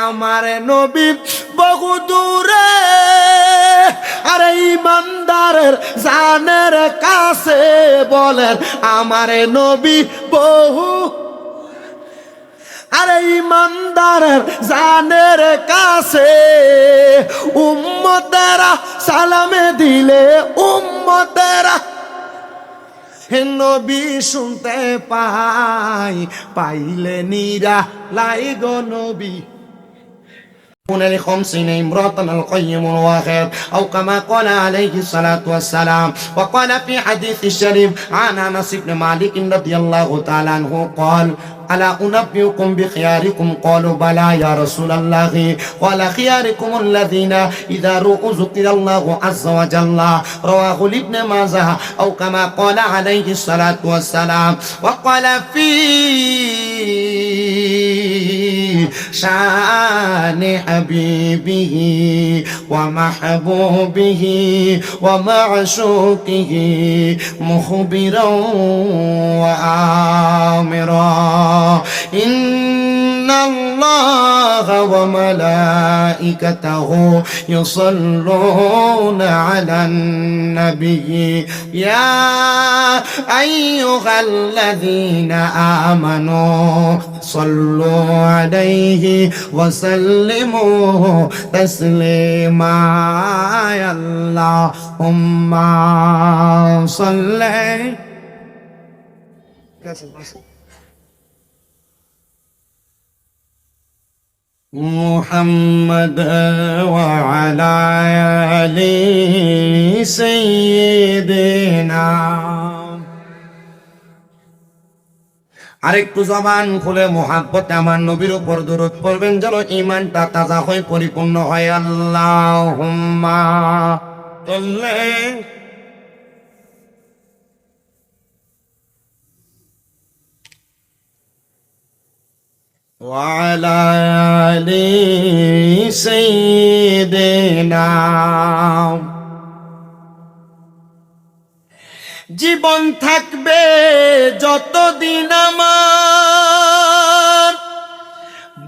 আমার নবী বহু দূরে, আরে ইমানদারের জানের কাছে বলেন আমার নবী বহু, আরে ইমানদারের জানের কাছে উম্মতেরা সালামে দিলে উম্মতেরা নবী শুনতে পাইলে নিরা লাই গো নবী لخمسين امرأة القيم الواخر أو كما قال عليه الصلاة والسلام. وقال في حديث الشريف عن أنس بن مالك رضي الله تعالى عنه قال ألا أنبئكم بخياركم قالوا بلى يا رسول الله قال خياركم الذين إذا رؤوا ذكر الله عز وجل رواه ابن ماجه أو كما قال عليه الصلاة والسلام. وقال في شان حبيبه ومحبوبه ومعشوقه مخبرا وآمرا إن الله وملائكته يصلون على النبي يا أيها الذين آمنوا صلوا عليه وسلموا تسليما اللهم صل محمد وعلى آل سيدنا. আরেকটু জবান খুলে মুহাব্বতে আমার নবীর উপর দরুদ পড়বেন যেন ঈমানটা তাজা হয়ে পরিপূর্ণ হয়। আল্লাহুম্মা সাল্লি وعلى آل سيدنا. জীবন থাকবে যতদিন আমার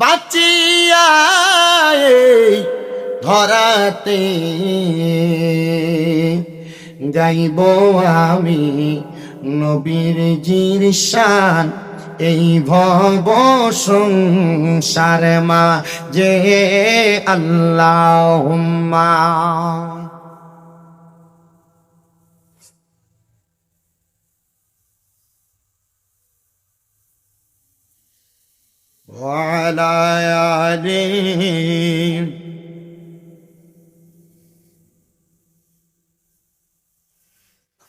বাঁচিয়া ধরাতে যাইব আমি নবীর জির শান এই ভব সংসার মাঝে আল্লাহুম্মা وعلى آله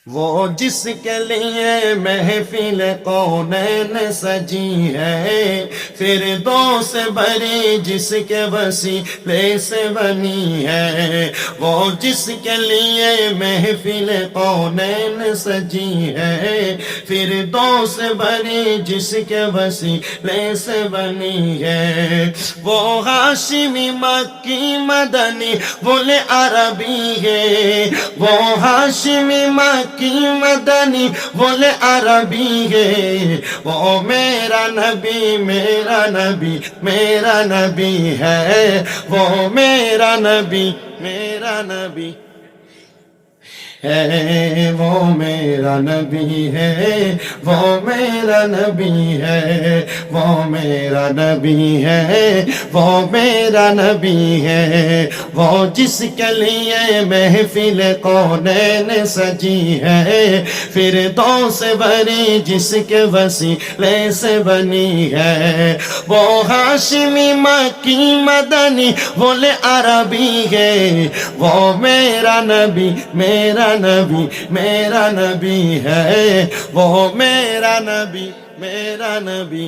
वो जिसके लिए महफिल कौनैन सजी है फिर दो से भरी जिसके वसीले से बनी है. वो जिसके लिए महफिल कौनैन सजी है फिर दो से भरी जिसके वसीले से बनी है. वो हाशिमी मक्की मदनी बोले अरबी है. वो हाशिमी की मदनी बोले अरबी है. वो मेरा नबी मेरा नबी मेरा नबी है. वो मेरा नबी मेरा नबी है. वो मेरा नबी है. वो मेरा नबी है. वो मेरा नबी है. वो मेरा नबी है. वो जिसके लिए महफिल कौनैन सजी है फिर दो से भरी जिसके वसीले से बनी है. वो हाशिमी मक्की मदनी बोले अरबी है. वो मेरा नबी मेरा नबी मेरा नबी है. वो मेरा नबी मेरा नबी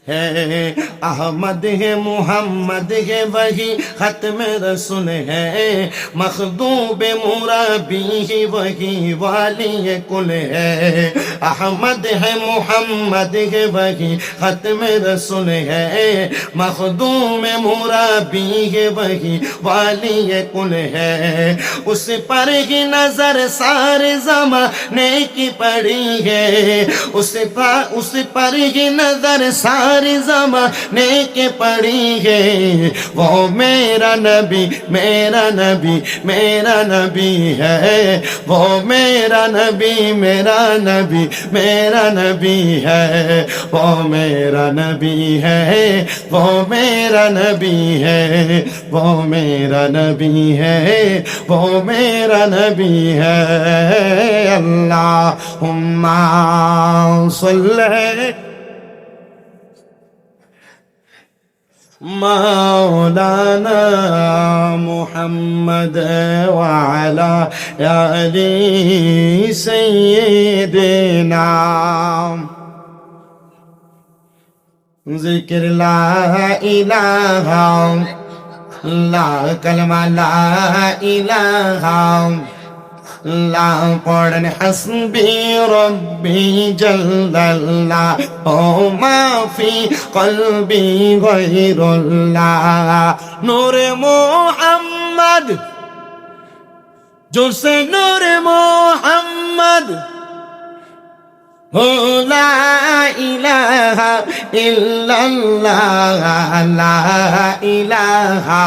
है. अहमद है मोहम्मद है वही खत्म रसूल है. मखदूब मुरब्बी ही वही वाली कुल है. अहमद है मोहम्मद है वही खत्म रसूल है. मखदूम मुरब्बी है वही वाली कुल है. उस पर ही नजर सारे ज़माने की पड़ी है. उस पर ही नजर सारे हर ज़माने के पढ़ी है वो मेरा नबी मेरा नबी मेरा नबी है वो मेरा नबी मेरा नबी मेरा नबी है वो मेरा नबी है वो मेरा नबी है वो मेरा नबी है वो मेरा नबी है अल्लाहुम्मा सल्ली मौलाना मुहम्मद व अला आलि सय्यिदिना जिक्र ला इलाहा ला कलमा ला इलाहा ला पढ़न हस्बी रब्बी जल्लल्लाह ओ माफी कल्बी गैरुल्लाह नूरे मोहम्मद जो से नूरे मोहम्मद ला इलाहा इल्लल्लाह ला इलाहा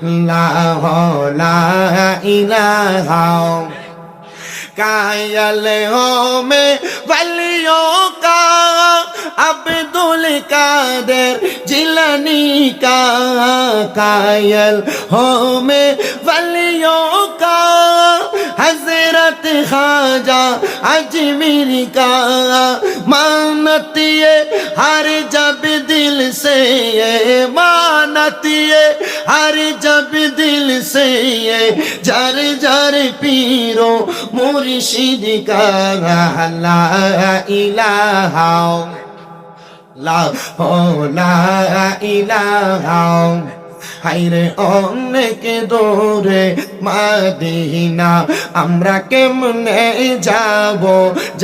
ला इलाहा कायल हो में वलियों का अब्दुल कादिर जिलानी का कायल हो में वलियों का हजरत ख्वाजा अजमीर का मानती है हर जब दिल से मानती है हर जब दिल से जर जर पीरो मुर्शिद का ला इलाहा ला इलाहा হাইরে অনেক দূরে মদিনা আমরা কেমনে যাব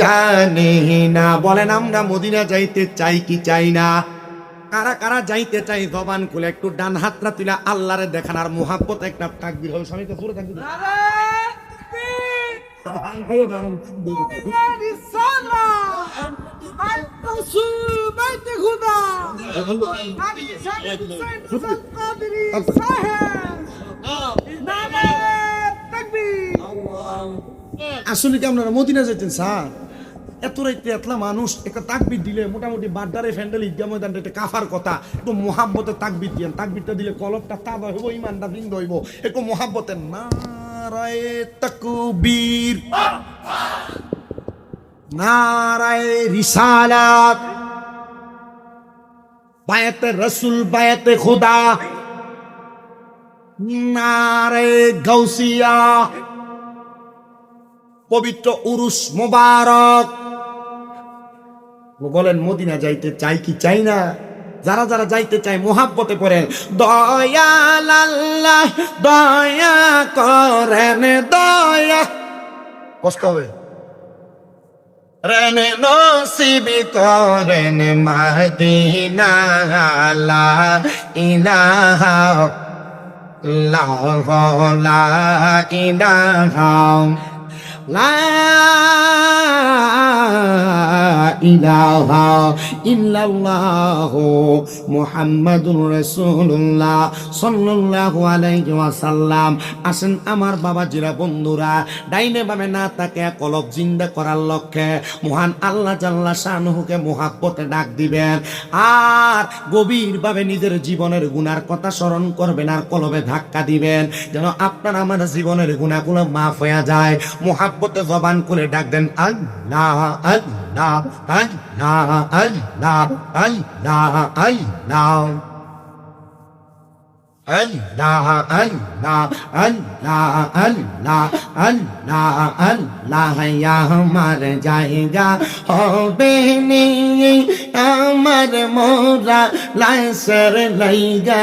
জানি না বলেন আমরা মদিনা যাইতে চাই কি চাই না কারা কারা যাইতে চাই জবান খুলে একটু ডান হাতটা তুলে আল্লাহরে দেখান আর মুহাব্বত একটা তাকবীর হবে সবাইকে পুরো তাকবীর আসলে কি আপনারা মদিনা যেতেন স্যার এত রাইতে এতলা মানুষ একটা তাকবির দিলে মোটামুটি বাড্ডারে ফ্যান্ডেল ঈদগাহ ময়দানটা একটা কাফার কথা একটু মোহাব্বতের তাকবির দিয়েন তাকবিরটা দিলে কলবটা তাজা হইব ইমানটা বৃন্দ হইব একটু মোহাব্বতের নারায়ে তাকবীর নারায়ে রিসালাত বায়াতে রাসূল বায়াতে খুদা নারায়ে গাউসিয়া পবিত্র উরুস মোবারক বলেন মদিনা যাইতে চাই কি চাই না যারা যারা যাইতে চায় মোহাব্বতে পড়েন দয়াল আল্লাহ দয়া করেন দয়া কষ্ট হবে রেন নসিব করেন মদিনা লা ইলাহা লা ইলাহা লা ইলাহা ইল্লাল্লাহু মুহাম্মাদুর রাসূলুল্লাহ সাল্লাল্লাহু আলাইহি ওয়াসাল্লাম আসেন আমার বাবাজিরা বন্ধুরা ডাইনে বামে না তাকে কলব জিন্দা করার লক্ষ্যে মহান আল্লাহ জাল্লা শানুহুকে মুহাব্বতে ডাক দিবেন আর গভীরভাবে নিজের জীবনের গুনার কথা স্মরণ করবেন আর কলবে ধাক্কা দিবেন যেন আপনার আমার জীবনের গুনাহগুলো মাফ হয়ে যায় মুহাব্বতে জবান খুলে ডাক দেন আল্লাহ আল্লাহ আল্লাহ আল্লাহ আল্লাহ আল্লাহ Allah Allah Allah Allah Allah Allah ya আমার জায়গা হবে নি আমার মোরা লাইসের লাইগা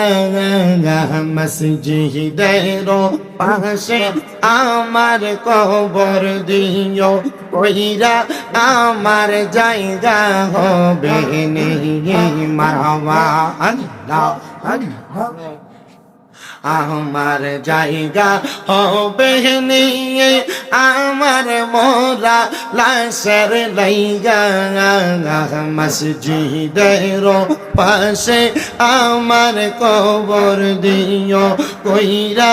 মসজিদের পাশে আমার কবর দিও কইরা আমার জায়গা হবে নি মারওয়া আল্লাহ আল্লাহ আমার জায়গা হবে নিয়ে আমার মোরা লাশের লাইগা মসজিদের পাশে আমার কবর দিও কইরা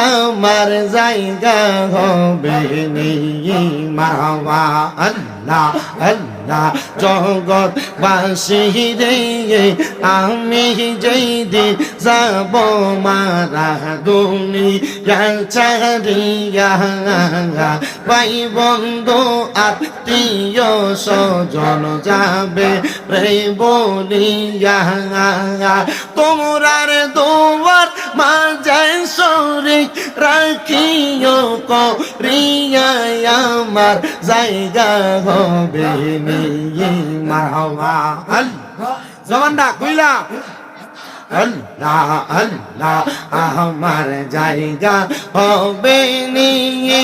আমার জায়গা হবে নিয়ে মারওয়া আল্লাহ আল্লাহ জগৎবাসী রে আমি যেই দিন যাব মারা দুনিয়া ছাড়িয়া ভাই বন্ধু আত্মীয় স্বজন যাবে রে বলিয়া তোমরার দুয়ার মাঝে শরীক রাখিও করিয়া আমার জায়গা হবে নিয়ে মারওয়া আল্লাহ জবানটা কইলা আল্লাহ আল্লাহ আমার জায়গা হবে নিয়ে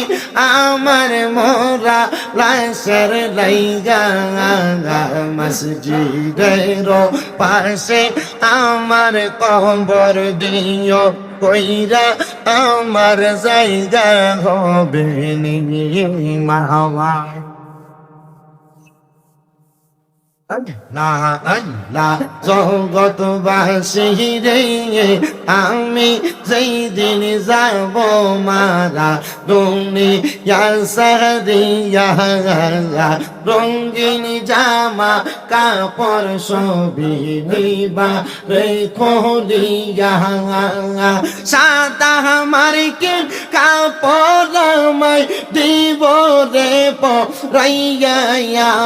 আমার মোরা লাশের লাইগা মসজিদের পাশে আমার কবর দিও কইরা আমার জায়গা হবে নিয়ে মারওয়া আল্লাহ আল্লাহ জগৎবাসী রে আমি যেই দিন যাব মারা দুনিয়া সারিয়া রঙিন জামা কাপড় সবই নিবা রে খলিয়া সাদা মার্কে কাপড় আমায় দিব রে পরাইয়া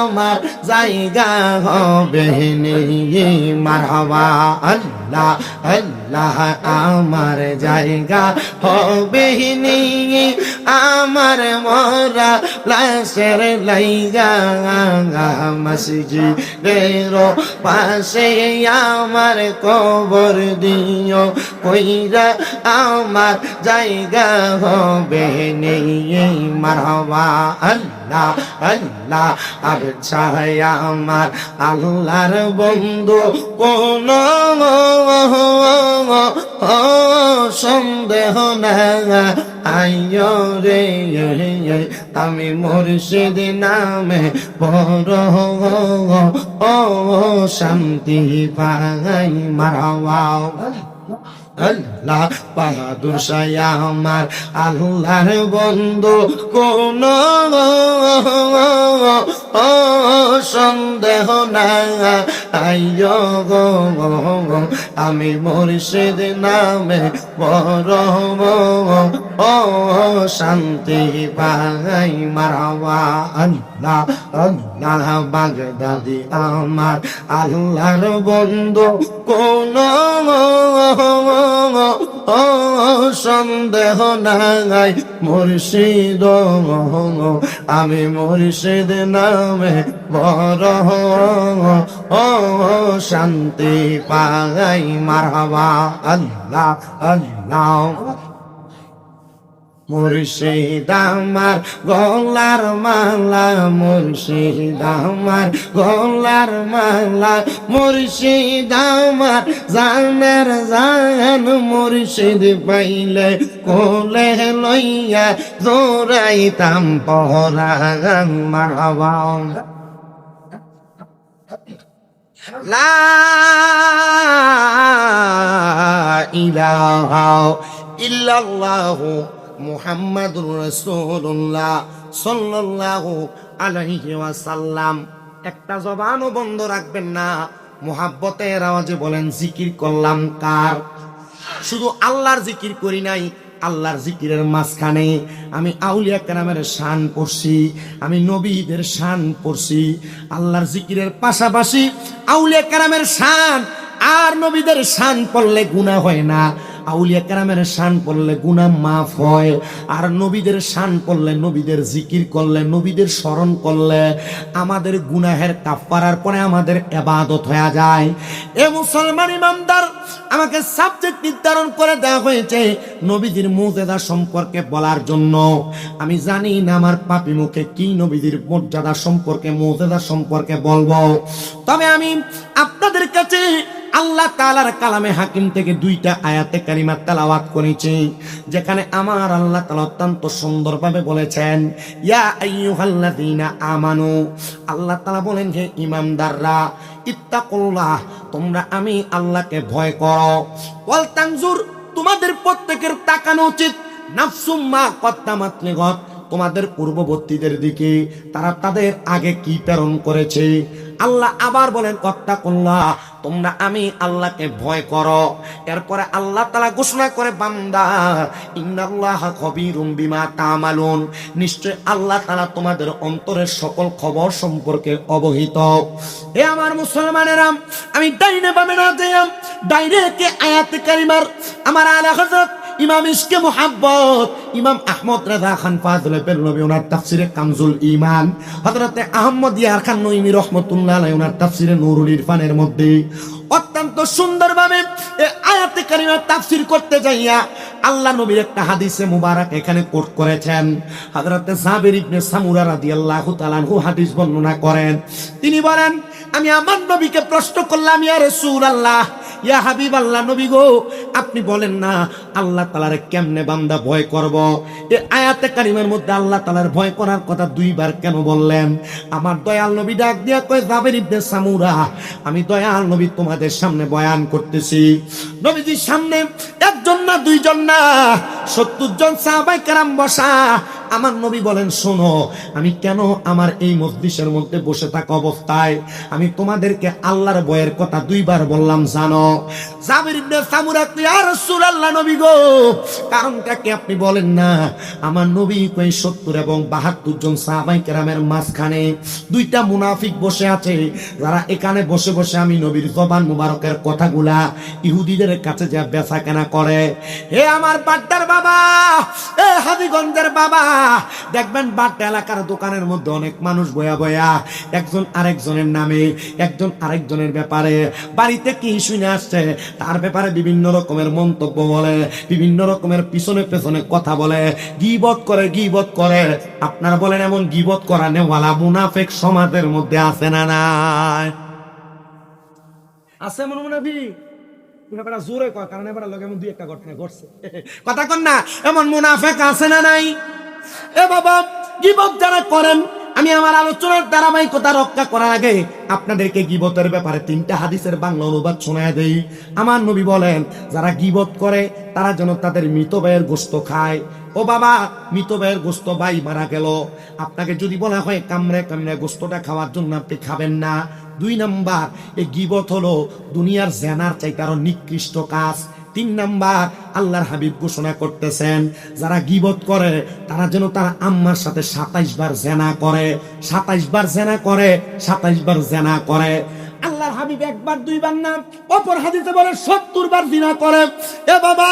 আমার জায়গা হবে নিয়ে মারওয়া আল্লাহ আল্লাহ আমার জায়গা হবে নিয়ে আমার মোরা লাশের লাইগা মসজিদের পাশে আমার কবর দিও কইরা আমার জায়গা হবে নিয়ে মারওয়া আল্লাহ আল্লাহ আচ্ছা আমার আল্লাহর বন্ধু কোন সন্দেহ না আইয়ো রে আমি মুর্শিদ নামে বড় ও শান্তি পাই মারওয়া আল্লাহ বাহাদুর শাহ আমার আল্লাহর বন্ধু কোন সন্দেহ না আইয়ো গো আমি মুর্শিদ নামে বড় ও শান্তি পাই মারওয়া আল্লাহ আল্লাহ বাগদাদি আমার আল্লাহর বন্ধু কোন সন্দেহ নাই মুর্শিদ আমি মুর্শিদ নামে বড় ও শান্তি পাই মারওয়া আল্লাহ আল্লাহ মুর্শিদ আমার গলার মালা মুর্শিদ আমার গলার মালা মুর্শিদ আমার জানের জান মুর্শিদ পাইলে কোলে লইয়া দৌড়াইতাম পরাণ মারওয়া লা ইলাহা ইল্লাল্লাহু মুহাম্মাদুর রাসূলুল্লাহ সাল্লাল্লাহু আলাইহি ওয়াসাল্লাম। একটা জবানও বন্ধ রাখবেন না, মুহাব্বতের আওয়াজে বলেন জিকির করলাম কার? শুধু আল্লাহর জিকির করি নাই, আল্লাহর জিকিরের মাঝখানে আমি আউলিয়া কেরামের শান পড়ছি, আমি নবীদের শান পড়ছি। আল্লাহর জিকিরের পাশাপাশি আউলিয়া কেরামের শান আর নবীদের শান পড়লে গুনাহ হয় না, আউলিয়া কেরামের শান পড়লে গুনাহ মাফ হয়। আর নবীদের শান পড়লে, নবীদের জিকির করলে, নবীদের স্মরণ করলে আমাদের গুনাহের কাফারার পরে আমাদের ইবাদত হয়ে যায়। এ মুসলমান ইমানদার, আমাকে সাবজেক্ট নির্ধারণ করে দেওয়া হয়েছে নবীদের মুজিজা সম্পর্কে বলার জন্য। আমি জানি না আমার পাপী মুখে কি নবীদের মর্যাদা সম্পর্কে, মুজিজা সম্পর্কে বলবো, তবে আমি আপনাদের কাছে আল্লাহ তাআলার কালামে হাকিম থেকে দুইটা আয়াতে কারিমা তেলাওয়াত করেছি, যেখানে আমার আল্লাহ তাআলা অত্যন্ত সুন্দরভাবে বলেছেন, ইয়া আইয়ুহাল্লাযীনা আমানু, আল্লাহ তাআলা বলেন যে ঈমানদাররা, ইত্তাকুল্লাহ, তোমরা আমি আল্লাহকে ভয় করো, ওয়াল তানজুর, তোমাদের প্রত্যেকের তাকানো উচিত, নাফসুম মা কদ্দামাত লিগাদ, তোমাদের পূর্ববর্তীদের দিকে তারা তাদের আগে কি প্রেরণ করেছে। আল্লাহ আবার বলেন ওয়াত্তাকুল্লাহ, তোমরা আমি আল্লাহকে ভয় করো। এরপরে আল্লাহ তাআলা ঘোষণা করে, বান্দা ইন্নাল্লাহা খবীরুম বিমা তা'মালুন, নিশ্চয় আল্লাহ তাআলা তোমাদের অন্তরের সকল খবর সম্পর্কে অবহিত। হে আমার মুসলমানেরা, আমি ডাইনে বামে না যাই, ডাইরেক্ট আয়াতে কারিমার আমার আলা হযরত ইমাম ইশকে মুহাব্বত ইমাম আহমদ রাজা খান ফাজলে বেরলভী ওনার তাফসিরে কামজুল ঈমান, হযরতে আহমদ ইয়ার খান নঈমী রাহমাতুল্লাহ আলাইহি ওনার তাফসিরে নূরুল ইরফানের মধ্যে অত্যন্ত সুন্দরভাবে এই আয়াতে কারিমার তাফসীর করতে যাইয়া আল্লাহ নবীর একটা হাদিসে মুবারক এখানে কোট করেছেন। হযরতে জাবির ইবনে সামুরা রাদিয়াল্লাহু তাআলা আনহু হাদিস বর্ণনা করেন। তিনি বলেন, আমি আমার নবীকে প্রশ্ন করলাম, ইয়া রাসূলুল্লাহ, ইয়া হাবিবাল্লাহ, নবী গো, আপনি বলেন না আল্লাহ তাআলার কেমনে বান্দা ভয় করব? এই আয়াতে কারিমার মধ্যে আল্লাহ তাআলার ভয় করার কথা দুইবার কেন বললেন? আমার দয়াল নবী ডাক দিয়া কয়, জাবির ইবনে সামুরা, আমি দয়াল নবী তোমাদের সামনে বয়ান করতেছি। নবীজির সামনে একজন না দুইজন না 70 জন সাহাবায়ে কেরাম বসা। আমার নবী বলেন, শোনো, আমি কেন আমার এই মজলিসের মধ্যে বসে থাকা অবস্থায় আমি তোমাদেরকে আল্লাহর ভয়ের কথা দুইবার বললাম জানো? জাবির ইবনে সামুরা, ইয়া রাসূলুল্লাহ, নবী গো, কারণটা কি আপনি বলেন না? আমার নবী কই 70 এবং 72 জন সাহাবায়ে কেরামের মাঝখানে দুইটা মুনাফিক বসে আছে, যারা এখানে বসে বসে আমি নবীর জবান মুবারকের কথাগুলা ইহুদিদের কাছে যা বেচা কেনা করে। হে আমার বাড্ডার বাবা, এ হাজীগঞ্জের বাবা, দেখবেন বাড্ডা এলাকার দোকানের মধ্যে অনেক মানুষ বয়া বয়া একজন আরেকজনের নামে, একজন আরেকজনের ব্যাপারে বাড়িতে কি শুনে আসছে তার ব্যাপারে বিভিন্ন রকমের মন্তব্য বলে, বিভিন্ন রকমের পিছনে পেছনে কথা বলে, গীবত করে গীবত করে। আপনারা বলেন, এমন গীবত করা নেওয়ালা মুনাফিক সমাজের মধ্যে আছে না নাই? আছে এমন মুনাফিক? ব্যাপারটা জোরে কয়, কারণ এবার লোক এমন দুই একটা ঘটনা ঘটছে, কথা কন না, এমন মুনাফিক আছে না নাই? এ বাবা, গীবত যারা করেন, আমি আমার আলোচনার ধারাবাহিকতা রক্ষা করার আগে আপনাদেরকে গীবতের ব্যাপারে 3টা হাদিসের বাংলা অনুবাদ শোনায় দেই। আমার নবী বলেন, যারা গীবত করে তারা যেন তাদের মৃত ভাইয়ের গোশত খায়। ও বাবা, মৃত ভাইয়ের গোশত, ভাই মারা গেল, আপনাকে যদি বলা হয় কামড়ে কামড়ে গোশতটা খাওয়ার জন্য, আপনি খাবেন না। 2 নাম্বার, এই গীবত হলো দুনিয়ার জেনার চাইতে আরো নিকৃষ্ট কাজ। 3 নাম্বার, আল্লাহর হাবিব ঘোষণা করতেছেন, যারা গীবত করে তারা যেন তার আম্মার সাথে 27 বার জেনা করে, 27 বার জেনা করে, 27 বার জেনা করে। আল্লাহর হাবিব একবার দুইবার না, অপর হাদিসে বলে 70 বার জিনা করে। এ বাবা,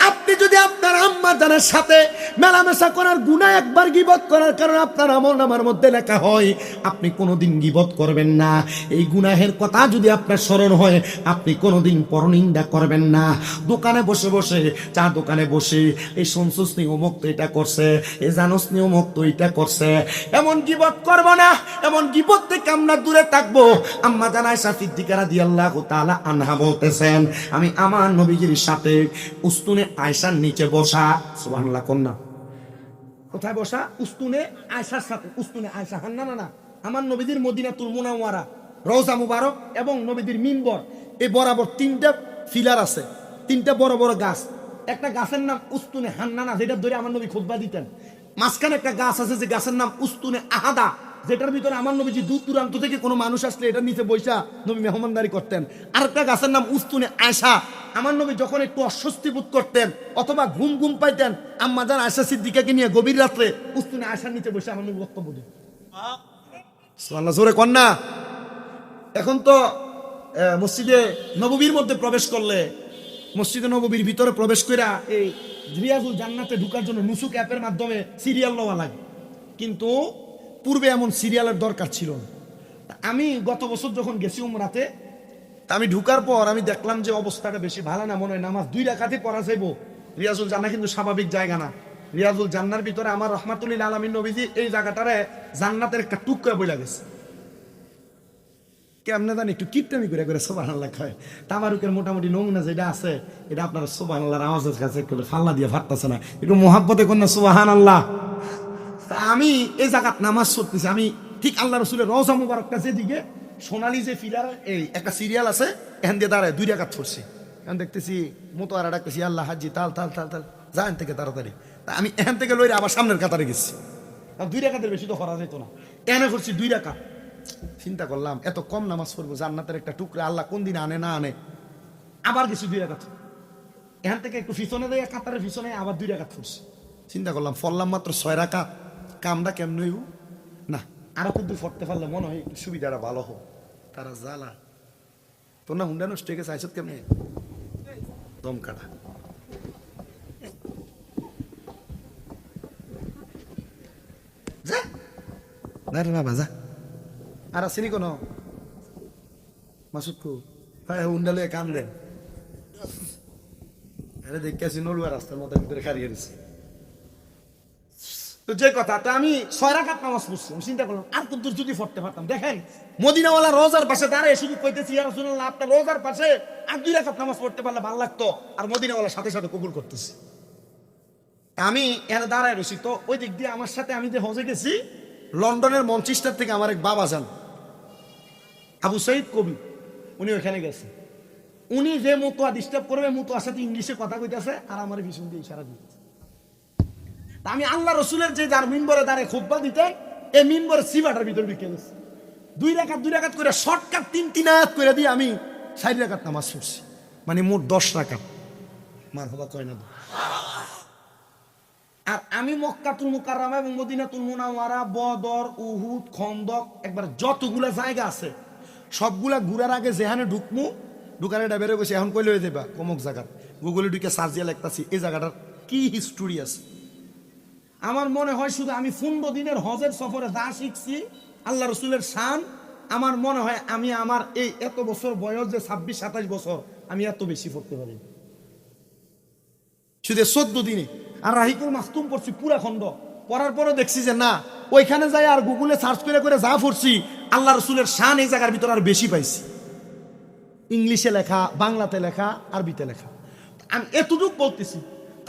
আপনি যদি আপনার আম্মা জানের সাথে মেলামেশা করার গুনাহ একবার গীবত করার কারণে আপনার আমলনামার মধ্যে লেখা হয়, আপনি কোনোদিন গীবত করবেন না। এই গুনাহের কথা যদি আপনার স্মরণ হয়, আপনি কোনোদিন পরনিন্দা করবেন না। দোকানে বসে বসে, চা দোকানে বসে, এই শুনছস নি অমুক তো এটা করছে, এই জানোস নি অমুক তো এটা করছে, এমন গীবত করব না। এমন গীবত থেকে আমরা দূরে থাকবো। আম্মা আয়েশা সিদ্দিকা রাদিয়াল্লাহু তাআলা আনহা বলতেছেন, আমি আমার নবীজির সাথে উস্তুনে আয়েশার নিচে বসা, সুবহানাল্লাহ, কন্যা কোথায় বসা? উস্তুনে আয়েশার সাথে। উস্তুনে আয়েশা, না না না, আমার নবীজির মদিনাতুল মুনাওয়ারা রওজা মুবারক এবং নবীজির মিম্বর, এই বরাবর 3টা ফিলার আছে, 3টা বড় বড় গাছ। একটা গাছের নাম উস্তুনে হান্নানা, যেটা ধরে আমার নবী খুতবা দিতেন। মাঝখানে একটা গাছ আছে, যে গাছের নাম উস্তুনে আহাদা, যেটার ভিতরে আমার নবীজি দূর দূরান্ত থেকে কোনো মানুষ আসলে এটার নিচে বৈশা নবী মেহমানদারি করতেন। আরেকটা গাছের নাম উস্তুনে আয়েশা, আমার নবী যখন একটু অস্বস্তি বোধ করতেন অথবা ঘুম ঘুম পাইতেন, আম্মা জান আয়েশা সিদ্দিকাকে নিয়ে গভীর রাত্রে উস্তুনে আয়েশার নিচে বসে আমার নবী বক্তব্য দিতেন। সুবহানাল্লাহ, জোরে কন্যা। এখন তো মসজিদে নববীর মধ্যে প্রবেশ করলে, মসজিদে নববীর ভিতরে প্রবেশ করে এই রিয়াজুল জান্নাতে ঢোকার জন্য নুসুক অ্যাপের মাধ্যমে সিরিয়াল নেওয়া লাগে, কিন্তু পূর্বে এমন সিরিয়ালের দরকার ছিল না। আমি গত বছর যখন গেছি উমরাতে, আমি ঢুকার পর আমি দেখলাম যে অবস্থাটা বেশি ভালো না, মনে হয় নামাজ 2 রাকাতই পড়া যাইব। রিয়াজুল জান্নাহ কিন্তু স্বাভাবিক জায়গা না। রিয়াজুল জান্নার ভিতরে আমার রহমাতুল্লিল আলামিন নবীজি এই জায়গাটারে জান্নাতের একটা টুকরা বইলা গেছে। কেমনে জানি একটু কিপটামি করে করে সুবহানাল্লাহ কয়। তাবারুকের মোটামুটি নমুনা যেটা আছে এটা আপনারা সুবহানাল্লাহর আওয়াজের কাছে একটু ফাল্লা দিয়ে ফাটতেছে না, একটু মোহাব্বতে কোন না সুবহানাল্লাহ। আমি এই জায়গাত নামাজ পড়তেছি, আমি ঠিক আল্লাহ রসুলের রওজা মুবারকটা যেদিকে সোনালি যে ফিলার এই একটা সিরিয়াল আছে এখান দিয়ে দাঁড়ায় 2 রাকাত পড়ছি। এখন দেখতেছি মোতোয়ারা ডাকতেছি আল্লাহ হাজি তাল তাল তাল তাল যা এখান থেকে তাড়াতাড়ি। তা আমি এখান থেকে লইরে আবার সামনের কাতারে গেছি, 2 রাকাতের বেশি তো করা যেত না, এনে করছি 2 রাকাত। চিন্তা করলাম এত কম নামাজ পড়বো, জান্নাতের একটা টুকরা আল্লাহ কোন দিন আনে না আনে। আবার গেছি 2 রাকাত, এখান থেকে একটু পিছনে দেয় কাতারের পিছনে আবার 2 রাকাত পড়ছি। চিন্তা করলাম ফললাম মাত্র 6 রাকাত, কামটা কেমন হইব না, আরো কিন্তু পড়তে পারলে মনে হয় একটু সুবিধাটা ভালো হোক। তারা জ্বালা তোর না হুন্ডা নষ্ট হয়ে গেছে, আইসত কেমনে দম কাটা। যা না রে বাবা যা, আর আসেনি কোনো মাসুদ কু হ্যাঁ হুন্ডা লয়ে কান দেন। আরে দেখতেছি নলুয়া রাস্তার মধ্যে ভিতরে খারিয়ে দিচ্ছে। তো যে কথা, তো আমি 6 রাকাত নামাজ পড়ছি, আমি চিন্তা করলাম আর কত যদি পড়তে পারতাম। দেখেন মদিনাওয়ালা রোজার পাশে দাঁড়ায় শুধু কইতেছি ইয়া রাসূলুল্লাহ আপনার রোজার পাশে আর 2 রাকাত নামাজ পড়তে পারলে ভালো লাগতো, আর মদিনাওয়ালার সাথে সাথে কবুল করতেছি। আমি এখানে দাঁড়ায় রয়েছি, তো ওই দিক দিয়ে আমার সাথে আমি যে হজে গেছি লন্ডনের মঞ্চেস্টার থেকে আমার এক বাবা যান আবু সঈদ কবি, উনি ওখানে গেছে। উনি যে মুতোয়া ডিস্টার্ব করবে মুতোয়ার সাথে ইংলিশে কথা কইতেছে আর আমার ভীষণ দিয়ে ইশারা দিচ্ছে। আমি আল্লাহ রসুলের যে যার মিম্বরে দাঁড়িয়ে খুতবা দিতে এই মিম্বরে সিবাটার ভিতরে ঢুকে গেছি। 2 রাকাত করে শর্টকাট 3 আয়াত করে দিয়ে আমি 4 রাকাত নামাজ পড়ছি, মানে মোট 10 রাকাত। মারহাবা কয় না। আর আমি মক্কাতুল মুকাররমা এবং মদিনাতুল মুনাওয়ারা, বদর, উহুদ, খন্দক একবার যতগুলা জায়গা আছে সবগুলা ঘুরার আগে যেখানে ঢুকমু ঢুকার এটা বেরো গেছে। এখন কইলে হয়ে যাবা কমক জায়গার গুগলে ঢুকে সার্চ দিয়ে লিখতাছি এই জায়গাটার কি হিস্টোরি আছে। আমার মনে হয় শুধু আমি 15 দিনের হজের সফরে যা শিখছি আল্লাহ রসুলের শান, আমার মনে হয় আমি আমার এই এত বছর বয়স যে 26-27 বছর আমি এত বেশি পড়তে পারি শুধু 14 দিনে। আর রাহিকুল মাসতুম পড়ছি পুরা খন্ড, পড়ার পরে দেখছি যে না ওইখানে যাই আর গুগলে সার্চ করে করে যা পড়ছি আল্লাহ রসুলের শান এই জায়গার ভিতরে আর বেশি পাইছি। ইংলিশে লেখা, বাংলাতে লেখা, আরবিতে লেখা। আমি এতটুক বলতেছি।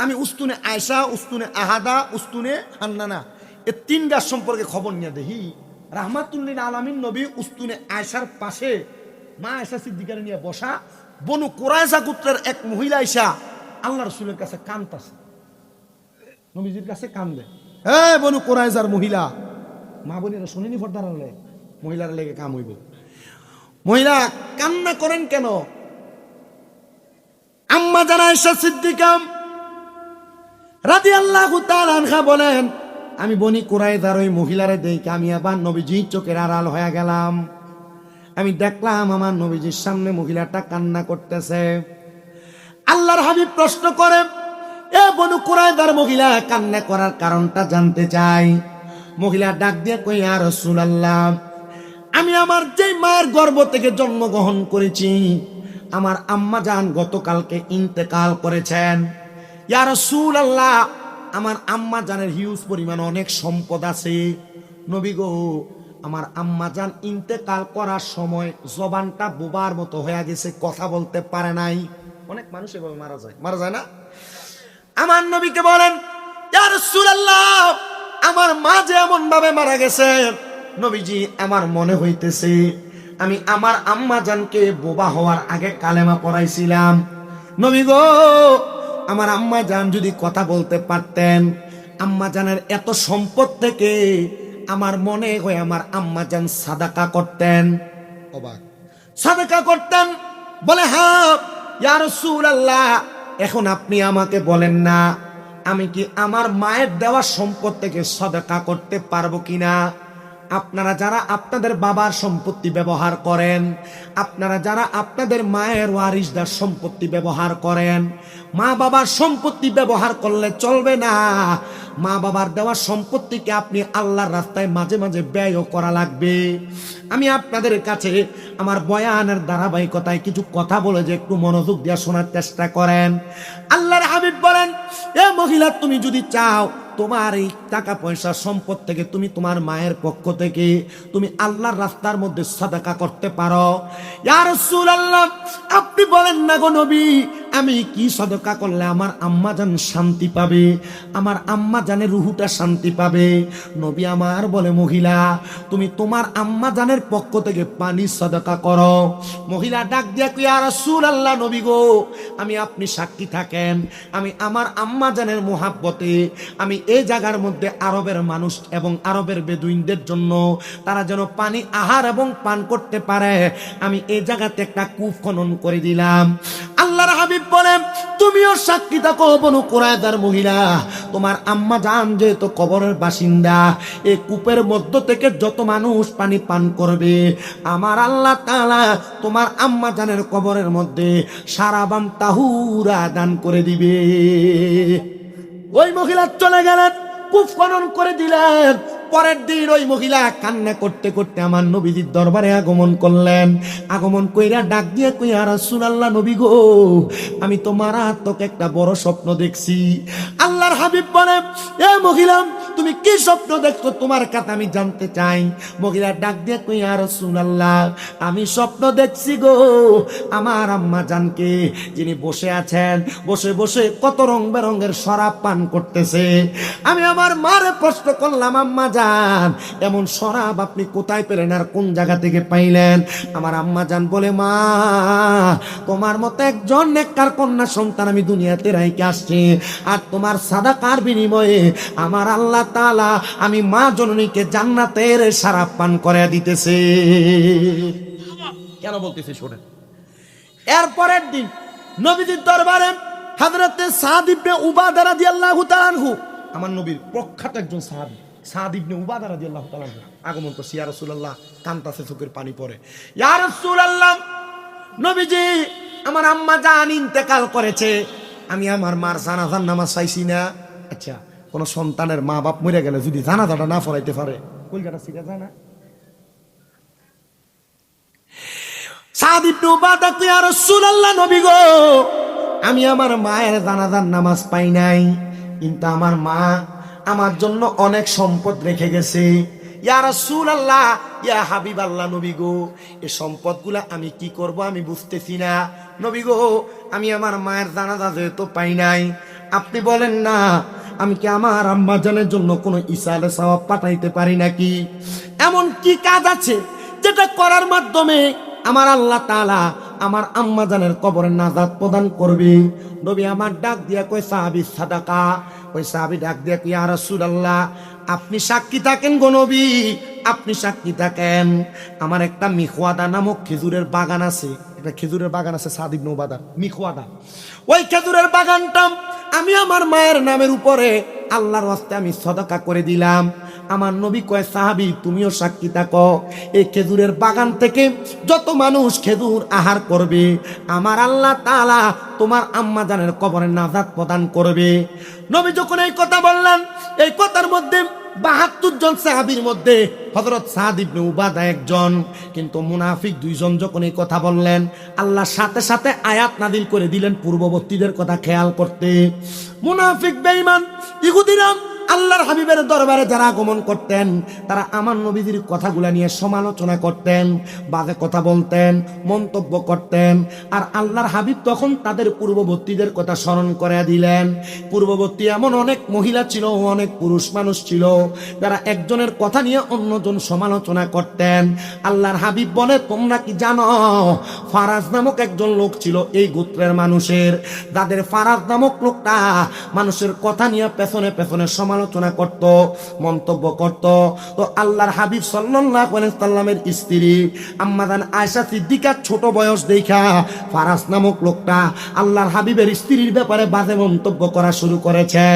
আমি উস্তুনে আয়সা, উস্তুনে আহাদা, উস্তুনে হান্নানা এই 3 গাছ সম্পর্কে খবর নিয়ে দেখি রাহমাতুল্লিল আলামিন নবী উস্তুনে আয়সার পাশে মা আয়সা সিদ্দিকারে নিয়ে বসা, বনু কুরাইজা গোত্রের এক মহিলা আয়সা আল্লাহ রসুলের কাছে কাঁদতাছে, নবীজির কাছে কান্দে। হ্যাঁ বনু কুরাইজার মহিলা, মা বোনেরা শুনেনি পর্দার হলে মহিলার লেগে কাম হইব। মহিলা কান্না করেন কেন? আম্মা জানা আয়েশা সিদ্দিকা রাদিয়াল্লাহু তাআলা আনহা বলেন আমি বনি কুরাইজার ওই মহিলারে দেখে আমি আবার নবীজির চোখের আড়াল হয়ে গেলাম। আমি দেখলাম আমার নবীজির সামনে মহিলাটা কান্না করতেছে। আল্লাহর হাবিব প্রশ্ন করে এ বনু কুরাইজার মহিলা কান্না করার কারণটা জানতে চাই। মহিলা ডাক দিয়ে কই ইয়া রাসূলুল্লাহ আমি আমার যে মায়ের গর্ভ থেকে জন্মগ্রহণ করেছি আমার আম্মা জান গতকালকে ইন্তেকাল করেছেন। ইয়া রাসূলুল্লাহ আমার আম্মা জানের হিউজ পরিমাণ অনেক সম্পদ আছে। নবী গো আমার আম্মা জান ইন্তেকাল করার সময় জবানটা বোবার মতো হয়ে গেছে, কথা বলতে পারে নাই। অনেক মানুষ এভাবে মারা যায় না? আমার নবীকে বলেন ইয়া রাসূলুল্লাহ আমার মা যে এমন ভাবে মারা গেছে নবীজি আমার মনে হইতেছে আমি আমার আম্মা জানকে বোবা হওয়ার আগে কালেমা পড়াইছিলাম। নবী গো আমার আম্মা জান যদি কথা বলতে পারতেন, আম্মা জানের এত সম্পদ থেকে আমার মনে হয় আমার আম্মা জান সাদাকা করতেন। অবাক, সাদাকা করতেন? বলে হ্যাঁ ইয়া রাসূলুল্লাহ এখন আপনি আমাকে বলেন না আমি কি আমার মায়ের দেওয়া সম্পদ থেকে সাদাকা করতে পারবো কিনা? আপনারা যারা আপনাদের বাবার সম্পত্তি ব্যবহার করেন, আপনারা যারা আপনাদের মায়ের ওয়ারিসদার সম্পত্তি ব্যবহার করেন, মা বাবার সম্পত্তি ব্যবহার করলে চলবে না। মা বাবার দেওয়া সম্পত্তিকে আপনি আল্লাহর রাস্তায় মাঝে মাঝে ব্যয়ও করা লাগবে। আমি আপনাদের কাছে আমার বয়ানের ধারাবাহিকতায় কিছু কথা বলে যে একটু মনোযোগ দিয়ে শোনার চেষ্টা করেন। আল্লাহর হাবিব বলেন এ মহিলা তুমি যদি চাও তোমার এই টাকা পয়সা সম্পদ থেকে তুমি তোমার মায়ের পক্ষ থেকে তুমি আল্লাহর রাস্তার মধ্যে সাদাকা করতে পারো। ইয়া রাসূলুল্লাহ, আপনি বলেন না গো নবী, আমি কি সাদাকা করলে আমার আম্মা জান শান্তি পাবে, আমার আম্মা জানের রুহুটা শান্তি পাবে? নবী আমার বলে, মহিলা তুমি তোমার আম্মা জানের পক্ষ থেকে পানি সাদাকা করো। মহিলা ডাক দিয়া কই, ইয়া রাসূলুল্লাহ নবী গো, আমি আপনি সাক্ষী থাকেন, আমি আমার আম্মা জানের মোহাব্বতে আমি এই জায়গার মধ্যে আরবের মানুষ এবং আরবের বেদুইনদের জন্য তারা যেন পানি আহার এবং পান করতে পারে, আমি এই জায়গাতে একটা কূপ খনন করে দিলাম। আল্লাহর হাবিব বলেন, তুমিও সাক্ষী থাকো বনু কুরায়দার মহিলা, তোমার আম্মা জান যেহেতু কবরের বাসিন্দা, এই কূপের মধ্য থেকে যত মানুষ পানি পান করবে আমার আল্লাহ তাআলা তোমার আম্মা জানের কবরের মধ্যে সারাবাম তাহুরা দান করে দিবে। ওই মহিলা চলে গেলেন, কূপ খনন করে দিলেন। পরের দিন ওই মহিলা কান্না করতে করতে আমার নবীজির দরবারে আগমন করলেন। আগমন কইরা ডাক দিয়ে কই, ইয়া রাসূলুল্লাহ নবী গো, আমি তো মারাত্মক একটা বড় স্বপ্ন দেখছি। আল্লাহর হাবিব বলেন, এ মহিলা তুমি কি স্বপ্ন দেখছো, তোমার কথা আমি জানতে চাই। মহিলা ডাক দিয়ে কই, ইয়া রাসূলুল্লাহ, আমি স্বপ্ন দেখছি গো, আমার আম্মা জানকে যিনি বসে আছেন, বসে বসে কত রং বেরঙের শরাব পান করতেছে। আমি আমার মারে প্রশ্ন করলাম, আম্মা জান এমন শরাব আপনি কোথায় পেলেন আর কোন জায়গা থেকে পাইলেন? আমার আম্মা জান বলে, মা তোমার মতো একজন নেককার কন্যা সন্তান আমি দুনিয়াতে রাইখে আসছি, আর তোমার সাদাকার বিনিময়ে আমার আল্লাহ তাআলা আমি মা জননীকে জান্নাতের শরাব পান করে দিতেছে। কেন বলতেছি শুনেন। এরপরের দিন নবীজির দরবারে হযরতে সাদ ইবনে উবাদা রাদিয়াল্লাহু তাআলা আনহু, আমার নবীর প্রখ্যাত একজন সাহাবী সাদ ইবনে উবাদা রাদিয়াল্লাহু তাআলা আনহু আগমন করছে। ইয়া রাসূলুল্লাহ, কান্তাছে, চোখের পানি পড়ে। ইয়া রাসূলুল্লাহ নবীজি, আমার আম্মা জান ইন্তেকাল করেছে, আমি আমার মার জানাজার নামাজ চাইছি না। আচ্ছা, কোন সন্তানের মা বাপ মরে গেলে যদি জানাজাটা না পড়াইতে পারে, কলকাতা সিরা যায় না? সাদ ইবনে উবাদা কই, ইয়া রাসূলুল্লাহ নবী গো, আমি আমার মায়ের জানাজার নামাজ পাই নাই, কিন্তু আমার মা আমার জন্য অনেক সম্পদ রেখে গেছে। ইয়া রাসূলুল্লাহ, ইয়া হাবিবাল্লাহ নবী গো, এই সম্পদগুলা আমি কি করব আমি বুঝতেছি না। নবী গো, আমি আমার মায়ের জানাজা যেহেতু পাই নাই, আপনি বলেন না আমি কি আমার আম্মা জানের জন্য কোনো ইসালে সওয়াব পাঠাইতে পারি নাকি? এমন কি কাজ আছে যেটা করার মাধ্যমে আমার আল্লাহ তাআলা আমার আম্মা জানের কবরে নাজাত প্রদান করবে? নবী আমার ডাক দিয়া কই, সাহাবী সাদাকা। ওই সাহাবী ডাক দিয়া কই, ইয়া রাসূলুল্লাহ আপনি সাক্ষী থাকেন গো নবী, আপনি সাক্ষী থাকেন। আমার একটা মিখওয়াদা নামক খেজুরের বাগান আছে, একটা খেজুরের বাগান আছে সাদ ইবনে উবাদার, মিখওয়াদা। ওই খেজুরের বাগানটা আমি আমার মায়ের নামের উপরে আল্লাহর ওয়াস্তে আমি সাদাকা করে দিলাম। আমার নবী কয়, সাহাবী তুমিও সাক্ষী থাকো, এই খেজুরের বাগান থেকে যত মানুষ খেজুর আহার করবে আমার আল্লাহ তাআলা তোমার আম্মা জানের কবরে নাজাত প্রদান করবে। নবী যখন এই কথা বললেন, এই কথার মধ্যে ৭২ জন সাহাবীর মধ্যে হযরত সাদ ইবনে উবাদা একজন, কিন্তু মুনাফিক 2 জন যখন এই কথা বললেন, আল্লাহ সাথে সাথে আয়াত নাযিল করে দিলেন পূর্ববর্তীদের কথা খেয়াল করতে। মুনাফিক বেঈমান ইহুদিরা আল্লাহর হাবিবের দরবারে যারা আগমন করতেন, তারা আমার নবীজির কথাগুলা নিয়ে সমালোচনা করতেন, বাজে কথা বলতেন, মন্তব্য করতেন। আর আল্লাহর হাবিব তখন তাদের পূর্ববর্তীদের কথা স্মরণ করে দিলেন। পূর্ববর্তী এমন অনেক মহিলা ছিল, অনেক পুরুষ মানুষ ছিল, যারা একজনের কথা নিয়ে অন্যজন সমালোচনা করতেন। আল্লাহর হাবিব বলে, তোমরা কি জানো ফারাজ নামক একজন লোক ছিল এই গোত্রের মানুষের, যাদের ফারাজ নামক লোকটা মানুষের কথা নিয়ে পেছনে পেছনে সমালোচনা করত, মন্তব্য করত। তো আল্লাহর হাবিব সাল্লাল্লাহু আলাইহি সাল্লামের স্ত্রী আম্মা জান আয়েশা সিদ্দিকা ছোট বয়স দেখা ফারাজ নামক লোকটা আল্লাহর হাবিবের স্ত্রীর ব্যাপারে বাজে মন্তব্য করা শুরু করেছে।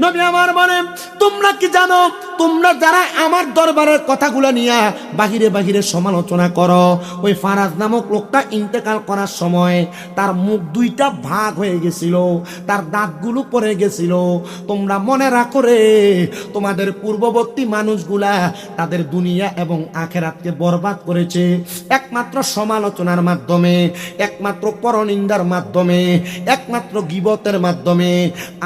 নবী আমার বলেন, তোমরা কি জানো, তোমরা যারা আমার দরবারের কথাগুলো নিয়ে বাহিরে বাহিরে সমালোচনা করো, ওই ফারাজ নামক লোকটা ইন্তেকাল করার সময় তার মুখ 2টা ভাগ হয়ে গেছিল, তার দাঁতগুলো পড়ে গেছিল। তোমরা মনে রাখো রে, তোমাদের পূর্ববর্তী পরবর্তী মানুষগুলা তাদের দুনিয়া এবং আখিরাতকে বরবাদ করেছে একমাত্র সমালোচনার মাধ্যমে, একমাত্র পরনিন্দার মাধ্যমে, একমাত্র গীবতের মাধ্যমে।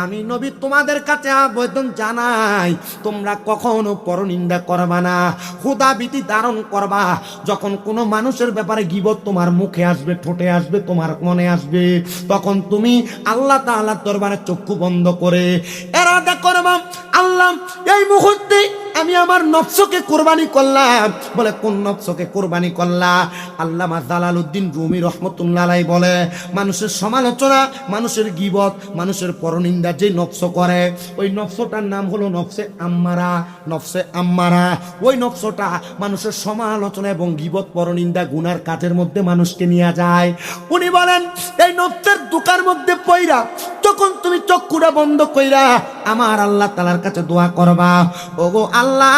আমি নবী তোমাদের কাছে আবেদন জানাই, তোমরা কখনো পরনিন্দা করবা না, খোদাভীতি ধারণ করবা। যখন কোনো মানুষের ব্যাপারে গীবত তোমার মুখে আসবে, ঠোঁটে আসবে, তোমার মনে আসবে, তখন তুমি আল্লাহ তাআলার দরবারে চক্ষু বন্ধ করে ইরাদা করবা, আল্লাহ এই মুহূর্তে আমি আমার নফসকে কুরবানি করলাম। বলে কোন নফসকে কুরবানি করলা? আল্লামা জালালউদ্দিন রুমি রহমতুল্লাহ আলাইহি বলে, মানুষের সমালোচনা, মানুষের গীবত, মানুষের পরনিন্দা যে নফস করে, ওই নফসটার নাম হলো নফসে আম্মারা। নফসে আম্মারা ওই নফসটা মানুষের সমালোচনা এবং গীবত, পরনিন্দা, গুনার কাজের মধ্যে মানুষকে নিয়ে যায়। উনি বলেন, এই নফসের দোকার মধ্যে পইরা তখন তুমি চক্ষুটা বন্ধ কইরা আমার আল্লাহ তাআলার কাছে দোয়া করবা, ওগো আল্লাহ,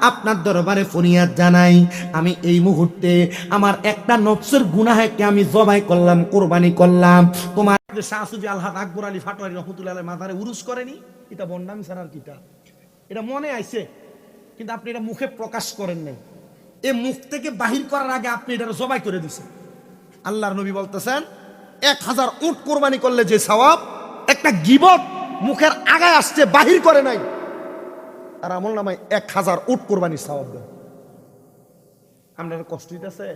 আপনার দরবারে ফরিয়াদ জানাই, আমি এই মুহূর্তে আমার একটা নফসের গুনাহকে আমি জবাই করলাম, কুরবানি করলাম। তোমার শাহ সুফি আলহাজ আকবর আলী ফাটোয়ারি রহমতুল্লাহ আলাইহি মাজারে উরুস করেনি, এটা বন্ডামি ছাড়ার কিটা, এটা মনে আইছে কিন্তু আপনি এটা মুখে প্রকাশ করেন নাই। এই মুখ থেকে বাহির করার আগে আপনি এটা জবাই করে দিয়েছেন। আল্লাহর নবী বলতেছেন, 1000 উট কোরবানি করলে যে সওয়াব, একটা গীবত মুখের আগায় আসছে, বাহির করে নাই, আর আমল নামায় 1000 উট কোরবানির সওয়াব দেয়। আপনার কষ্ট হইতেছে?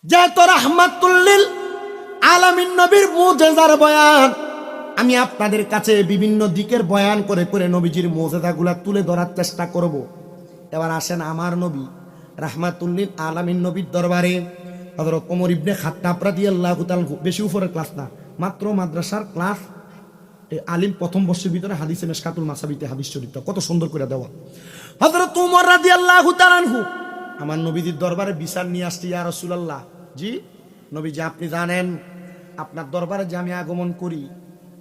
যেহেতু রাহমাতুল লিল আলামিন নবীর মুজিজার বয়ান, আমি আপনাদের কাছে বিভিন্ন দিকের বয়ান করে করে নবীজির মুজিজাগুলা তুলে ধরার চেষ্টা করব। এবার আসেন আমার নবী রাহমাতুল লিল আলামিন নবীর দরবারে। হযরত ওমর ইবনে খাত্তাব রাদিয়াল্লাহু তাআলা, বেশি উপরের ক্লাস না, মাত্র মাদ্রাসার ক্লাস, আলিম প্রথম বর্ষের ভিতরে হাদিসে মিশকাতুল মাসাবিতে হাদিস শরীফটা কত সুন্দর করে দেওয়া। হযরত ওমর রাদিয়াল্লাহু তাআলা আমার নবীজির দরবারে বিচার নিয়ে আসছে, ইয়া রাসূলুল্লাহ, জি নবীজি, আপনি জানেন আপনার দরবারে যে আমি আগমন করি,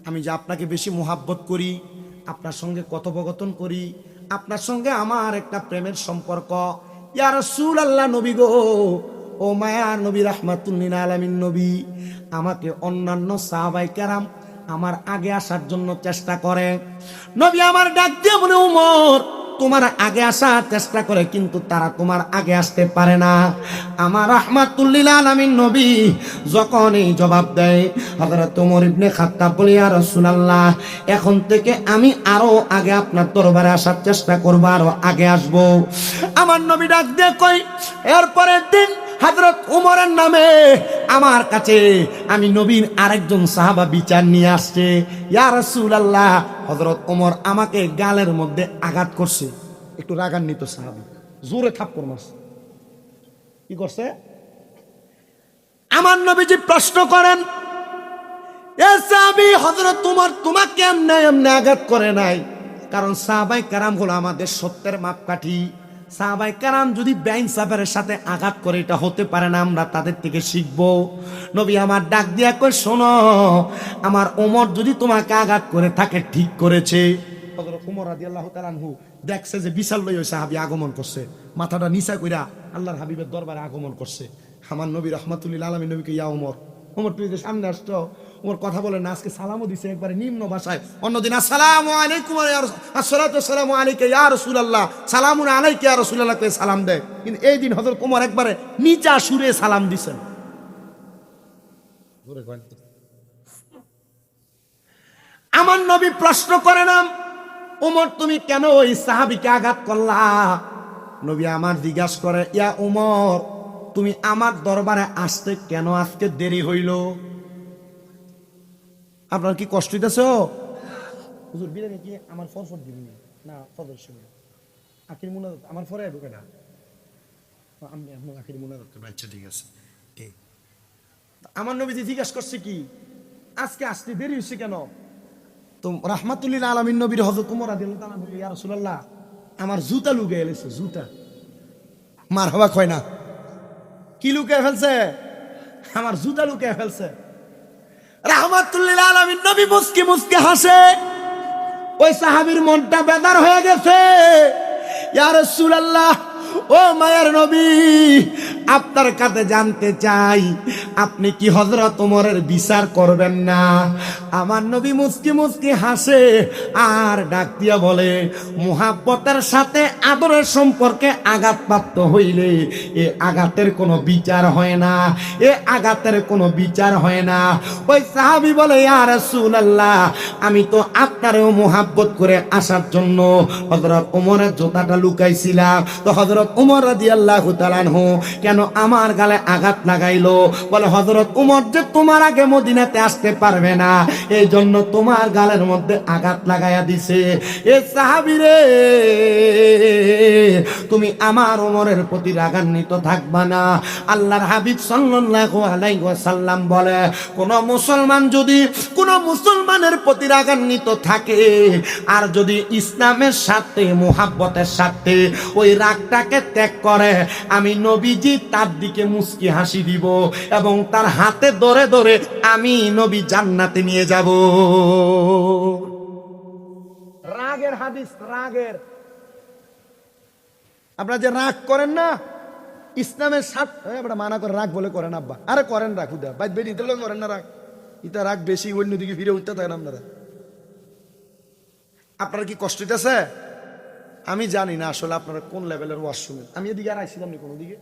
আমি যে আপনাকে বেশি মোহাব্বত করি, আপনার সঙ্গে কথোপকথন করি, আপনার সঙ্গে আমার একটা প্রেমের সম্পর্ক। ইয়া রাসূলুল্লাহ, নবী গো, ও মায়ার নবী রাহমাতুল লিল আলামিন নবী, আমাকে অন্যান্য সাহাবায়ে কেরাম আমার আগে আসার জন্য চেষ্টা করে। নবী আমার ডাক দিয়ে বলে, ওমর, তোমার আগে আসার চেষ্টা করে কিন্তু তারা তোমার আগে আসতে পারে না। আমার রাহমাতুল লিল আলামিন নবী যখন এই জবাব দেয়, হযরত ওমর ইবনে খাত্তাব বলে, ইয়া রাসূলুল্লাহ, এখন থেকে আমি আরো আগে আপনার দরবারে আসার চেষ্টা করব, আরো আগে আসব। আমার নবী ডাক দিয়ে কই, এরপরের দিন হযরত ওমরের নামে আমার কাছে আমি নবীর আরেকজন সাহাবা বিচার নিয়ে আসছে। ইয়া রাসূলুল্লাহ, হযরত ওমর আমাকে গালের মধ্যে আঘাত করছে। একটু রাগান্বিত সাহাবী, জোরে থাপ্পড় মারছে। কি করছে? আমার নবীজি প্রশ্ন করেন, এ সাহাবী, হযরত ওমর তোমাকে এমনি এমনি আঘাত করে নাই? কারণ সাহাবায়ে কেরাম হলো আমাদের সত্যের মাপকাঠি। সাহাবায়ে কেরাম যদি বেইনসাফের সাথে আঘাত করে, এটা হতে পারে না, আমরা তাদের থেকে শিখব। নবী আমার ডাক দিয়া কই, শোনো, আমার ওমর যদি তোমাকে আঘাত করে থাকে, ঠিক করেছে। হযরত ওমর রাদিয়াল্লাহু তাআলা আনহু দেখছে যে বিশাল লই ওই সাহাবী আগমন করছে, মাথাটা নিচা কইরা আল্লাহর হাবিবের দরবারে আগমন করছে। আমার নবী রাহমাতুল লিল আলামিন নবীকে, ইয়া ওমর, ওমর তুই যে সামনে আসছো, ওমর কথা বলে না, আজকে সালামও দিছে একবারে নিম্ন ভাষায়। অন্যদিন আসসালামু আলাইকুম, আসসালাতু ওয়াসসালামু আলাইকা ইয়া রাসূলুল্লাহ, সালামুন আলাইকা ইয়া রাসূলুল্লাহ কে সালাম দেয়, কিন্তু এই দিন হযরত ওমর একবারে নিচা সুরে সালাম দিছেন। আমার নবী প্রশ্ন করে না, ওমর তুমি কেন ওই সাহাবীকে আঘাত করলা? নবী আমার জিজ্ঞাসা করে, ইয়া ওমর, তুমি আমার দরবারে আসতে কেন আজকে দেরি হইল? আপনার কি কষ্ট হইতেছে? হুজুর বিরিয়ানি কি আমার ফরফর দিবেন না? ফজর সময় আখির মুনাজাত আমার পরে ঢুকে না, আমি আপনার আখির মুনাজাত করব। আচ্ছা ঠিক আছে। আমার নবীজি জিজ্ঞাসা করছে কি, আজকে আসতে দেরি হইছে কেন? তো রাহমাতুল লিল আলামিন নবীর হযরত ওমর রাদিয়াল্লাহু তাআলা বলে, ইয়া রাসূলুল্লাহ, আমার জুতা লুকে এলেছে। জুতা মারহাবা কয় না, কি লুকে ফেলছে? আমার জুতা লুকে ফেলছে। রাহমাতুল লিল আলামিন নবী মুস্কি মুস্কি হাসে। ওই সাহাবীর মনটা বেদার হয়ে গেছে। ইয়া রাসূলুল্লাহ, ও মায়ের নবী, আপনার কাছে জানতে চাই, আপনি কি হযরত ওমরের বিচার করবেন না? আমার নবী মুস্কি মুস্কি হাসে আর ডাক দিয়া বলে, মুহাব্বতের সাথে আদরের সম্পর্কে আঘাতপ্রাপ্ত হইলে এ আঘাতের কোনো বিচার হয় না, এ আঘাতের কোনো বিচার হয় না। ওই সাহাবী বলে, ইয়া রাসূলুল্লাহ, আমি তো আপনারেও মুহাব্বত করে আসার জন্য হযরত ওমরের জুতাটা লুকাইছিলাম। তো হযরত ওমর রাদিয়াল্লাহু তাআলা আনহু কেন আমার গালে আঘাত লাগাইলো? বলে, হযরত ওমর যে তোমার আগে মদিনাতে আসতে পারবে না, এই জন্য তোমার গালের মধ্যে আঘাত লাগাইয়া দিছে। এ সাহাবী রে, তুমি আমার ওমরের প্রতি রাগান্বিত থাকবা না। আল্লাহর হাবিব সাল্লাল্লাহু আলাইহি ওয়াসাল্লাম বলে, কোন মুসলমানের প্রতি রাগান্বিত থাকে আর যদি ইসলামের সাথে মুহাব্বতের সাথে ওই রাগটাকে ত্যাগ করে, আমি নবীজি তার দিকে মুস্কি হাসি দিব এবং তার হাতে ধরে ধরে আমি নবী জান্নাতে নিয়ে যাব। রাগের হাদিস, রাগের। আপনারা যে রাগ করেন না, ইসলামের সাথে মানা করে রাগ বলে করেন আব্বা, আরে করেন রাগ, হুদা বাইত বেরিয়ে করেন না রাগ, ইটা রাগ বেশি, অন্যদিকে ফিরে উঠতে থাকেন আপনারা। আপনার কি কষ্ট হইতেছে? আমি জানি না আসলে আপনারা কোন লেভেলের ওয়াজ শুনেন। আমি এদিকে আর আইছিলাম না, কোনো দিকে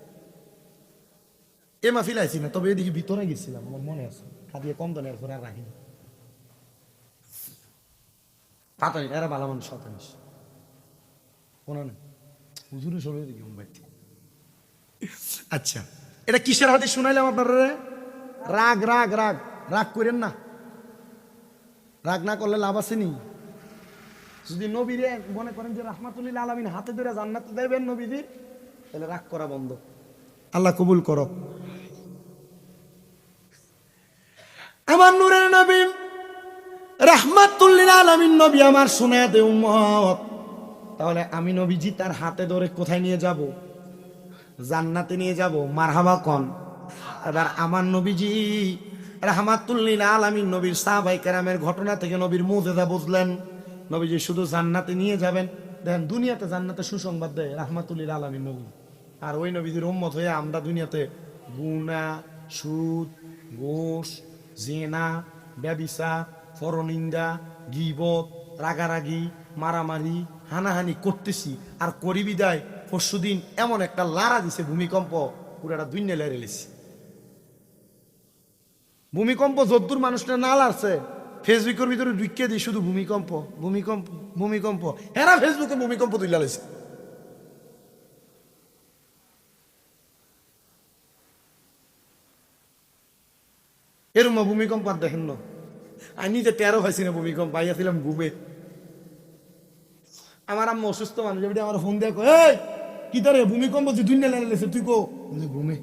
এ মাহফিল আইছি না, তবে এদিকে ভিতরে গেছিলাম, আমার মনে আছে। খাদিয়ে কম দানের পরে আর রাখিনি, পাতানি এরা ভালো মানুষ, শতানিস কোনা নেই হুজুরে সরে দিকে মুম্বাই। আচ্ছা, এটা কিসের হাদিস শুনাইলাম আপনারা? রাগ রাগ রাগ রাগ করেন না, রাগ না করলে লাভ আছে নি? যদি নবীরে মনে করেন যে রাহমাতুল আলামিন হাতে ধরে জান্নাতে দেবেন নবীজির, তাহলে রাগ করা বন্ধ। আল্লাহ কবুল করো। আমার নূরের নবী রাহমাতুল আলামিন নবী আমার শুনায়া দে উম্মত, তাহলে আমি নবীজি তার হাতে ধরে কোথায় নিয়ে যাব? জান্নাতে নিয়ে যাব। মারহাবা কোন? এবার আমার নবীজি রাহমাতুল আলামিন নবীর সাহাবায়ে কেরামের ঘটনা থেকে নবীর মুজিজা বুঝলেন। নবীজি শুধু জান্নাতে নিয়ে যাবেন, দেখেন দুনিয়াতে জান্নাতে সুসংবাদ দেয় রাহমাতুল আলামিন নবী, আর ওই নবীজির উম্মত হয়ে আমরা দুনিয়াতে গুনাহ, সুদ, ঘুষ, জিনা, ব্যভিচার, পরনিন্দা, গীবত, রাগারাগি, মারামারি, হানাহানি করতেছি। আর করি বিদায় পরশুদিন এমন একটা লারা দিছে ভূমিকম্প, পুরাটা দুনিয়া লেড়ে লেছে। ভূমিকম্প যদ্দুর মানুষটা না লারছে, ফেসবুকের ভিতরে ঢুকিয়ে দিই শুধু ভূমিকম্প ভূমিকম্প ভূমিকম্প, এরা ফেসবুকে ভূমিকম্প তুলে লাইছে। এরম ভূমিকম্প আর দেখেন না। আমি নিজে টেরো হয়েছি না ভূমিকম্প, আইয়াছিলাম ঘুমে। আমার আম্মা অসুস্থ মানুষ, এবার আমার ফোন দিয়ে কয়, এই কি তারে ভূমিকম্প যে দুনিয়া লেগে লেছে, তুই কো ঘুমে।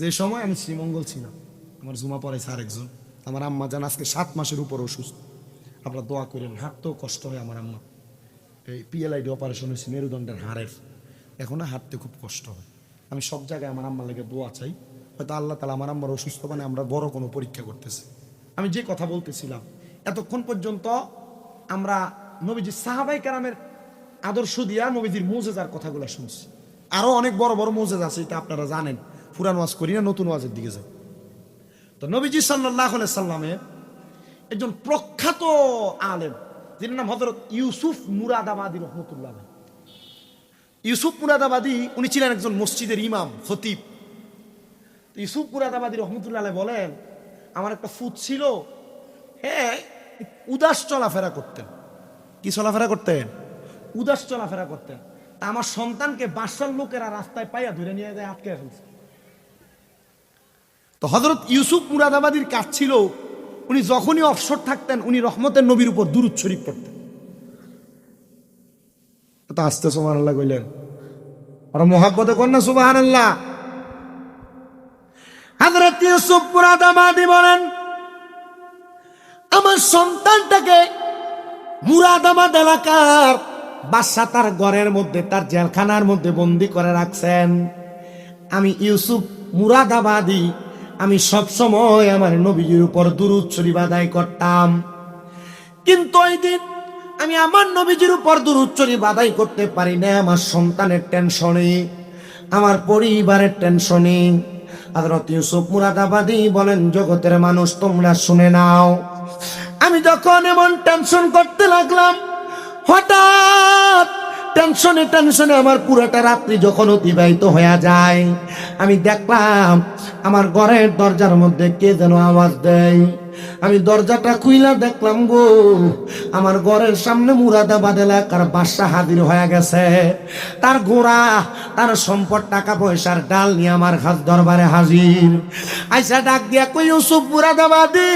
যে সময় আমি শ্রীমঙ্গল ছিলাম, আমার জুমা পড়াইছে আরেকজন, আমার আম্মা জান আজকে 7 মাসের উপর অসুস্থ। আপনারা দোয়া করেন, হাঁটতেও কষ্ট হয় আমার আম্মা, এই PLID অপারেশন হয়েছে মেরুদণ্ডের হাড়ের, এখন হাঁটতে খুব কষ্ট হয়। আমি সব জায়গায় আমার আম্মার লেগে দোয়া চাই, হয়তো আল্লাহ তাআলা আমার আম্মার অসুস্থ মানে আমরা বড় কোনো পরীক্ষা করতেছি। আমি যে কথা বলতেছিলাম, এতক্ষণ পর্যন্ত আমরা নবীজির সাহাবায়ে কেরামের আদর্শ দিয়া নবীজির মুজিজার কথাগুলো শুনছি। আরো অনেক বড় বড় মুজিজা আছে, এটা আপনারা জানেন। পুরান ওয়াজ করি না, নতুন ওয়াজের দিকে যাই। তো নবীজি সাল্লাল্লাহু আলাইহি সাল্লামের একজন প্রখ্যাত আলেম, যিনি নাম হযরত ইউসুফ মুরাদাবাদী রহমতুল্লাহ। ইউসুফ মুরাদাবাদী উনি ছিলেন একজন মসজিদের ইমাম, খতিব। ইউসুফ মুরাদাবাদী রহমতুল্লাহ বলেন, আমার একটা ফুত ছিল, হ্যাঁ উদাস চলাফেরা করতেন। কি চলাফেরা করতেন? উদাস চলাফেরা করতেন। তা আমার সন্তানকে বাদশার লোকেরা রাস্তায় পাইয়া ধরে নিয়ে যায়, আটকে ফেলছে। তো হযরত ইউসুফ মুরাদাবাদীর কাজ ছিল, উনি যখনই অবসর থাকতেন উনি রহমতের নবীর উপর দুরূদ শরীফ পড়তেন। তা আস্তে সুবহানাল্লাহ কইলেন, আর মুহাব্বতে কোন না সুবহানাল্লাহ। হযরত ইউসুফ মুরাদাবাদী বলেন, আমার সন্তানটাকে মুরাদাবাদ এলাকার বাদশা তার ঘরের মধ্যে, তার জেলখানার মধ্যে বন্দি করে রাখছেন। আমি ইউসুফ মুরাদাবাদী, আমি সব সময় আমার নবীর উপর দুরূদ শরীফ আদায় করতাম, কিন্তু ওই দিন আমি আমার নবীজির উপর দুরূদ শরীফ আদায় করতে পারি না। আমার সন্তানের টেনশনে, আমার পরিবারের টেনশনে, হযরত ইউসুফ মুরাদাবাদী বলেন, জগতের মানুষ তোমরা শুনে নাও, আমি যখন এমন টেনশন করতে লাগলাম, হঠাৎ টেনশনে আমার পুরোটা রাত্রি যখন অতিবাহিত হয়ে যায়, আমি দেখলাম আমার ঘরের দরজার মধ্যে কে যেন আওয়াজ দেয়। আমি দরজাটা খুইলা দেখলাম গো, আমার ঘরের সামনে মুরাদাবাদ এলাকার বাদশা হাজির হয়ে গেছে। তার ঘোড়া, তার সম্পদ, টাকা পয়সার ডাল নিয়ে আমার খাস দরবারে হাজির। আইসা ডাক দিয়া কই, ইউসুফ মুরাদাবাদী,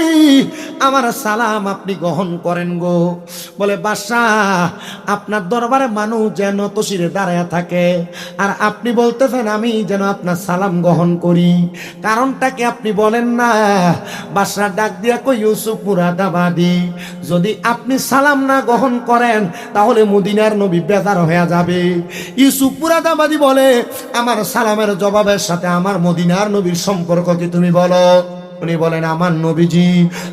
আমার সালাম আপনি গ্রহণ করেন গো। বলে, বাদশা আপনার দরবারে মানুষ যেন তসিরে দাঁড়ায় থাকে, আর আপনি বলতেছেন আমি যেন আপনার সালাম গ্রহণ করি, কারণটা কি আপনি বলেন না? বাদশা ডাক দিয়া কই, ইউসুফ মুরাদাবাদী, যদি আপনি সালাম না গ্রহণ করেন তাহলে মদিনার নবী বেজার হয়ে যাবে। ইউসুফ মুরাদাবাদী বলে, আমার সালামের জবাবের সাথে আমার মদিনার নবীর সম্পর্ক কি তুমি বলো? উনি বলেন, আমার নবীজি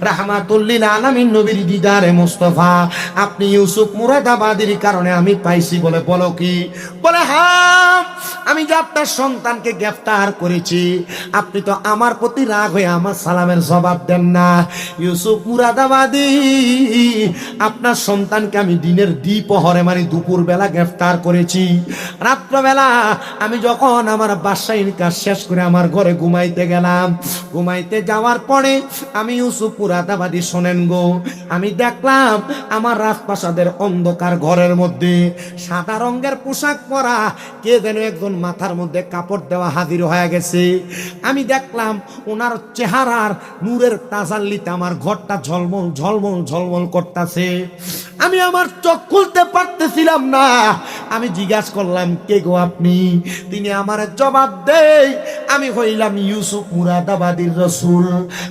রাহমাতুল লিল আলামিন, নবীর দিদারে মুস্তাফা আপনি ইউসুফ মুরাদাবাদীর কারণে আমি পাইছি। বলে, বলো কি? বলে, হ্যাঁ, আমি যে আপনার সন্তানকে গ্রেফতার করেছি, আপনি তো আমার প্রতি রাগ হয়ে আমার সালামের জবাব দেন না। ইউসুফ মুরাদাবাদী, আপনার সন্তানকে আমি দিনের দ্বিপ্রহরে মানে দুপুর বেলা গ্রেফতার করেছি। রাত্রবেলা আমি যখন আমার বাসায় কাজ শেষ করে আমার ঘরে ঘুমাইতে গেলাম, ঘুমাইতে যাওয়ার পরে আমি ইউসুফ মুরাদাবাদী, শোনেন গো, আমি দেখলাম আমার রাজপ্রাসাদের অন্ধকার ঘরের মধ্যে সাদা রঙের পোশাক পরা কে যেন একজন মাথার মধ্যে কাপড় দেওয়া হাজির হয়ে গেছে। আমি দেখলাম ওনার চেহারার নূরের তাজাল্লিতে আমার ঘরটা ঝলমল ঝলমল ঝলমল করতেছে। আমি আমার চোখ খুলতে পারতেছিলাম না। আমি জিজ্ঞাসা করলাম, কে গো আপনি? তিনি আমার জবাব দেয়, আমি হইলাম ইউসুফ মুরাদাবাদীর রসুল,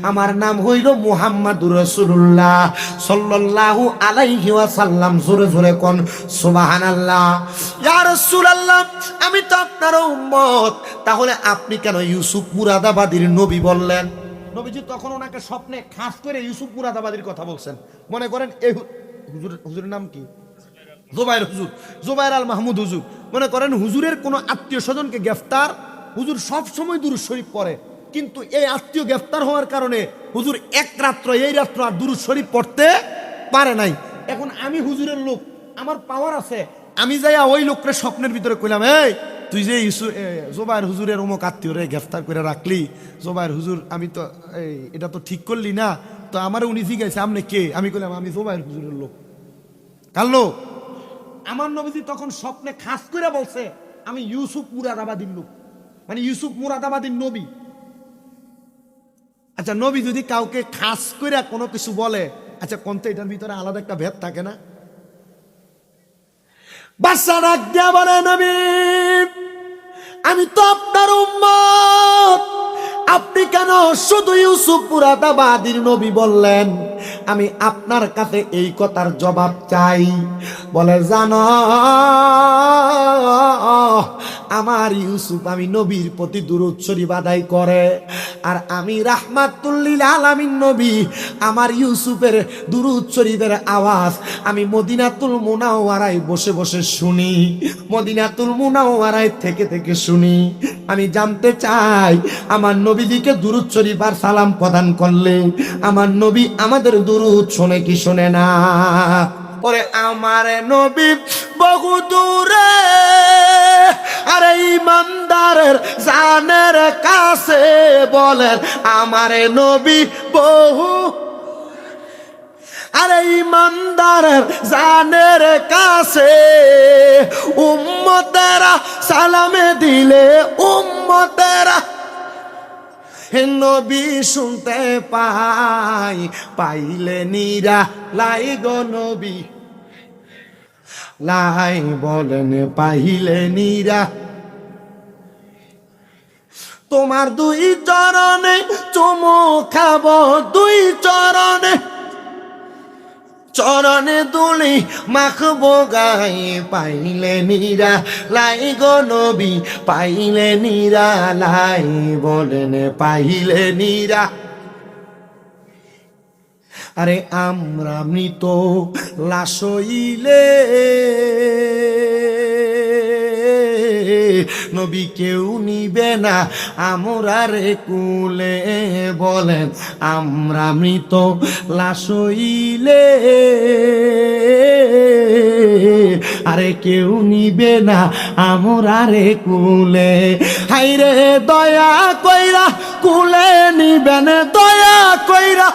আমার নাম হইল মুহাম্মাদুর রাসূলুল্লাহ সাল্লাল্লাহু আলাইহি ওয়াসাল্লাম। জোরে জোরে কোন সুবহানাল্লাহ। ইয়া রাসূলুল্লাহ, আমি তো আপনার উম্মত, তাহলে আপনি কেন ইউসুফ মুরাদাবাদীর নবী বললেন? নবীজি তখন ওনাকে স্বপ্নে খাস করে ইউসুফ মুরাদাবাদীর কথা বলছেন। মনে করেন এই হুজুরের নাম কি? জুবাইর হুজুর, জুবাইর আল মাহমুদ হুজুর। মনে করেন হুজুরের কোনো আত্মীয় স্বজনকে গ্রেফতার, হুজুর সব সময় দুরূদ শরীফ পড়ে, কিন্তু এই আত্মীয় গ্রেফতার হওয়ার কারণে হুজুর এক রাত্র, এই রাত্র আর দুরূদ শরীফ পড়তে পারে নাই। এখন আমি হুজুরের লোক, আমার পাওয়ার আছে, আমি যাইয়া ওই লোককে স্বপ্নের ভিতরে কইলাম, এই তুই যে জুবাইর হুজুরের অমুক আত্মীয় রে গ্রেফতার করে রাখলি, জুবাইর হুজুর, আমি তো এটা তো ঠিক করলি না, তো আমার উনি জিজ্ঞাসা আপনি কে? আমি কইলাম আমি জুবাইর হুজুরের লোক। কালো আমার নবীজি তখন স্বপ্নে খাস করে বলছে, আমি ইউসুফ মুরাদাবাদীর লোক, মানে ইউসুফ মুরাদাবাদীর নবী। আচ্ছা, নবী যদি কাউকে খাস করে কোনো কিছু বলে, আচ্ছা কোনটা এটার ভিতরে আলাদা একটা ভেদ থাকে না? বাদশা ডাক দিয়া বলে, নবী আমি তো আপনার উম্মত, আপনি কেন শুধু ইউসুফ মুরাদাবাদীর নবী বললেন? আমি আপনার কাছে এই কথার জবাব চাই। বলে, জানো আমার ইউসুফ আমি নবীর প্রতি দুরূদ শরীফ আদায় করে, আর আমি রাহমাতুল লিল আলামিন নবী, আমার ইউসুফের দুরূদ শরীফের আওয়াজ আমি মদিনাতুল মুনাওয়ারায় বসে বসে শুনি, মদিনাতুল মুনাওয়ারায় থেকে থেকে শুনি। আমি জানতে চাই আমার নবীদিকে দুরূদ শরীফ আর সালাম প্রদান করলে আমার নবী আমাদের দুরূদ শোনে কি শোনে না? ওরে আমার নবী বহু দূরে, আরে ইমানদারের জানের কাছে বলেন আমার নবী বহু, আরে ইমানদারের জানের কাছে উম্মতেরা সালামে দিলে উম্মতেরা নবী শুনতে পাই, পাইলে নিরা লাই গো নবী লাই, বলেন পাইলে নিরা। তোমার দুই চরণে চুমু খাব, দুই চরণে চরণে দুলি মাখবো গাই, পাইলে নিরা লাই গো নবী পাইলে নিরা লাই, বলেন পাইলে নিরা। আরে আমরা মৃত লাশ হইলে নবী কেউ নিবে না আমরা রে কুলে, বলেন আমরা মৃত লাশ হইলে আরে কেউ নিবে না আমরা রে কুলে। হাইরে দয়া কইরা কুলে নিবেন, দয়া কইরা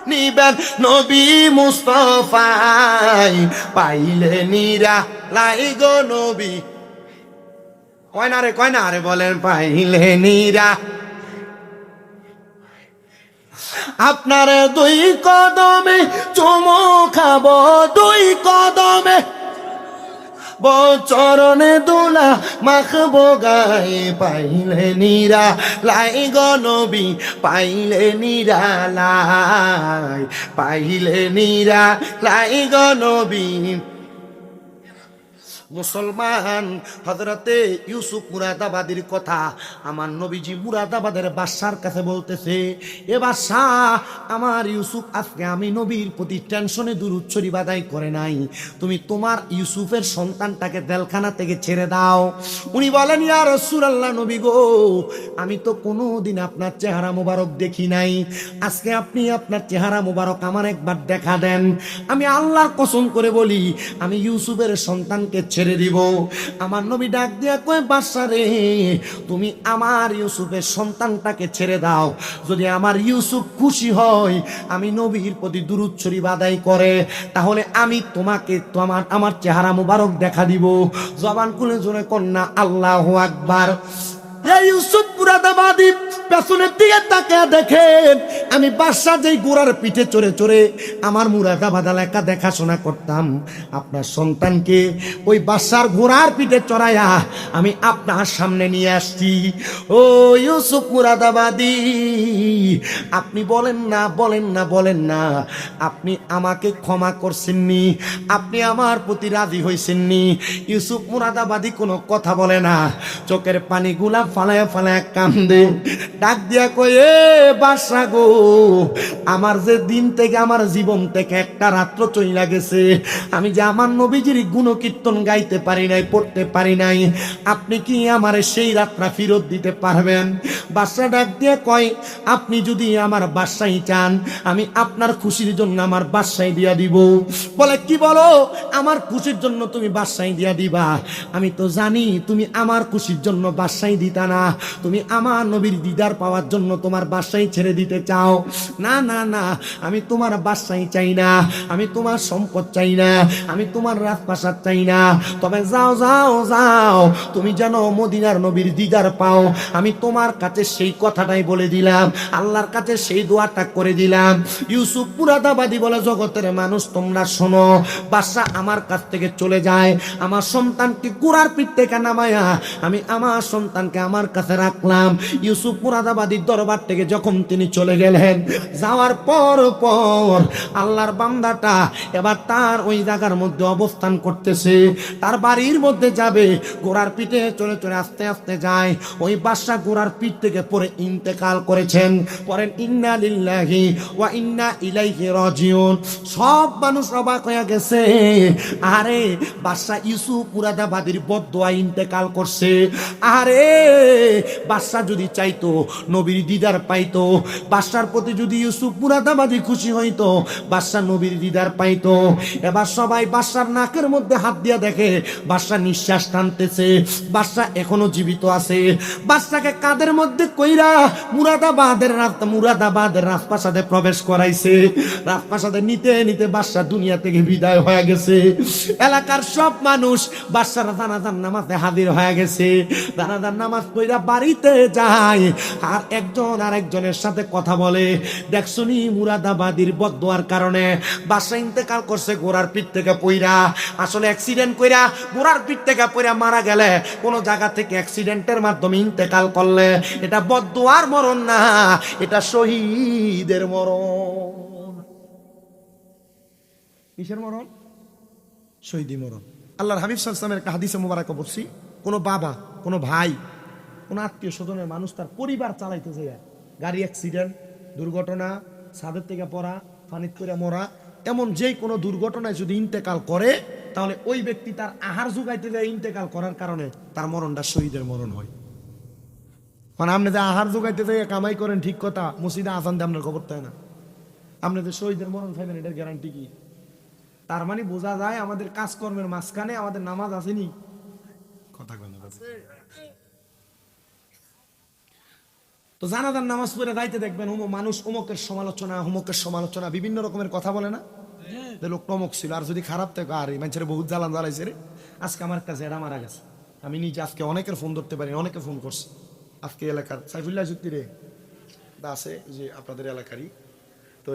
নিবেন নবী মুস্তাফাই, পাইলে নিরা লাই গো নবী। কয় না রে বলেন পাইলে নিরা আপনার দুই কদমে চুমো খাবো, দুই কদমে চরণে দুলা মাখবো গায়ে, পাইলে নিরা লাই গো নবী, পাইলে নিরা লাই, পাইলে নিরা লাই গো নবী। মুসলমান, হযরতে ইউসুফ মুরাদাবাদীর কথা আমার নবীজি মুরাদাবাদের বাদশার কাছে বলতেছে, এ বাদশা, আমার ইউসুফ আজকে আমি নবীর প্রতি টেনশনে দুরূদ শরীফ আদায় করে নাই, তুমি তোমার ইউসুফের সন্তানটাকে জেলখানা থেকে ছেড়ে দাও। উনি বলেন, ইয়া রাসূলুল্লাহ, নবী গো, আমি তো কোনোদিন আপনার চেহারা মোবারক দেখি নাই, আজকে আপনি আপনার চেহারা মোবারক আমার একবার দেখা দেন, আমি আল্লাহর কসম করে বলি আমি ইউসুফের সন্তানকে ছেড়ে দিব। আমার নবী ডাক দিয়া কয়, বাদশা রে, তুমি আমার ইউসুফের সন্তানটাকে ছেড়ে দাও, যদি আমার ইউসুফ খুশি হয়, আমি নবীর প্রতি দুরূদ শরীফ আদায় করে, তাহলে আমি তোমাকে তো আমার চেহারা মুবারক দেখা দিব। জবান খুলে জোরে কন্যা আল্লাহু আকবার। ইউসুফ মুরাদাবাদী পেছনের দিকে তাকিয়ে দেখেন, আমি বাদশা যেই ঘোড়ার পিঠে চড়ে চড়ে আমার মুরাদাবাদ এলাকা দেখাশোনা করতাম, আপনার সন্তানকে ওই বাদশার ঘোড়ার পিঠে চড়াইয়া আমি আপনার সামনে নিয়ে আসছি। ও ইউসুফ মুরাদাবাদী, আপনি বলেন না, বলেন না, বলেন না, আপনি আমাকে ক্ষমা করছেননি, আপনি আমার প্রতি রাজি হয়েছেননি। ইউসুফ মুরাদাবাদী কোনো কথা বলে না, চোখের পানিগুলা ফালায় ফালায় কান্দে, ডাক দিয়া কয়ে, বাদশা গো, আমার যে দিন থেকে আমার জীবন থেকে একটা রাত্র চইলা গেছে, আমি যে আমার নবীজির গুণকীর্তন গাইতে পারি নাই, পড়তে পারি নাই, আপনি কি আমার সেই রাতটা ফেরত দিতে পারবেন? বাদশা ডাক দিয়া কয়, আপনি যদি আমার বাদশাই চান, আমি আপনার খুশির জন্য আমার বাদশাই দিয়া দিব। বলে, কি বলো, আমার খুশির জন্য তুমি বাদশাই দিয়া দিবা? আমি তো জানি তুমি আমার খুশির জন্য বাদশাই দিতা না, তুমি আমার নবীর দিদার পাওয়ার জন্য তোমার বাদশাই ছেড়ে দিতে চাও। না না না, আমি তোমার বাদশাই চাই না, আমি তোমার সম্পদ চাই না, আমি তোমার রাজপ্রাসাদ চাই না, তবে যাও যাও যাও, তুমি যেন মদিনার নবীর দিদার পাও, আমি তোমার কাছে সেই কথাটাই বলে দিলাম, আল্লাহর কাছে সেই দোয়াটা করে দিলাম। ইউসুফ মুরাদাবাদী বলে, জগতের মানুষ তোমরা শোনো, বাদশা আমার কাছ থেকে চলে যায়, আমার সন্তানকে ঘোড়ার পিঠ থেকে নামায়া আমি আমার সন্তানকে আমার কাছে রাখলাম। ইউসুফ মুরাদাবাদীর দরবার থেকে যখন তিনি চলে গেলেন, যাওয়ার পর পর আল্লাহর বান্দাটা এবার তার ওই জায়গার মধ্যে অবস্থান করতেছে, তার বাড়ির মধ্যে যাবে, ঘোড়ার পিঠে চলে চলে আস্তে আস্তে যায়, ওই বাদশা ঘোড়ার পিঠ থেকে পরে ইন্তেকাল করেছেন। পরেন ইন্না লিল্লাহি ওয়া ইন্না ইলাইহি রাজিউন। সব মানুষ অবাক হয়ে গেছে, আরে বাদশা ইউসুফ মুরাদাবাদীর বদদোয়া ইন্তেকাল করছে। আরে বাদশা যদি চাইতো নবীর দিদার পাইতো, বাদশার প্রতি যদি ইউসুফ মুরাদাবাদী খুশি হইতো, বাদশা নবীর দিদার পাইতো। এবার সবাই বাদশার নাকের মধ্যে হাত দিয়া দেখে বাদশা নিঃশ্বাস টানতেছে, বাদশা এখনো জীবিত আছে। বাদশাকে কাদের মধ্যে কইরা মুরাদাবাদের রাজপ্রাসাদে প্রবেশ করাইছে। রাজপ্রাসাদে নিতে নিতে বাদশা দুনিয়া থেকে বিদায় হয়ে গেছে। এলাকার সব মানুষ বাদশার জানাজার নামাজে হাজির হয়ে গেছে। জানাজার নামাজ পড়া বাড়িতে যায়, আর একজন আরেকজনের সাথে কথা বলে, দেখছনি মুরাদাবাদীর বদদোয়ার কারণে বাদশা ইন্তেকাল করছে ঘোড়ার পিঠ থেকে পইরা। আসলে অ্যাক্সিডেন্ট কইরা ঘোড়ার পিঠ থেকে পইরা মারা গেলে, কোন জায়গা থেকে অ্যাক্সিডেন্টের মাধ্যমে ইন্তেকাল করলে, এটা বদদোয়ার মরণ না, এটা শহীদের মরণ। কিসের মরণ? শহীদি মরণ। আল্লাহর হাবিব সাল্লাল্লাহু আলাইহি ওয়াসাল্লামের একটা হাদিসে মুবারাকা পড়ছি, কোনো বাবা, কোনো ভাই, কোনো আত্মীয় স্বজনের মানুষ তার পরিবার চালাইতে যায়, গাড়ি অ্যাক্সিডেন্ট, দুর্ঘটনা, ছাদের থেকে পড়া, পানিতে করে মরা, এমন যে কোনো দুর্ঘটনায় যদি ইন্তেকাল করে, তাহলে ওই ব্যক্তি তার আহার জোগাইতে যায় ইন্তেকাল করার কারণে তার মরণটা শহীদের মরণ হয়। কারণ আপনি যে আহার জোগাইতে যাই কামাই করেন ঠিক কথা, মসজিদে আজান দিয়ে আপনার খবর তাই না, আপনি যে শহীদের মরণ পাইবেন এটার গ্যারান্টি কি? তার মানে বোঝা যায় আমাদের কাজকর্মের মাঝখানে আমাদের নামাজ আসেনি। কথা কয় না তো জানাজার নামাজ পড়ে যাইতে দেখবেন মানুষ অমুকের সমালোচনা বিভিন্ন রকমের কথা বলে না, যে লোক অমুক ছিল, আর যদি খারাপ থাকে আর এই মানুষের বহুত জ্বালান জ্বালাইছে রে। আজকে আমার একটা জেডা মারা গেছে, আমি নিজে আজকে অনেকের ফোন ধরতে পারি, অনেকে ফোন করছে। আজকে এলাকার সাইফুল্লাহ যুক্তি রে আছে যে আপনাদের এলাকারই, তো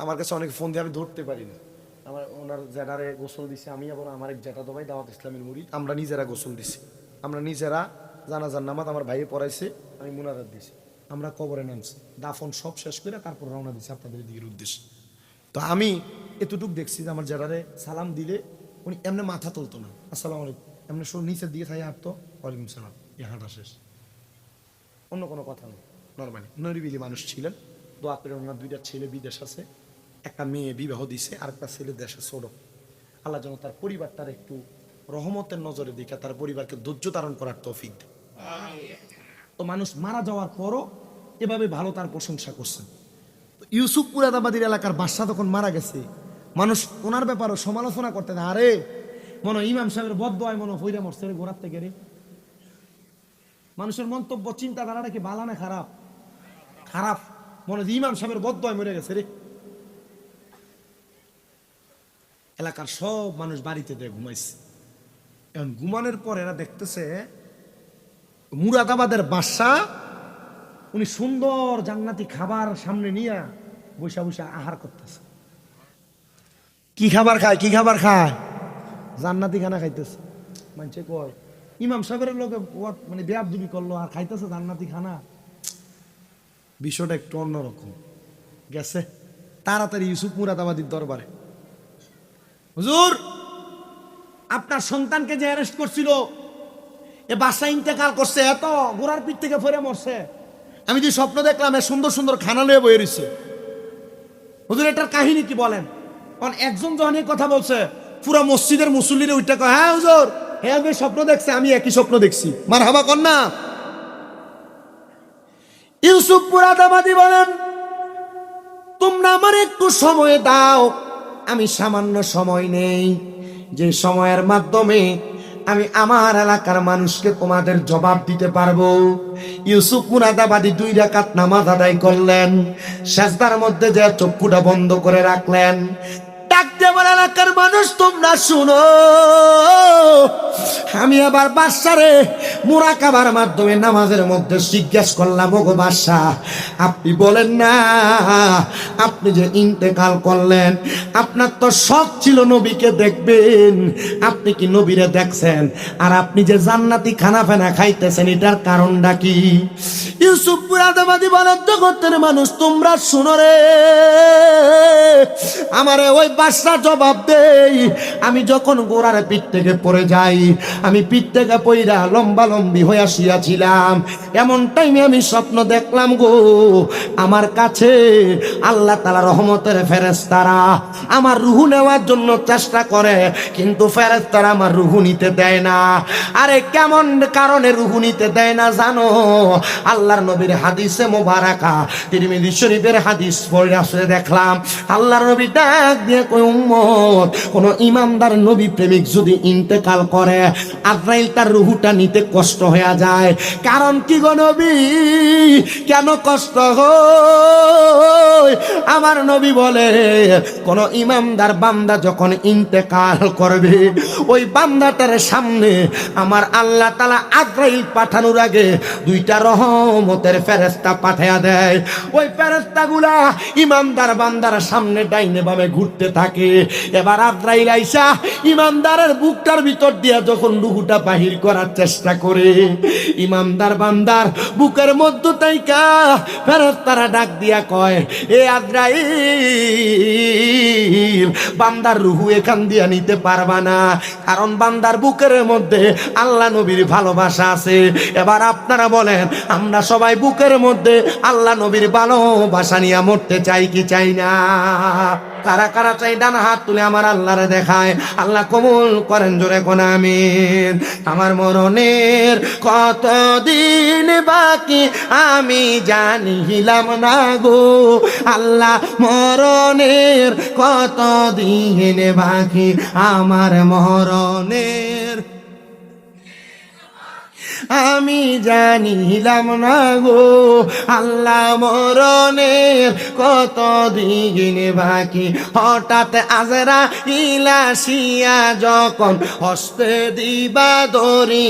আমার কাছে অনেক ফোন দিয়ে আমি ধরতে পারি না। আমার ওনার জেডারে গোসল দিছে, আমি আবার আমার এক জেঠা তো ভাই দাওয়াত ইসলামের মুরিদ, আমরা নিজেরা গোসল দিছি, আমরা নিজেরা জানাজার নামাজ আমার ভাইয়ে পড়াইছে, আমি মুনাজাত দিছি, আমরা কবরে নামছি, দাফন সব শেষ করে তারপর রওনা দিছি আপনাদের দিকের উদ্দেশ্যে। তো আমি এতটুকু দেখছি যে আমার জেডারে সালাম দিলে উনি এমনি মাথা তুলতো না, আসসালামু আলাইকুম, এমনি নিচের দিকে থাই হাঁটতো, ওয়ালাইকুম সালাম, এ হাঁটা শেষ, অন্য কোনো কথা নেই। নর্মালি নরিবিলি মানুষ ছিলেন। দোয়া করে ওনার দুইটা ছেলে বিদেশ আছে, একটা মেয়ে বিবাহ দিছে, আর একটা ছেলে দেশে ছোট। আল্লাহ যেন তার পরিবারটার একটু রহমতের নজরে দেখে তার পরিবারকে ধৈর্য ধারণ করার তৌফিক দেয়। তো মানুষ মারা যাওয়ার পরও এভাবে ভালো তার প্রশংসা করছেন। ইউসুফ মুরাদাবাদীর এলাকার বাদশা তখন মারা গেছে, মানুষ ওনার ব্যাপারে সমালোচনা করতে না, আরে মনে ইমাম সাহেবের বদদোয়ায় মনে ফইরা মরছে রে গোড়ার থেকে রে। মানুষের মন্তব্য চিন্তাধারাটা কি ভালো না খারাপ? খারাপ। মনে হয় ইমাম সাহেবের বদদোয়ায় মরে গেছে রে। এলাকার সব মানুষ বাড়িতে দিয়ে ঘুমাইছে। এখন ঘুমানোর পর এরা দেখতেছে মুরাদাবাদের বাদশা উনি সুন্দর জান্নাতি খাবার সামনে নিয়ে বসে বসে আহার করতেছে। কি খাবার খায়? জান্নাতি খানা খাইতেছে। মানছে কয় ইমাম সাহেবের লোকে মানে বেয়াদবি করলো আর খাইতেছে জান্নাতি খানা। বিষয়টা একটু অন্যরকম গেছে। তাড়াতাড়ি ইউসুফ মুরাদাবাদীর দরবারে, হুজুর আপনার সন্তানকে যে অ্যারেস্ট করছিল এ বাসা ইন্তেকাল করছে, এত গোড়ার পিঠ থেকে ফেরে মরছে, আমি যে স্বপ্ন দেখলাম এ সুন্দর সুন্দর খানা লয়ে বয়ে রয়েছে, হুজুর এটার কাহিনী কি বলেন? কারণ একজন যখন এই কথা বলছে পুরা মসজিদের মুসল্লিরা ওইটা কয়, হ্যাঁ হুজুর হ্যাঁ আমি স্বপ্ন দেখছি, আমি একই স্বপ্ন দেখছি, মারহাবা কর না। ইউসুফ মুরাদাবাদী বলেন, তোমরা আমার একটু সময় দাও, আমি সামান্য সময় নেই, যে সময়ের মাধ্যমে আমি আমার এলাকার মানুষকে তোমাদের জবাব দিতে পারবো। ইউসুফ মুরাদাবাদী 2 রাকাত নামাজ আদায় করলেন, সিজদার মধ্যে যে চক্ষুটা বন্ধ করে রাখলেন, ডাক দিয়ে বলে, এলাকার মানুষ তোমরা শুনো, আমি আবার বাদশারে মুরাকাবার মাধ্যমে নামাজের মধ্যে জিজ্ঞাসা করলাম, ওগো বাদশা আপনি বলেন না, আপনি যে ইন্তেকাল করলেন আপনার তো শখ ছিল নবীকে দেখবেন, আপনি কি নবীরে দেখছেন? আর আপনি যে জান্নাতি খানা ফেনা খাইতেছেন এটার কারণটা কি? ইউসুফ মুরাদাবাদী বলেন, জগতের মানুষ তোমরা শুনো রে, আমারে ওই বাদশা জবাব দেই, আমি যখন গোড়ার পিঠ থেকে পড়ে যাই, আমি পিঠ থেকে পইরা লম্বা লম্বি হইয়া শুয়াছিলাম, এমন টাইমে আমি স্বপ্ন দেখলাম গো, আমার কাছে আল্লাহ তাআলা রহমতের ফেরেশতারা আমার রূহ নেওয়ার জন্য চেষ্টা করে, কিন্তু ফেরেশতারা আমার রূহ নিতে দেয় না। আরে কেমন কারণে রূহ নিতে দেয় না জানো? আল্লাহর নবীর হাদিসে মোবারকা, তিরমিজি শরীফের হাদিস পড়ে আসলে দেখলাম আল্লাহর নবী ডাক দিয়ে কই, উম্মত কোন ইমানদার নবী প্রেমিক যদি ইন্তেকাল করে আজরাইল তার রূহটা নিতে কষ্ট হয়ে যায়। কারণ কি গো নবী, কেন কষ্ট হয়? আমার নবী বলে, কোন ইমানদার বান্দা যখন ইন্তেকাল করবে ওই বান্দাটার সামনে আমার আল্লাহ তাআলা আজরাইল পাঠানোর আগে 2টা রহমতের ফেরেশতা পাঠিয়ে দেয়। ওই ফেরেশতাগুলা ইমানদার বান্দার সামনে ডাইনে বামে ঘুরতে থাকে। এবার আজরাইল আইসা ইমানদারের বুকটার ভিতর দিয়া যখন রূহটা বাহির করার চেষ্টা করে, ইমানদার বান্দার বুকের মধ্যে তাইকা ফেরেশতারা ডাক দিয়া কয়, এ আজরাইল বান্দার রূহ এখান দিয়া নিতে পারবা না, কারণ বান্দার বুকের মধ্যে আল্লাহ নবীর ভালোবাসা আছে। এবার আপনারা বলেন, আমরা সবাই বুকের মধ্যে আল্লাহ নবীর ভালোবাসা নিয়ে মরতে চাই কি চাই না? কারা কারা চাই ডান হাত তুলে আমার আল্লাহরে দেখায়, আল্লাহ কবুল করেন জোরে কোন আমিন। আমার মরণের কতদিন বাকি আমি জানিলাম না গো, আল্লাহ মরণের কতদিন বাকি আমার মরণের আমি জানিলাম না গো, আল্লাহ মরণের কতদিন বাকি। হঠাৎ আজরা ইলাসিয়া যখন হস্তে দিবা দরি,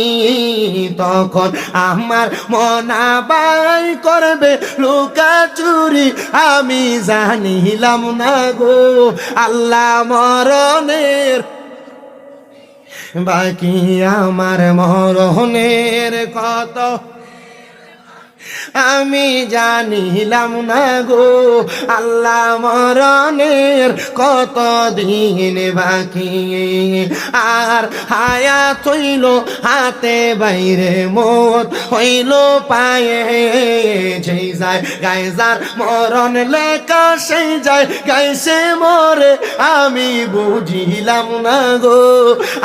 তখন আমার মনা বাই করবে লুকা চুরি আমি জানিলাম না গো, আল্লাহ মরণের বাকি আমার মরণের কত আমি জানিলাম না গো, আল্লাহ মরণের কত দিন বাকি। আর হায়াত হইল হাতে বাইরে, মত হইল পায়ে, যেই যায় গায়ে যার মরণ লেখা সেই যায় গাইছে মরে আমি বুঝিলাম না গো,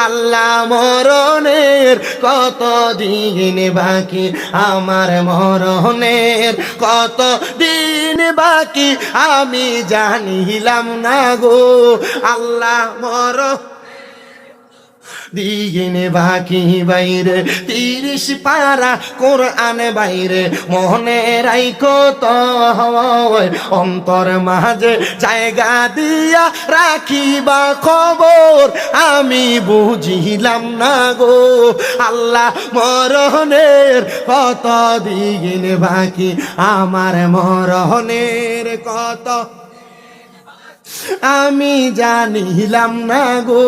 আল্লাহ মরণের কত দিন বাকি আমার মরণের কত দিন বাকি আমি জানিলাম না গো, আল্লাহ মরণ দিন বাকি বাইরে 30 পারা কোরআন বাইরে মনে রাইখো তো অন্তর মাঝে জায়গা দিয়া রাখিবা খবর আমি বুঝিলাম না গো, আল্লাহ মরণের কত দিন বাকি আমার মরণের কত আমি জানিলাম না গো,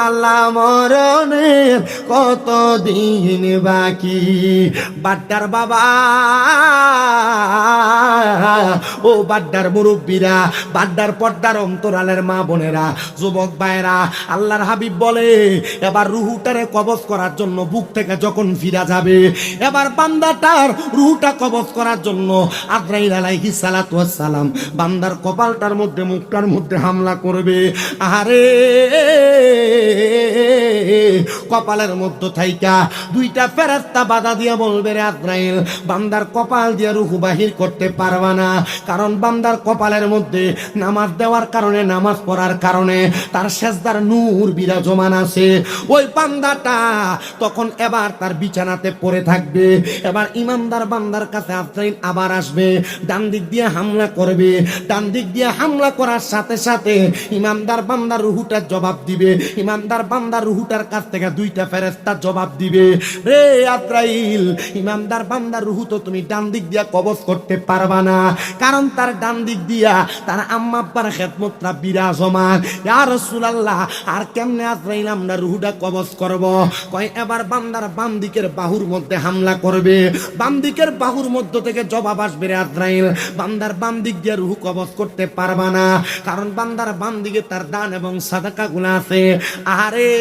আল্লাহ মরণের কত দিন বাকি। বাড্ডার বাবা ও বাড্ডার মুরব্বীরা, বাড্ডার পর্দার অন্তরালের মা বোনেরা, যুবক ভাইরা, আল্লাহর হাবিব বলে এবার রুহুটারে কবজ করার জন্য বুক থেকে যখন ফিরা যাবে, এবার বান্দাটার রুহুটা কবজ করার জন্য আজরাইল আলাইহিস সালাতু ওয়াস সালাম বান্দার কপালটার মধ্যে মুখটার মধ্যে হামলা করবে। আরে কপালের মধ্যে থাইকা 2টা ফেরেশতা বাধা দিয়া বলবে, রে আজরাইল বান্দার কপাল দিয়া রূহ বাহির করতে পারবা না, কারণ বান্দার কপালের মধ্যে নামাজ দেওয়ার কারণে, নামাজ পড়ার কারণে তার সেজদার নূর বিরাজমান আছে। ওই বান্দাটা তখন এবার তার বিছানাতে পড়ে থাকবে। এবার ইমানদার বান্দার কাছে আজরাইল আবার আসবে, ডান দিক দিয়ে হামলা করবে। ডান দিক দিয়ে হামলা করার সাথে সাথে ইমানদার বান্দার রুহুটা জবাব দিবে। ইমানদার বান্দার রুহুটার কাছ থেকে 2টা ফেরেশতা জবাব দিবে, রে আজরাইল ইমানদার বান্দার রুহু তো তুমি ডান দিক দিয়া কবজ করতে পারবা না, কারণ তার ডান দিক দিয়া তার আম্মা আব্বার খেদমতরা বিরাজমান। ইয়া রাসূলুল্লাহ আর কেমনে আজরাইল আমরা রুহুটা কবজ করব? কয় এবার বান্দার বাম দিকের বাহুর মধ্যে হামলা করবে। বাম দিকের বাহুর মধ্য থেকে জবাব আসবে, রে আজরাইল বান্দার বাম দিক দিয়ে রুহু কবজ করতে পারবা না, কারণ বান্দার বাম দিকে তার দান এবং সাদাকা গুনাহ আছে। আরে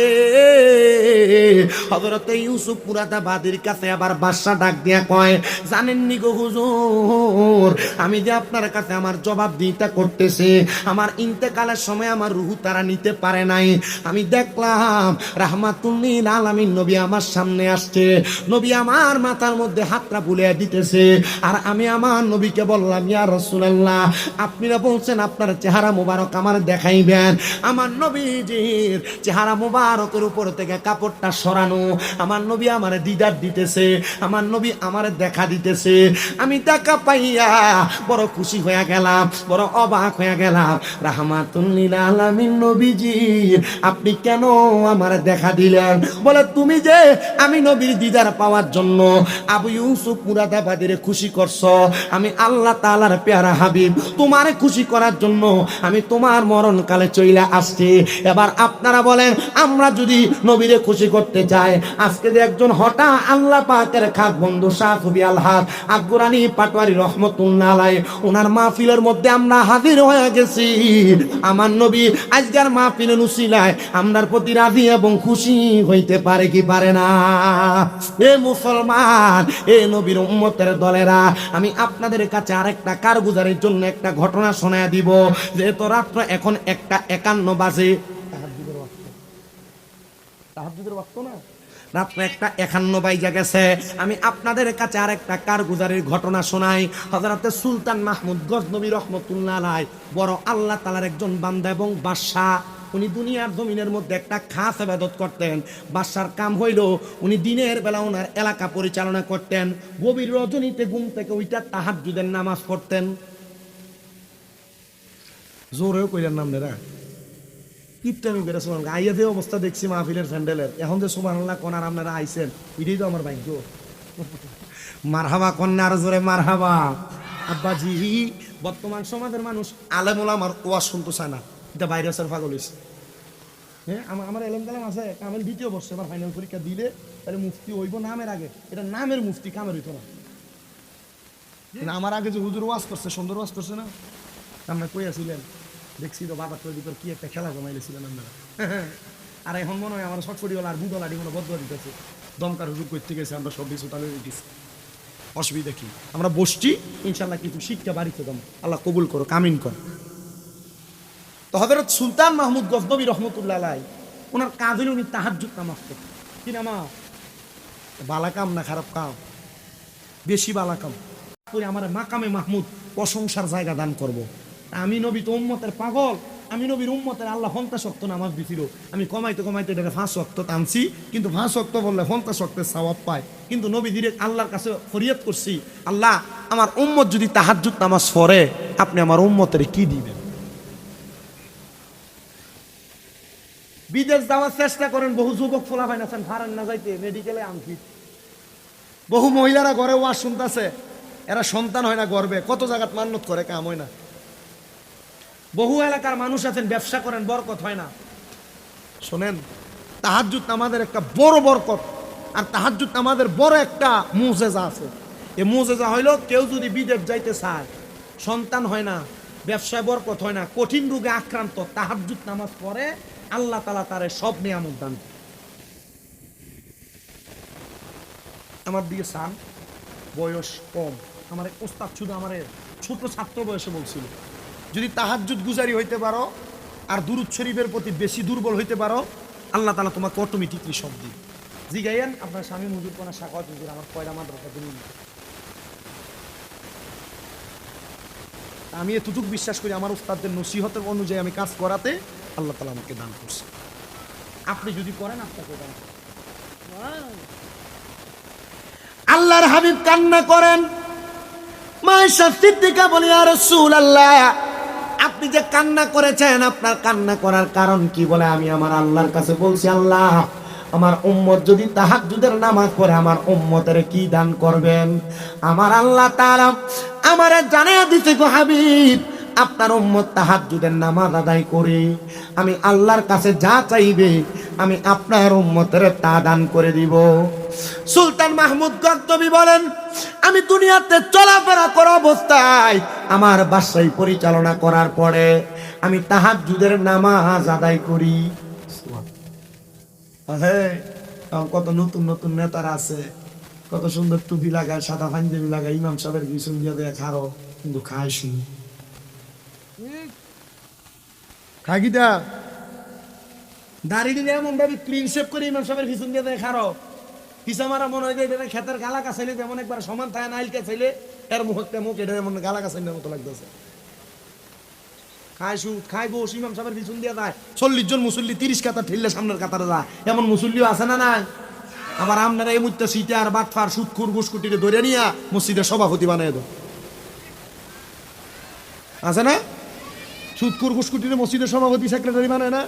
হযরত ইউসুফ মুরাদাবাদীর কাছে আবার বাদশা ডাক দিয়া কয়, জানেননি গো হুজুর, আমি যে আপনার কাছে আমার জবাব দিতে করতেছি, আমার ইন্তেকালের সময় আমার রুহু তারা নিতে পারে নাই। আমি দেখলাম রাহমাতুল লিল আলামিন নবী আমার সামনে আসছে, নবী আমার মাথার মধ্যে হাতটা বুলিয়ে দিতেছে, আর আমি আমার নবীকে বললাম, ইয়া রাসূলুল্লাহ আপনারা বলছেন আপনার চেহারা মোবারক আমার দেখাইবেন। আমার নবীজির চেহারা মোবারকের উপর থেকে কাপড়টা সরানো, আমার নবী আমার দিদার দিতেছে, আমার নবী আমার দেখা দিতেছে। আমি দেখা পাইয়া বড় খুশি হয়ে গেলাম, বড় অবাক হয়ে গেলাম। রাহমাতুল লিল আলামিন নবীজি আপনি কেন আমার দেখা দিলেন? বলে তুমি যে আমি নবীর দিদার পাওয়ার জন্য আবু ইউসুফ মুরাদাবাদীরে খুশি করছো, আমি আল্লাহ তাআলার পেয়ারা হাবিব তোমারে খুশি করার জন্য আমি তোমার মরণকালে চইলা আসছি। এবার আপনারা বলেন আমরা যদি নবীরে খুশি করতে চাই, আজকে যে একজন হঠাৎ আল্লাহ পাকের খাস বন্ধু শাহ সুবি আল হাক আকবরানী পাটোয়ারি রহমতুল্লাহ আলাইহি ওনার মাহফিলের মধ্যে আমরা হাজির হয়ে গেছি। আমার নবী আজকের মাহফিলের উসিলায় আমরার প্রতি রাজি এবং খুশি হইতে পারে কি পারে না? এ মুসলমান, এ নবীর উম্মতের দলেরা, আমি আপনাদের কাছে আরেকটা কারগুজারির জন্য একটা ঘটনা শোনায় দিব। যেহেতু রাত্র এখন 1:51 বাজে, তাহাজ্জুদের ওয়াক্ত না, রাত্র 1:51 বাইজা গেছে। আমি আপনাদের কাছে আরেকটা কারগুজারির ঘটনা শোনাই। হযরতে সুলতান মাহমুদ গজনবী রহমতুল্লাহ আলাইহি বড় আল্লাহ তাআলার একজন বান্দা এবং বাদশা। উনি দুনিয়ার জমিনের মধ্যে একটা খাস ইবাদত করতেন। বাদশার কাম হইল উনি দিনের বেলা ওনার এলাকা পরিচালনা করতেন, গভীর রজনীতে ঘুম থেকে ওইটা তাহাজ্জুদের নামাজ পড়তেন। জোরেও কইলেন নাম নেরা কিপটামি করে শোনান আইয়া যে অবস্থা দেখছি মাহফিলের স্যান্ডেলের, এখন যে সুবহানাল্লাহ কোনার আপনারা আইছেন, এটাই তো আমার ভাগ্য। মারহাবা কন্যা, আর জোরে মারহাবা। আব্বাজি, বর্তমান সমাজের মানুষ আলেম ওলামার ওয়াজ শুনতে চায় না, এটা ভাইরাসের পাগল হয়েছে। হ্যাঁ, আমার এলেম কালাম আছে, কামেল 2য় বর্ষে এবার ফাইনাল পরীক্ষা দিলে তাহলে মুফতি হইব নামের আগে, এটা নামের মুফতি, কামের হইতো না। আমার আগে যে হুজুর ওয়াজ করছে, সুন্দর ওয়াজ করছে না, আপনার কইয়াছিলেন, দেখছি তো বাজারটার ভিতর কি একটা খেলা জমাইলেছিলেন আপনারা। আর এখন মনে হয় আমার শটফটিওয়ালা আর বুদলাটি মনে বদলা দিতেছে, দমকার হুজুর করতে গেছে, আমরা সব কিছু তাহলে দিচ্ছি, অসুবিধা কি? আমরা বসছি, ইনশাল্লাহ কিছু শিক্ষা বাড়িতে দম, আল্লাহ কবুল করো, কামিন কর। তো হযরত সুলতান মাহমুদ গজনবী রহমতুল্লাহ আলাইহি ওনার কাজ হইল উনি তাহাজ্জুদ নামাজ পড়তেন। কি নামাজ? বালা কাম না খারাপ কাম? বেশি বালা কাম। আমার মাকামে মাহমুদ প্রশংসার জায়গা দান করব। আমি নবী তো উম্মতের পাগল, আমি নবীর উম্মতের আল্লাহ 50 ওয়াক্ত নামাজ দিছিল, আমি কমাইতে কমাইতে এটাকে 5 ওয়াক্ত টানছি, কিন্তু 5 ওয়াক্ত বললে 50 ওয়াক্তের সওয়াব পায়। কিন্তু নবী ডিরেক্ট আল্লাহর কাছে ফরিয়াদ করছি, আল্লাহ আমার উম্মত যদি তাহাজ্জুদ নামাজ পড়ে, আপনি আমার উম্মতের কি দিবেন? বিদেশ যাওয়ার চেষ্টা করেন, বহু যুবক ফোলাফাইন আছেন ফারেন না যাইতে, মেডিকেলে আনফিট। বহু মহিলারা ঘরে ওয়াজ শুনতেছে, এরা সন্তান হয় না গর্বে, কত জায়গাত মান্নত করে, কাম হয় না। বহু এলাকার মানুষ আছেন ব্যবসা করেন, বরকত হয় না। শোনেন, তাহাজ্জুদ নামাজের একটা বড় বরকত, আর তাহাজ্জুদ নামাজের বড় একটা মুজেজা আছে। এই মুজেজা হইল, কেউ যদি বিদেশ যাইতে চায়, সন্তান হয় না, ব্যবসায় বরকত হয় না, কঠিন রোগে আক্রান্ত, তাহাজ্জুদ নামাজ পড়ে, আল্লাহ তাআলা তারে সব নিয়ামত দান। আমার দিকে সান বয়স কম, আমার এক ওস্তাদ শুধু আমার ছোট ছাত্র বয়সে বলছিল, যদি তাহাজ্জুদ গুজারি হইতে পারো আর দুরূদ শরীফের প্রতি বেশি দুর্বল হইতে পারো, আল্লাহ তাআলা তোমাকে অটোমেটিকলি সব দিন। জিগাইয়েন আপনার স্বামী মুজুর কোনা শাখাওয়াত হুজুর আমার কয়টা মাদ্রাসা দিন। আমি এতটুকু বিশ্বাস করি, আমার উস্তাদদের নসিহতের অনুযায়ী আমি কাজ করাতে আল্লাহ তাআলা আমাকে দান করছে। আপনি যদি করেন, আপনাকে দান। আল্লাহর হাবিব কান্না করেন, মায়েশা সিদ্দিকা বলে, ইয়া রাসূলুল্লাহ, আপনি যে কান্না করেছেন, আপনার কান্না করার কারণ কি? বলে, আমি আমার আল্লাহর কাছে বলছি, আল্লাহ আমার উম্মত যদি তাহাজ্জুদের নামাজ পড়ে, আমার উম্মতের কি দান করবেন? আমার আল্লাহ তাআলা আমারে জানিয়ে দিতে, গো হাবিব, আপনার উম্মত তাহাজ্জুদের নামাজ আদায় করে আমি আল্লাহর কাছে যা চাইবে, আমি আপনার উম্মতের তা দান করে দিব। সুলতান মাহমুদ গজনবী বলেন, আমি দুনিয়াতে চলাফেরা করা অবস্থায় আমার বাসায় পরিচালনা করার পরে আমি তাহাজ্জুদের নামাজ আদায় করি। কত নতুন নতুন নেতারা আছে, কত সুন্দর টুপি লাগায়, সাদা পাঞ্জাবি লাগায়, ইমাম সাহেবের পিছন দিয়ে দেয় খারো, কিন্তু খায় শুনি খাগিদা দাড়ি দিলে এমন ভাবে ক্লিন শেপ করে ইমাম সাহেবের পিছন দিয়ে দেয় খারো, পিছা মারা মনে হয় যে খেতের গালা কাছাইলে যেমন একবার সমান থাকে, নাইল কাছাইলে এর মুখতে মুখ এটা এমন গালা কাছাইলের মতো লাগতেছে। খায় সুদ, খায় বস, ইমাম সাহেবের পিছন দিয়ে যায়। 40 জন মুসল্লি 30 কাতার ঠেললে সামনের কাতারে যায়, এমন মুসল্লিও আছে না নাই? আবার আপনারা এই মুহূর্তে সিটে আর বাটফার সুদখুর ঘুষকুটিরে ধরে নিয়ে মসজিদের সভাপতি বানিয়ে দাও, আছে না? সুদখুর ঘুষকুটিরে মসজিদের সভাপতি সেক্রেটারি বানায় না?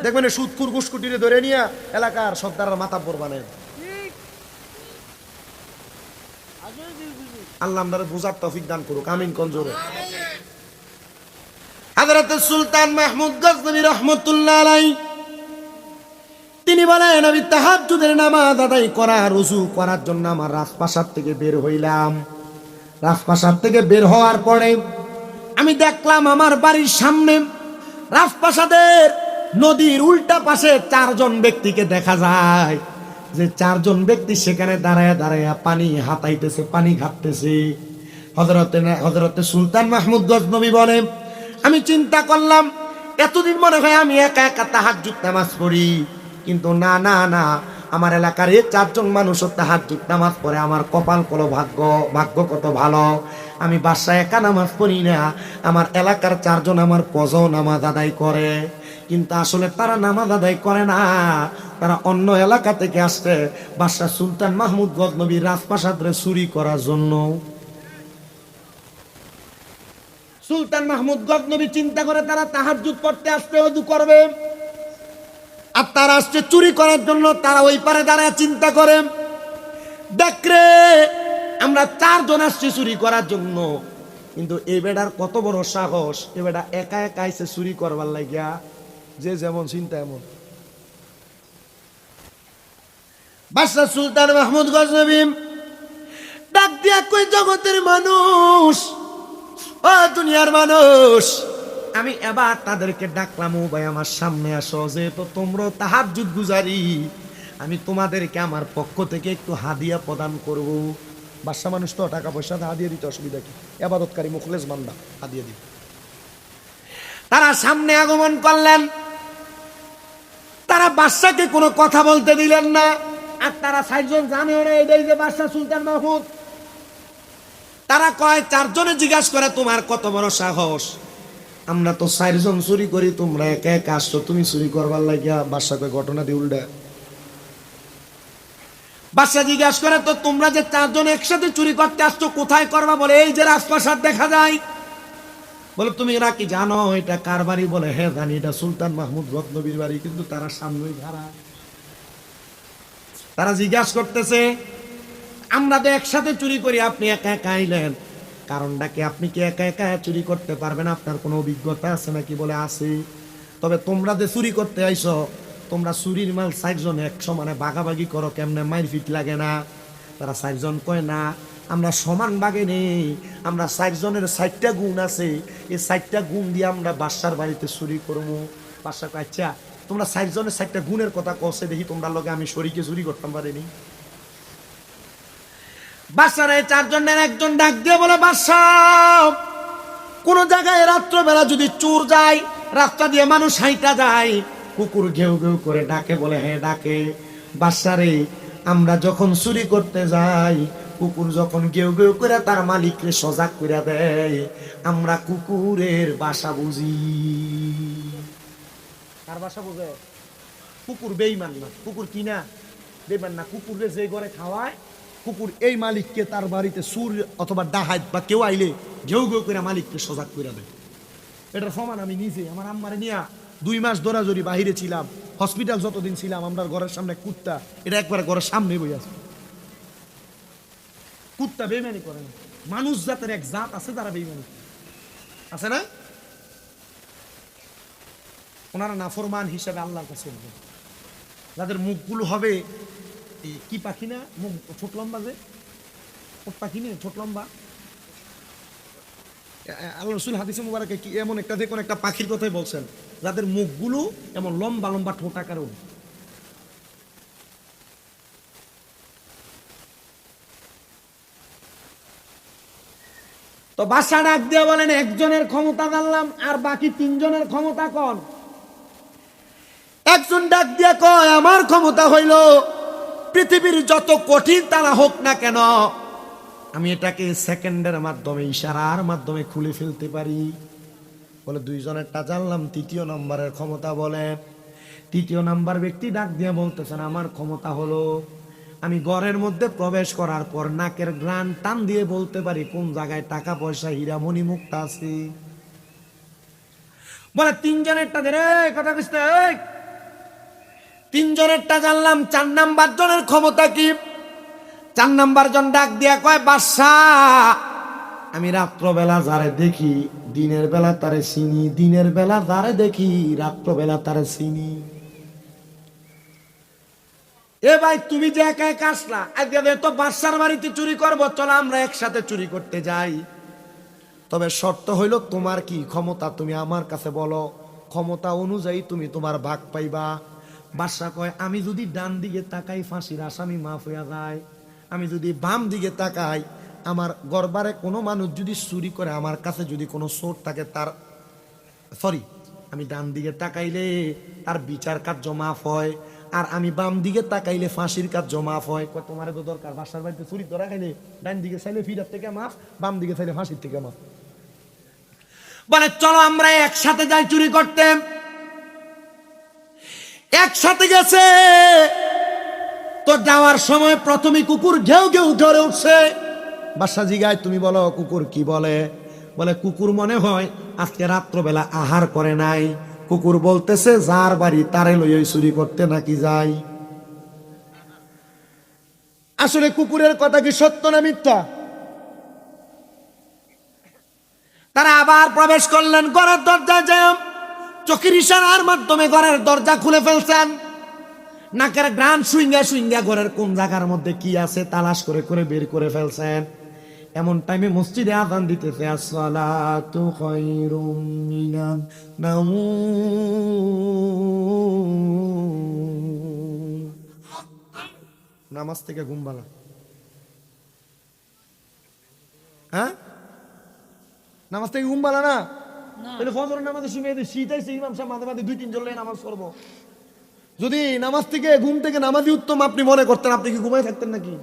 দেখবেন সুদখুর ঘুষকুটিরে ধরে নিয়ে এলাকার সর্দারের মাতাব্বর বানায়। আল্লাহ আমাদের বুঝার তৌফিক দান করুক, আমিন কোন জোরে। হযরত সুলতান মাহমুদ গজনবী রহমতুল্লাহ আলাইহি তিনি বলেন, আমি তাহাজ্জুদের নামাজ আদায় করার ওযু করার জন্য আমার রাজপ্রাসাদ থেকে বের হইলাম। রাজপ্রাসাদ থেকে বের হওয়ার পরে আমি দেখলাম আমার বাড়ির সামনে রাজপ্রাসাদের নদীর উল্টা পাশে 4 জন ব্যক্তিকে দেখা যায়, যে 4 জন ব্যক্তি সেখানে দাঁড়ায় দাঁড়ায় পানি হাতাইতেছে, পানি ঘাটতেছে। হযরতে সুলতান মাহমুদ গজনবী বলে, আমি চিন্তা করলাম এতদিন মনে হয় আমি একা একা তাহাজ্জুদ নামাজ পড়ি, কিন্তু না না না, আমার এলাকার এই 4 জন মানুষও তাহাজ্জুদ নামাজ পড়ে। আমার কপাল কত ভাগ্য কত ভালো, আমি বাসায় একা নামাজ পড়ি না, আমার এলাকার 4 জন আমার পজও নামাজ আদায় করে। কিন্তু আসলে তারা নামাজ আদায় করে না, তারা অন্য এলাকা থেকে আসছে বাদশাহ সুলতান মাহমুদ গজনবীর রাজপ্রাসাদে চুরি করার জন্য। সুলতান মাহমুদ গজনবী চিন্তা করে তারা তাহাজ্জুদ পড়তে আসবে, ওযু করবে, আর তারা আসছে চুরি করার জন্য। তারা ওই পারে দাঁড়ায় চিন্তা করে, দেখরে আমরা 4 জন আসছি চুরি করার জন্য, কিন্তু এই বেটার কত বড় সাহস, এ বেটা একা একা আইছে চুরি করবার লাগিয়া। যে যেমন চিন্তা এমন। বাদশাহ সুলতান মাহমুদ গজনবী ডাক দিয়া কই, জগতের মানুষ, ও দুনিয়ার মানুষ, আমি এবার তাদেরকে ডাকলাম, ও ভাই আমার সামনে আসো, যেহেতু তোমরা তাহাজ্জুদ গুজারি, আমি তোমাদেরকে আমার পক্ষ থেকে একটু হাদিয়া প্রদান করব। বাদশা মানুষ তো টাকা পয়সা হাদিয়া দিতে অসুবিধা কি, ইবাদতকারী মুখলেস বান্দা, হাদিয়া দিবে। তারা সামনে আগমন করলেন, তারা বাদশাকে কোনো কথা বলতে দিলেন না, আর তারা 4 জন জানেও না এটাই যে বাদশা সুলতান মাহমুদ। তারা কয়, 4 জনে জিজ্ঞাসা করে, তোমার কত বড় সাহস, আমরা তো 4 জন চুরি করি, তোমরা একা একা আসছো, তুমি চুরি করবার লাগিয়া। বাদশা কয়, ঘটনা দিয়ে উল্টা। বাদশা জিজ্ঞাসা করে, তো তোমরা যে 4 জন একসাথে চুরি করতে আসছো, কোথায় করবা? বলে, এই যে রাজপ্রাসাদ দেখা যায়। বলে, তুমি এরা কি জানো এটা কার বাড়ি? বলে, হ্যাঁ জানি, এটা সুলতান মাহমুদ গজনবীর বাড়ি, কিন্তু তারা সামনেই খাড়া। তারা জিজ্ঞাসা করতেছে, আমরা তো একসাথে চুরি করি, আপনি একা একা আইলেন, কারণটা কি? আপনি কি একা একা চুরি করতে পারবেন? আপনার কোনো অভিজ্ঞতা আছে নাকি? বলে, আছে। তবে তোমরা যে চুরি করতে আইছো, তোমরা চুরির মাল 4 জন এক সমানে ভাগাভাগি করো, কেমনে মারপিট লাগে না? তারা 4 জন কয়, না, আমরা সমান ভাগে নেই, আমরা 4 জনের 4টা গুণ আছে, এই 4টা গুণ দিয়ে আমরা বাদশার বাড়িতে চুরি করবো। বাদশা কয়, আচ্ছা তোমরা 4 জনের 4টা গুণের কথা কছে, দেখি তোমরা লগে আমি শরীকে চুরি করতাম পারিনি। বাদশার এই 4 জনের একজন ডাক দিয়ে বলে, বাদশাহ, কোন জায়গায় রাত্রবেলা যদি চোর যায়, রাস্তা দিয়ে মানুষ হাইটা যায়, কুকুর ঘেউ ঘেউ করে ডাকে? বলে, হ্যাঁ ডাকে। বাদশারে, আমরা যখন চুরি করতে যাই, কুকুর যখন ঘেউ ঘেউ করে তার মালিককে সজাগ করে দেয়, আমরা কুকুরের বাসা বুঝি। কার বাসা বুঝে? কুকুর বেঈমান না, কুকুর কি না বেঈমান না, কুকুরে যে ঘরে খাওয়ায়, কুকুর এই মালিককে তার বাড়িতে চুর অথবা ডাহাত বা কেউ আইলে ঘেউ ঘেউ করে মালিককে সজাগ করে দেয়। এটার সমান আমি নিজে আমার আম্মারে নিয়া 2 মাস দৌড়াদৌড়ি বাহিরে ছিলাম, হসপিটাল যতদিন ছিলাম, আমরা ঘরের সামনে কুত্তা, এটা একবার ঘরের সামনে বই আছে। কুত্তা বেইমানি করে না, মানুষ জাতের এক জাত আছে তারা বেইমানি আছে না, ওনারা নাফরমান হিসাবে আল্লাহর কাছে উঠবে। যাদের মুখগুলো হবে কি পাখি না, মুখ ছোট লম্বা, যে পাখি নেই ছোট লম্বা, আল্লাহ রাসূল হাদিসে মুবারকে কি এমন একটা যে কোন একটা পাখির কথাই বলছেন, যাদের মুখগুলো এমন লম্বা লম্বা ঠোঁট আকারে। তো বাদশা ডাক দিয়ে বলেন, একজনের ক্ষমতা জানলাম, আর বাকি 3 জনের ক্ষমতা কোন? একজন ডাক দিয়ে কয়, আমার ক্ষমতা হইল পৃথিবীর যত কঠিন তারা হোক না কেন, আমি এটাকে সেকেন্ডের মাধ্যমে, ইশারার মাধ্যমে খুলে ফেলতে পারি। বলে, 2 জনেরটা জানলাম, 3য় নম্বরের ক্ষমতা বলেন। 3য় নাম্বার ব্যক্তি ডাক দিয়ে বলতেছেন, আমার ক্ষমতা হলো আমি ঘরের মধ্যে প্রবেশ করার পর নাকের গ্রান টান দিয়ে বলতে পারি কোন জায়গায় টাকা পয়সা হীরা মণি মুক্তা আছে। বলে, 3 জনেরটা দে রে, কথা কইতে, 3 জনেরটা জানলাম, 4 নাম্বার জনের ক্ষমতা কি? 4 নাম্বার জন ডাক দিয়া কয়, বাদশাহ, আমি রাত্রবেলা যারে দেখি দিনের বেলা তারে চিনি, দিনের বেলা যারে দেখি রাত্রবেলা তারে চিনি। এ ভাই, তুমি যে একা একা আসলা, আজকে তো বাদশার বাড়িতে চুরি করবো, চলো আমরা একসাথে চুরি করতে যাই। তবে শর্ত হইল তোমার কি ক্ষমতা তুমি আমার কাছে বলো, ক্ষমতা অনুযায়ী তুমি তোমার ভাগ পাইবা। বাদশা কয় আমি যদি ডান দিকে তাকাই ফাঁসির আসামি মাফ হইয়া যায়, আমি যদি বাম দিকে তাকাই আমার গরবারে কোনো মানুষ যদি চুরি করে আমার কাছে যদি কোনো চোর থাকে তার সরি আমি ডান দিকে তাকাইলে তার বিচার কার্য মাফ হয়, আর আমি বাম দিকে তাকাইলে ফাঁসির কার্য মাফ হয়। তোমার তো দরকার বাসার বাড়িতে চুরি ধরা খাইলে ডান দিকে চাইলে ফিরার থেকে মাফ, বাম দিকে চাইলে ফাঁসির থেকে মাফ। বলে চলো আমরা একসাথে যাই চুরি করতে। একসাথে গেছে তো যাওয়ার সময় প্রথমে কুকুর ঘেউ ঘেউ ধরে উঠছে। বাদশা জিগায় তুমি বলো কুকুর কি বলে? বলে কুকুর মনে হয় আজকে রাত্রবেলা আহার করে নাই। কুকুর বলতেছে যার বাড়ি তারে লইয়া চুরি করতে নাকি যাই। আসলে কুকুরের কথা কি সত্য না মিথ্যা? তারা আবার প্রবেশ করলেন ঘরের দরজায়, যে চোখের ইশারার মাধ্যমে ঘরের দরজা খুলে ফেলছেন। নাকের গ্রান সুইঙ্গা সুইঙ্গা ঘরের কোন জায়গার মধ্যে কি আছে তালাশ করে করে বের করে ফেলছেন। এমন টাইমে মসজিদে আযান দিতেছে, আসসালাতু খায়রুম মিনান নাওম। নামাজ থেকে ঘুম ভাঙা, হ্যাঁ নামাজ থেকে ঘুম ভাঙা না? তাহলে ফজরের নামাজে শুনে শীত আইছে, ইমাম সাহেব মাঝে মাঝে 2-3 জন নামাজ পড়বো। যদি নামাজ থেকে ঘুম থেকে নামাজই উত্তম আপনি মনে করতেন, আপনি কি ঘুমাই থাকতেন নাকি?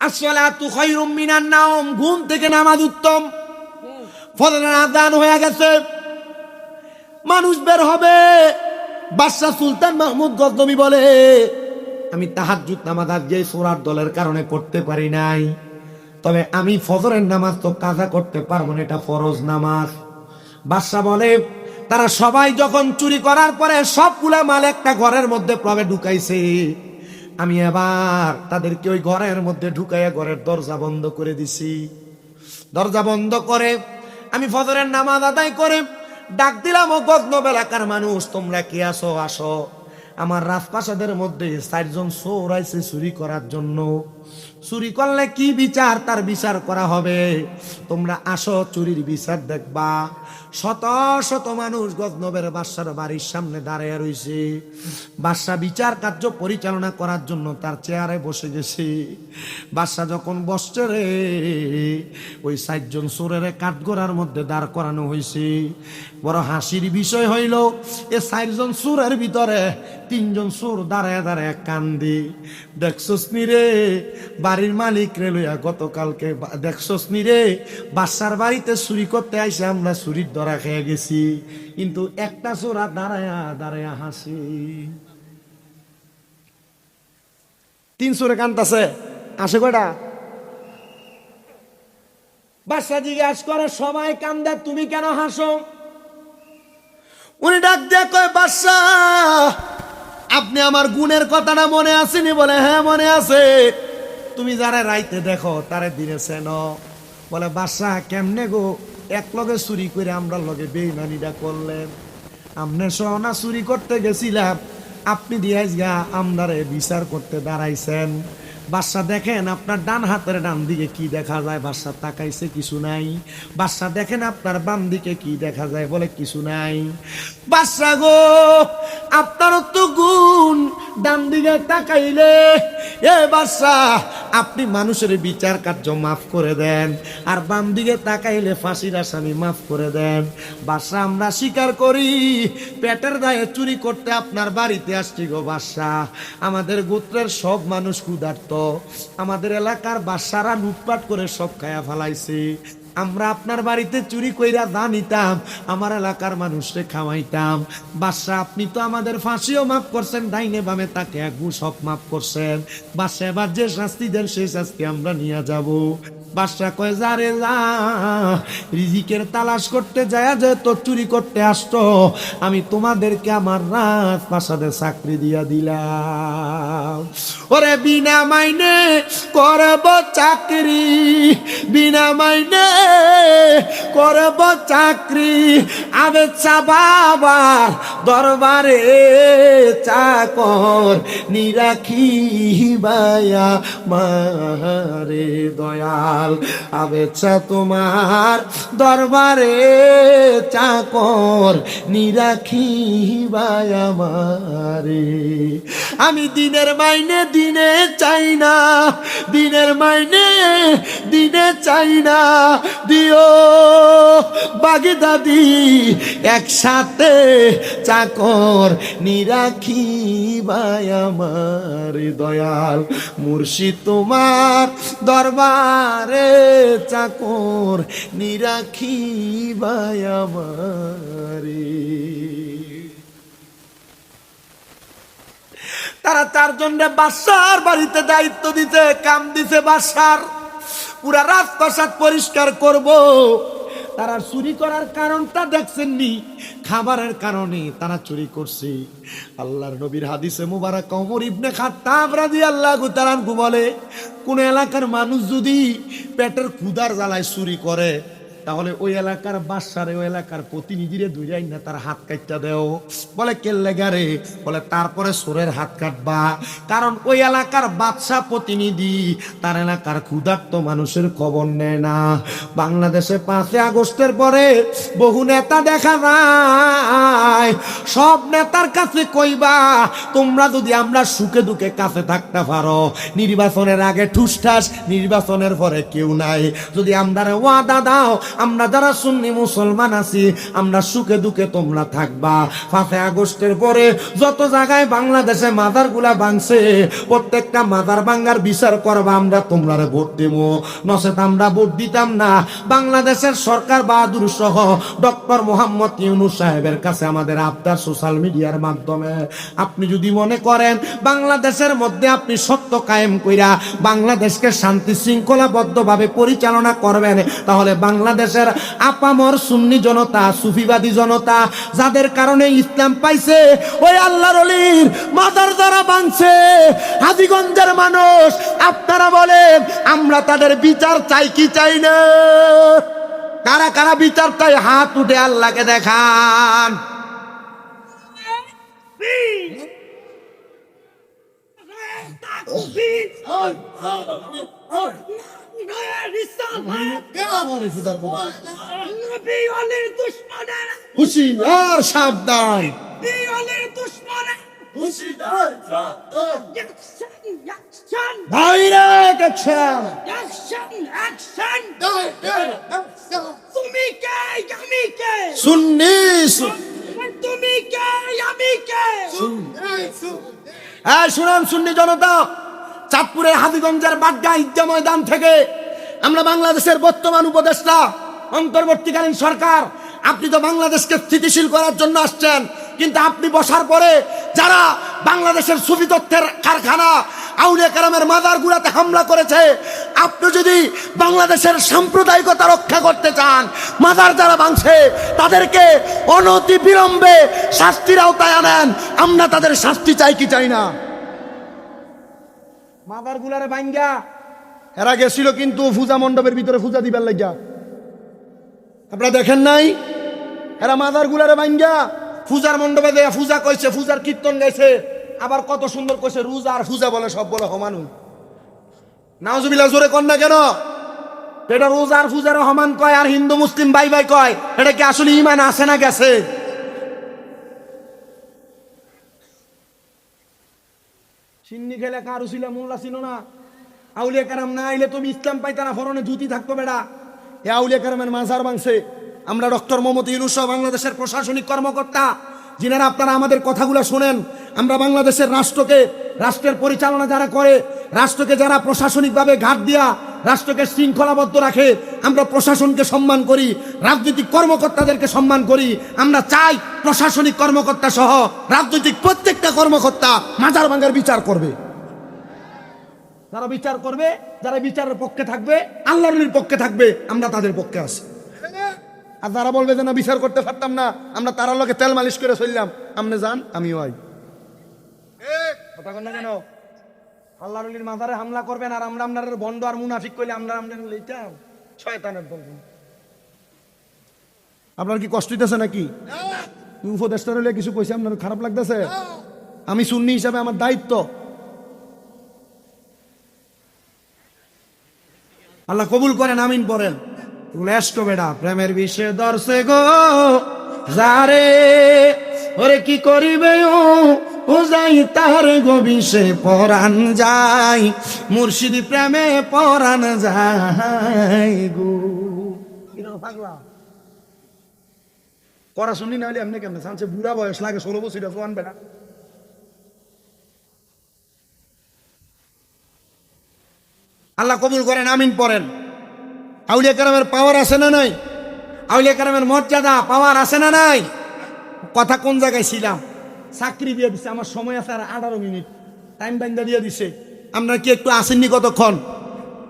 আসসালাতু খায়রুম মিনান নাওম, ঘুম থেকে নামাজ উত্তম। ফজরের আযান হয়ে গেছে, মানুষ বের হবে। বাদশাহ সুলতান মাহমুদ গজনবী বলে আমি তাহাজ্জুদ নামাজ আজকে সূরার দলের কারণে পড়তে পারি নাই, তবে আমি ফজরের নামাজ তো কাজা করতে পারবো না, এটা ফরজ নামাজ। বাদশাহ বলে তারা সবাই যখন চুরি করার পরে সবগুলা মাল একটা ঘরের মধ্যে প্রবে ঢুকাইছে, আমি এবার তাদেরকে ওই ঘরের মধ্যে ঢুকাইয়া ঘরের দরজা বন্ধ করে দিছি। দরজা বন্ধ করে আমি ফজরের নামাজ আদায় করে ডাক দিলাম, ও গজনব এলাকার মানুষ তোমরা কি আসো? আসো, আমার রাজপ্রাসাদের মধ্যে 4 জন চোর আইছে চুরি করার জন্য। চুরি করলে কি বিচার তার বিচার করা হবে, তোমরা আসো চুরির বিচার দেখবা। শত শত মানুষ গজনবের বাদশার বাড়ির সামনে দাঁড়িয়ে রয়েছে। বাদশা বিচার কার্য পরিচালনা করার জন্য তার চেয়ারে বসে গেছে। বাদশা যখন বসছে রে, ওই 4 জন চোরের কাঠগড়ার মধ্যে দাঁড় করানো হয়েছে। বড় হাসির বিষয় হইল এ 4 জন চোরের ভিতরে 3 জন চোর দাঁড়ায় দাঁড়ায় কান্দি, দেখছস নি রে বাড়ির মালিক রে লইয়া গতকালকে, দেখছস নি রে বাদশার বাড়িতে চুরি করতে আইসে আমরা চুরির ধরা খেয়ে গেছি, কিন্তু একটা চোরা দাঁড়ায়া দাঁড়ায়া হাসি। 3 চোরে কান্দাছে, আসে কয়টা? বাদশা জিজ্ঞাসা করে সবাই কান্দে, তুমি কেন হাসো? উনি ডাক দিয়ে কয় বাদশা আপনি আমার গুণের কথাটা মনে আসেনি? বলে হ্যাঁ মনে আছে। তুমি যারা রাইতে দেখো তারে দিনে চেন। বলে বাদশা কেমনে গো এক লগে চুরি করে আমরা লগে বেইমানিটা করলেন? আমনে সোনা চুরি করতে গেছিলাম, আপনি দিয়ে গা আমরারে বিচার করতে দাঁড়াইছেন। বাদশা দেখেন আপনার ডান হাতের ডান দিকে কি দেখা যায়? বাদশা তাকাইছে, কিছু নাই। বাদশা দেখেন আপনার বাম দিকে কি দেখা যায়? বলে কিছু নাই। বাদশা গো আপনারও তো গুণ, ডান দিকে তাকাইলে এ বাদশা আপনি মানুষের বিচার কার্য মাফ করে দেন, আর বাম দিকে তাকাইলে ফাঁসির আসামি মাফ করে দেন। বাদশা আমরা স্বীকার করি পেটের দায়ে চুরি করতে আপনার বাড়িতে আসছি গো বাদশা। আমাদের গোত্রের সব মানুষ ক্ষুধার্ত, আমাদের এলাকার বাদশারা লুটপাট করে সব খায়া ফেলাইছে। আমরা আপনার বাড়িতে চুরি কইরা যা নিতাম আমার এলাকার মানুষকে খাওয়াইতাম। বাদশা আপনি তো আমাদের ফাঁসিও মাফ করছেন, ডাইনে বামে তাকে ঘুষ সব মাফ করছেন। বাদশা এবার যে শাস্তি দেন সেই শাস্তি আমরা নিয়ে যাব। বাদশা কয় যারে যা, রিজিকের তালাশ করতে যায় যে তো চুরি করতে আসতো, আমি তোমাদেরকে আমার রাজপ্রাসাদে চাকরি দিয়া দিলাম। ওরে বিনা মাইনে করব চাকরি, বিনা মাইনে করব চাকরি, আবে চাবাবার দরবারে চাকর নিরাখি বায়া মারে দয়াল, আবেচ্ছা তোমার দরবারে চাকর নিরাখি বায়া মারে। আমি দিনের মাইনে দিনে চাই না, দিনের মাইনে দিনে চাই না, দিও বাগদাদি একসাথে চাকর নিরাখি ভাই আমার দয়াল, মুর্শিদ তোমার দরবারে চাকর নিরাখি ভাই আমারে। তারা চারজনরে বাদশার বাড়িতে দায়িত্ব দিতে, কাম দিছে বাদশার, পুরা রাজপ্রাসাদ পরিষ্কার করব। তারা চুরি করার কারণটা দেখছেননি, খাবারের কারণে তারা চুরি করছে। আল্লাহর নবীর হাদিসে মুবারক ওমর ইবনে খাত্তাব রাদিয়াল্লাহু তাআলা আনহু বলে, কোন এলাকার মানুষ যদি পেটের ক্ষুধার জ্বালায় চুরি করে, তাহলে ওই এলাকার বাদশারে, ওই এলাকার প্রতিনিধিরে দুইরাই না তার হাত কাটটা দেও। বলে কেল্লে গারে? বলে তারপরে সোরের হাত কাটবা, কারণ ওই এলাকার বাদশা প্রতিনিধি তার এলাকার ক্ষুধার্ত মানুষের খবর নেয় না। বাংলাদেশে 5 আগস্টের পরে বহু নেতা দেখা যায়, সব নেতার কাছে কইবা তোমরা যদি আমরা সুখে দুঃখে কাছে থাকতে পারো, নির্বাচনের আগে ঠুসঠাস, নির্বাচনের পরে কেউ নাই। যদি আমরা ওয়াদা দাও, আমরা যারা সুন্নি মুসলমান আছি, আমরা সুখে দুঃখে তোমরা থাকবা। 5 আগস্টের পরে যত জায়গায় বাংলাদেশে মাজার গুলা ভাঙছে, প্রত্যেকটা মাজার ভাঙ্গার বিচার করবা, আমরা তোমরা ভোট দেব, নচেত আমরা ভোট দিতাম না। বাংলাদেশের সরকার বাহাদুর সহ ডক্টর মোহাম্মদ ইউনূস সাহেবের কাছে আমাদের আবদার সোশ্যাল মিডিয়ার মাধ্যমে, আপনি যদি মনে করেন বাংলাদেশের মধ্যে আপনি সত্য কায়েম কইরা বাংলাদেশকে শান্তি শৃঙ্খলাবদ্ধ ভাবে পরিচালনা করবেন, তাহলে বাংলাদেশের আপামর সুন্নি জনতা, সুফিবাদী জনতা, যাদের কারণে ইসলাম পাইছে, ওই আল্লাহর ওলির মাজার যারা ভাঙছে, হাজীগঞ্জের মানুষ, আপনারা বলেন আমরা তাদের বিচার চাই কি চাই না? কারা কারা বিচার চাই? হাত উঠে আল্লাহকে দেখান। হুশিয়ার সাবধান, তুমি কে আমি কে, সুন্নি তুমি কে আমি কে। শুনান সুন্নি জনতা, চাঁদপুরের হাজীগঞ্জের বাড্ডা ঈদগাহ ময়দান থেকে আমরা বাংলাদেশের বর্তমান উপদেষ্টা, অন্তর্বর্তীকালীন সরকার, আপনি তো বাংলাদেশকে স্থিতিশীল করার জন্য আসছেন, কিন্তু আপনি বসার পরে যারা বাংলাদেশের সুফি তত্ত্বের কারখানা, আউলিয়া কেরামের মাজার গুলাতে হামলা করেছে, আপনি যদি বাংলাদেশের সাম্প্রদায়িকতা রক্ষা করতে চান, মাজার যারা ভাঙছে তাদেরকে অনতি বিলম্বে শাস্তির আওতায় আনেন। আমরা তাদের শাস্তি চাই কি চাই না? মাজার গুলারে ভাঙ্গা এরা গেছিল কিন্তু পূজা মণ্ডপের ভিতরে পূজা দিবার লাগিয়া, আপনারা দেখেন নাই? এরা মাজার গুলারে ভাঙ্গা পূজার মণ্ডপে দেয়া পূজা কইছে, পূজার কীর্তন গাইছে, আবার কত সুন্দর কইছে রোজা আর পূজা বলে সব বলে সমানু। নাউজুবিল্লাহ, জোরে কন না কেন? এটা রোজা আর পূজার সমান কয়, আর হিন্দু মুসলিম ভাই ভাই কয়, এটা কি আসলে ইমান আছে না গেছে? সিন্নি খেলে কারু ছিল মোল্লা ছিল না, আউলিয়া কারাম না আইলে তুমি ইসলাম পাইতা না, ফরনে জুতি থাকতো বেড়া। এ আউলিয়া কারামের মাজার ভাঙছে। আমরা ডক্টর মোহাম্মদ ইউনূস বাংলাদেশের প্রশাসনিক কর্মকর্তা, যিনারা আপনারা আমাদের কথাগুলো শোনেন, আমরা বাংলাদেশের রাষ্ট্রকে, রাষ্ট্রের পরিচালনা যারা করে, রাষ্ট্রকে যারা প্রশাসনিকভাবে ঘাট দিয়া রাষ্ট্রকে শৃঙ্খলাবদ্ধ রাখে, আমরা প্রশাসনকে সম্মান করি, রাজনৈতিক কর্মকর্তাদেরকে সম্মান করি। আমরা চাই প্রশাসনিক কর্মকর্তা সহ রাজনৈতিক প্রত্যেকটা কর্মকর্তা মাজার ভাঙার বিচার করবে। যারা বিচার করবে, যারা বিচারের পক্ষে থাকবে, আল্লাহর পক্ষে থাকবে, আমরা তাদের পক্ষে আছি। আর যারা বলবে যে না বিচার করতে পারতাম না, আমরা তার লোকে তেল মালিশ করে চললাম, আপনি যান আমিও আই। কথা কন না কেন? আল্লাহর ওলির মাজারে হামলা করবেন আর আমরা আপনার বন্ধ আর মুনাফিক করলে আমরা আপনার লইতাম শয়তানের দল। আপনার কি কষ্ট হইতেছে নাকি? উপদেষ্টা রইলে কিছু কইছে আপনার খারাপ লাগতেছে? আমি সুন্নি হিসাবে আমার দায়িত্ব। আল্লাহ কবুল করেন, আমিন পড়েন। লেস্টো বেড়া প্রেমের বিষে দর্শে গো যারে, ওরে কি করিবে ও যাই তার গো বিষে পরাণ যায়, মুর্শিদি প্রেমে পরাণ যায় গো। পাগলা করা শুনি না হলে এমনি কেমন সামছে বুড়া বয়স লাগে, 16 বছর জোয়ান বেড়া। আল্লাহ কবুল করেন, আমিন পড়েন। আউলিয়া কেরামের পাওয়ার আছে না নাই? আউলিয়া কেরামের মর্যাদা পাওয়ার আছে না নাই? কথা কোন জায়গায় ছিলাম? চাকরি দিয়ে দিছে, আমার সময় আছে আর 18 মিনিট টাইম বাইন্দা দিয়ে দিছে। আপনারা কি একটু আসেননি কতক্ষণ?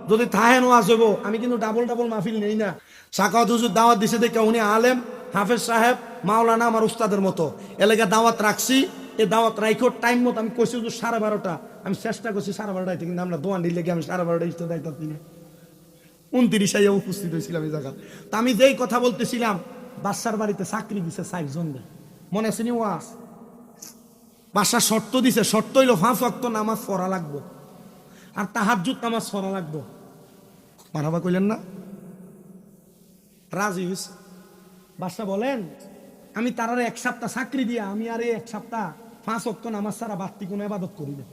যদি থাহেন ওয়াজ হইব, আমি কিন্তু ডাবল ডাবল মাহফিল নেই না। সাকাওয়াত হুজুর দাওয়াত দিছে দেখে উনি আলেম, হাফেজ সাহেব, মাওলানা আমার উস্তাদের মতো এলাকা দাওয়াত রাখছি। এই দাওয়াত রাইখো টাইম মতো আমি কইছি 12:30, আমি চেষ্টা করছি 12:30, কিন্তু আমরা দোয়ান দিলে আমি 12:30 ইস্তে দায়িত্ব না। 29 আইয়া উপস্থিত হয়েছিলাম এই জায়গা। তা আমি যেই কথা বলতেছিলাম, বাদশার বাড়িতে চাকরি দিছে 4 জন, মনে আছে নি ওয়াজ? বাদশা শর্ত দিছে, শর্ত হইল 5 ওয়াক্ত নামাজ পড়া লাগবো আর তাহাজ্জুদ নামাজ পড়া লাগবো। মারহাবা কইলেন না? রাজি হইছে। বাদশা বলেন আমি তারারে 1 সপ্তাহ চাকরি দিয়া আমি আর 1 সপ্তাহ 5 ওয়াক্ত নামাজ ছাড়া বাড়তি কোনো ইবাদত করি না।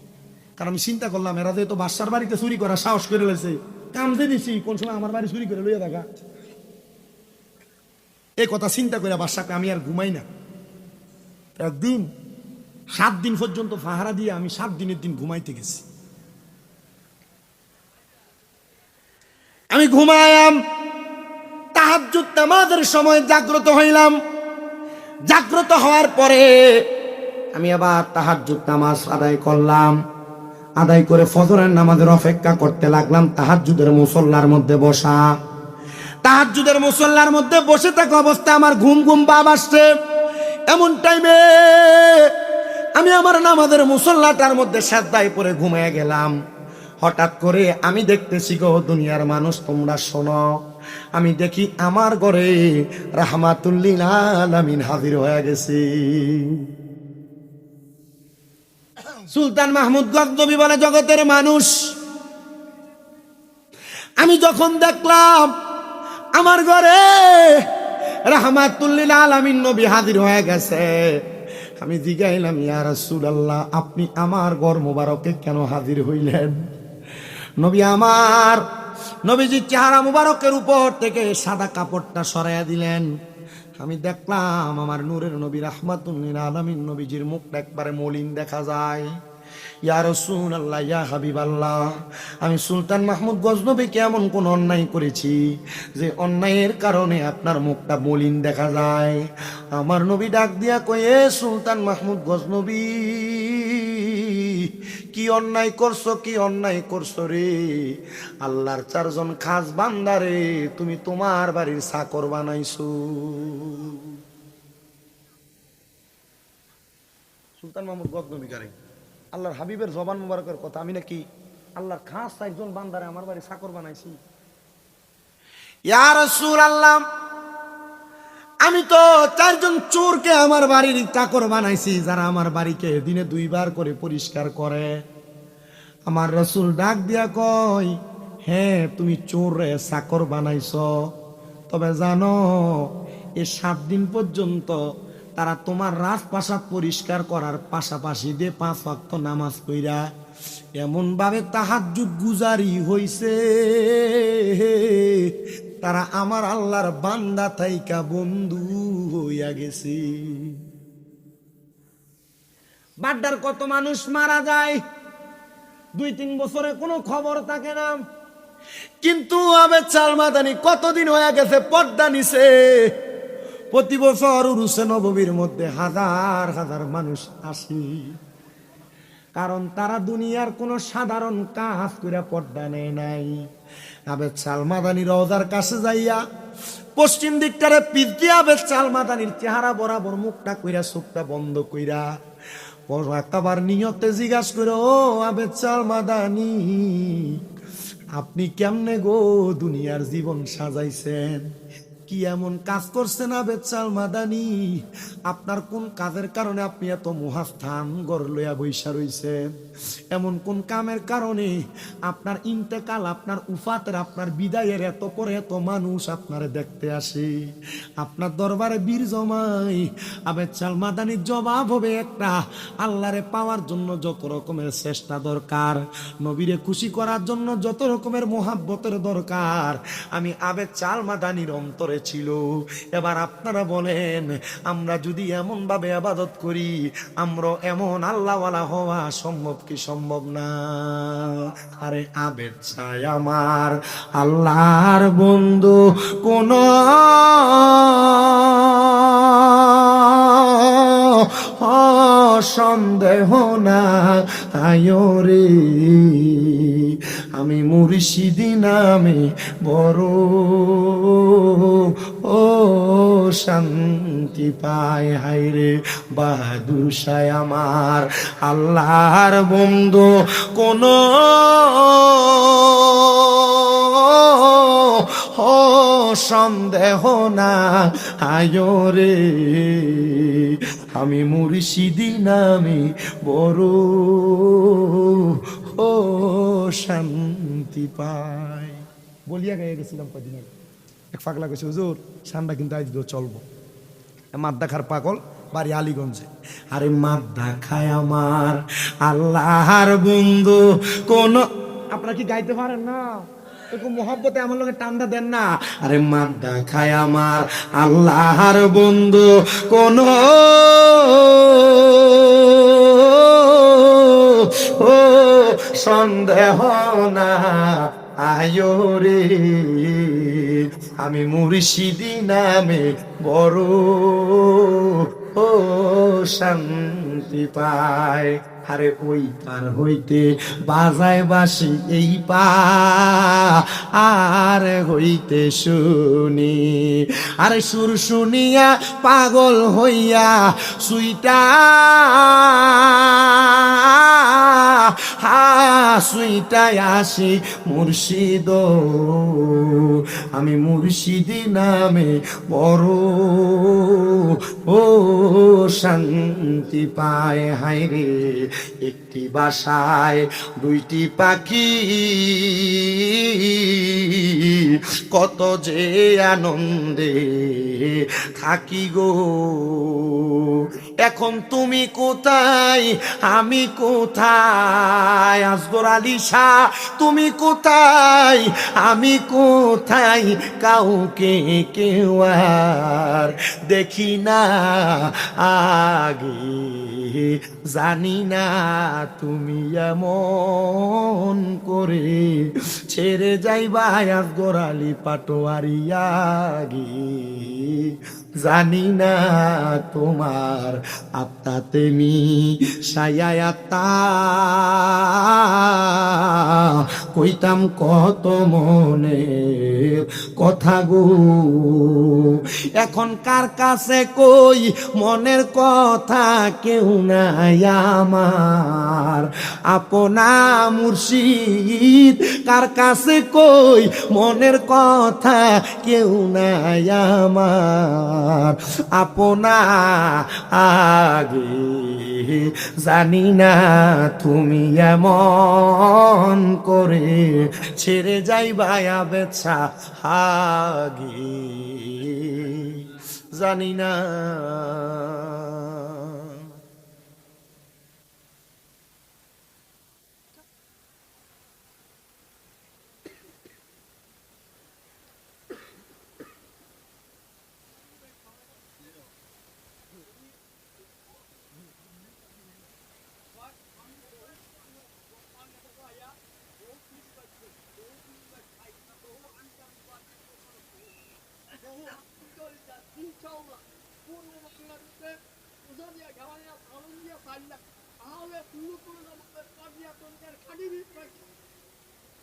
কারণ আমি চিন্তা করলাম এরা যেহেতু বাদশার বাড়িতে চুরি করা সাহস করে লইছে, কাম যে দিছি কোন সময় আমার বাড়ি চুরি করে লইয়া দেখা। এই কথা চিন্তা করে বাদশাকে আমি আর ঘুমাই না। একদিন 7 দিন পর্যন্ত পাহারা দিয়ে আমি 7 দিনের দিন ঘুমাইতে গেছি। আমি ঘুমায়াম, তাহাজ্জুদ নামাজের সময় জাগ্রত হইলাম। জাগ্রত হওয়ার পরে আমি আবার তাহাজ্জুদ নামাজ আদায় করলাম। আদায় করে ফজরের নামাজের অপেক্ষা করতে লাগলাম। তাহাজ্জুদের মুসল্লার মধ্যে বসা, তাহাজ্জুদের মুসল্লার মধ্যে বসে থাকা অবস্থায় আমার ঘুম ঘুম ভাব আসছে। এমন টাইমে আমি আমার নামাজের মুসল্লাটার মধ্যে সাজদায় পড়ে ঘুমিয়ে গেলাম। হঠাৎ করে আমি দেখতেছি গো দুনিয়ার মানুষ তোমরা শোনো, আমি দেখি আমার ঘরে রাহমাতুল্লিল আলামিন হাজির হয়ে গেছে। সুলতান মাহমুদ গজনবী বলে জগতের মানুষ। আমি যখন দেখলাম আমার ঘরে রাহমাতুল্লিল আলামিন নবী হাজির হয়ে গেছে, আমি জিজ্ঞাইলাম ইয়া রাসূলুল্লাহ আপনি আমার ঘর মোবারকে কেন হাজির হইলেন? নবী আমার নবীজির চেহারা মুবারকের উপর থেকে সাদা কাপড়টা সরাইয়া দিলেন। আমি দেখলাম আমার নূরের নবী রাহমাতুল্লিল আলামিন নবীজির মুখটা একবারে মলিন দেখা যায়। ইয়া রাসূলুল্লাহ ইয়া হাবিবাল্লাহ, আমি সুলতান মাহমুদ গজনবী কেমন কোন অন্যায় করেছি যে অন্যায়ের কারণে আপনার মুখটা মলিন দেখা যায়? আমার নবী ডাক দিয়া কয়ে সুলতান মাহমুদ গজনবী কি অন্যায় করছো, কি অন্যায় করছো রে? আল্লাহর 4 জন খাস বান্দারে তুমি তোমার বাড়ির চাকর বানাইছো। সুলতান মাহমুদ গজনবী কারে আল্লাহর হাবিবের জবান মুবারকের কথা, আমি নাকি আল্লাহর খাস 4 জন বান্দারে আমার বাড়ি চাকর বানাইছি? ইয়া রাসূলুল্লাহ আমি তো 4 জন চোরকে আমার বাড়ির চাকর বানাইছি, যারা আমার বাড়িকে দিনে 2 বার করে পরিষ্কার করে। আমার রাসূল ডাক দিয়া কয় হ্যাঁ তুমি চোরে চাকর বানাইছ, তবে জানো এই 7 দিন পর্যন্ত তারা তোমার রাজপ্রাসাদ পরিষ্কার করার পাশাপাশি দিয়ে 5 ওয়াক্ত নামাজ পড়া এমন ভাবে তাহাজ্জুদ গুজারি হইছে, তারা আমার আল্লাহর বান্দা থাইকা বন্ধু হইয়া গেছে। বাড্ডার কত মানুষ মারা যায়, 2-3 বছরে কোনো খবর থাকে না, কিন্তু আবে চাল মাদানি কতদিন হয়ে গেছে পর্দা নিছে। প্রতি বছর উরুসে নববীর মধ্যে হাজার হাজার মানুষ আসে। কারণ তারা দুনিয়ার কোনো সাধারণ কাজ করে পর্দা নেয় নাই। আবেদ চাল মাদানি রওজার কাছে যাইয়া পশ্চিম দিকটারে পিছ দিয়ে আবেদ চাল মাদানির চেহারা বরাবর মুখটা কইরা চোখটা বন্ধ কইরা একাবার নিয়তে জিজ্ঞাসা করে, ও আবেদ চাল মাদানি, আপনি কেমনে গো দুনিয়ার জীবন সাজাইছেন? কি এমন কাজ করছেন আবেদ চাল মাদানি? আপনার কোন কাজের কারণে আপনি এত মহাস্থান গড় লইয়া বৈশা রইছেন? এমন কোন কামের কারণে আপনার ইন্তেকাল, আপনার উফাতের, আপনার বিদায়ের এত পরে এত মানুষ আপনারে দেখতে আসে, আপনার দরবারে বীর জমাই? আবেদ চাল মাদানির জবাব হবে একটা, আল্লাহরে পাওয়ার জন্য যত রকমের চেষ্টা দরকার, নবীরে খুশি করার জন্য যত রকমের মোহাব্বতের দরকার, আমি আবেদ চাল মাদানির অন্তরে ছিল। এবার আপনারা বলেন, আমরা যদি এমন ভাবে ইবাদত করি, আমরা এমন আল্লাহওয়ালা হওয়া সম্ভব কি সম্ভব না? আরে আবেদ চাই আমার আল্লাহর বন্ধু, কোন সন্দেহ না আয়োরে, আমি মুর্শিদি নামে বড় ও শান্তি পায়। হায়রে বাহাদুর শাহ আমার আল্লাহর বন্ধু, কোন সন্দেহ না আয়োরে, আমি মুর্শিদি নামে বড় ও শান্তি পাই। বলিয়া গায়ে গেছিলাম কদিন আগে, এক পাগলা গেছে, হুজুর সান্ডা কিন্তু আজ চলবো। মাদ্দা খার পাগল, বাড়ি আলীগঞ্জে। আরে মাদ্দা খায় আমার আল্লাহর বন্ধু, কোন আপনারা কি গাইতে পারেন না? এরকম মহব্বতে আমার লোকের টান্ডা দেন না। আরে মাদ্দা খায় আমার আল্লাহর বন্ধু, কোন ও সন্দেহ না আয়োরে, আমি মুর্শিদি নামে বড় ও শান্তি পায়। আরে ওই পার হইতে বাজায় বাসি এই পা আর হইতে শুনি, আরে সুর শুনিয়া পাগল হইয়া সুইটা সুইটায় আসি মুর্শিদ, আমি মুর্শিদি নামে বড় ও শান্তি পায়। হায়রে একটি বাসায় দুইটি পাখি, কত যে আনন্দে থাকি গো। এখন তুমি কোথায়, আমি কোথায়? আসগর আলী শাহ তুমি কোথায়, আমি কোথায়? কাউকে কেউ আর দেখি না আগে, জানি না তুমি এমন করে ছেড়ে যাইবা আসগর আলী পাটোয়ারিয়া গে, জানি না তোমার আত্মাতে মি সায়াতা কইতাম কত মনের কথা গো। এখন কার কাছে কই মনের কথা, কেউ নাই আমার আপনা মুর্শিদ। কার কাছে কই মনের কথা, কেউ নাই আমার আপনা আগে, জানি না তুমি এমন করে ছেড়ে যাইবা বেছা আগে, জানি না। İnşallah. Bu noktalarda uzun ya, yavaş ya, kalın ya, তাহলে শুরু করে আমাদের কাজিয়াতন্ত্রের খানিবি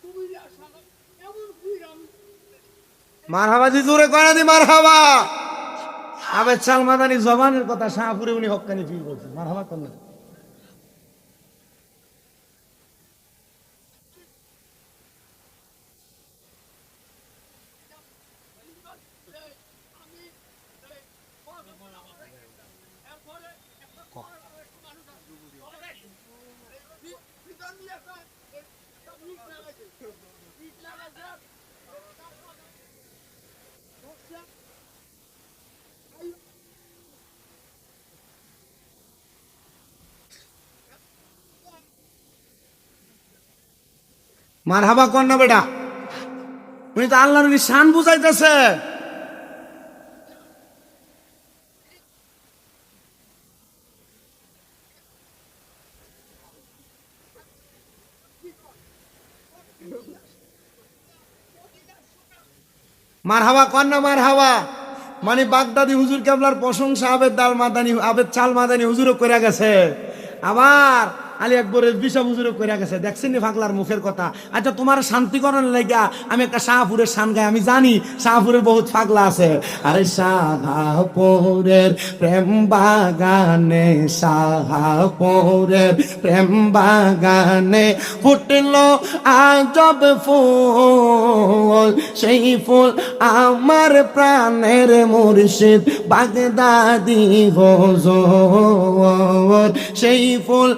তুমি আসা এমন ফির আমি মারহাবা দি জোরে করা দি মারহাবা। আবেদ চাল মাদানি জবানের কথা শাহপুরে উনি হক্কানি ফিল বলছেন, মারহাবা করলেন। মারহাবা কর না বেটা, উনি তো আল্লাহর শান বুঝাইতেছে। মারহাবা কর না মারহাবা, মানে বাগদাদি হুজুর কেবলার প্রশংসা আবেদ দাল মাদানি আবেদ চাল মাদানি হুজুরও করে গেছে, আবার আলী আকবরের বিশাব হুজুরও করে গেছে। দেখছেন নি ফাগলার মুখের কথা। আচ্ছা তোমার শান্তিকরণ লেগা আমি একটা শাহপুরের শান গাই, আমি জানি শাহপুরের বহুত ফাগলা আছে। আরে শাহপুরের প্রেম বাগানে, শাহপুরের প্রেম বাগানে ফুটলো আজব ফুল, সেই ফুল আমার প্রাণের মুর্শিদ বাগদাদি হুজুর, সেই ফুল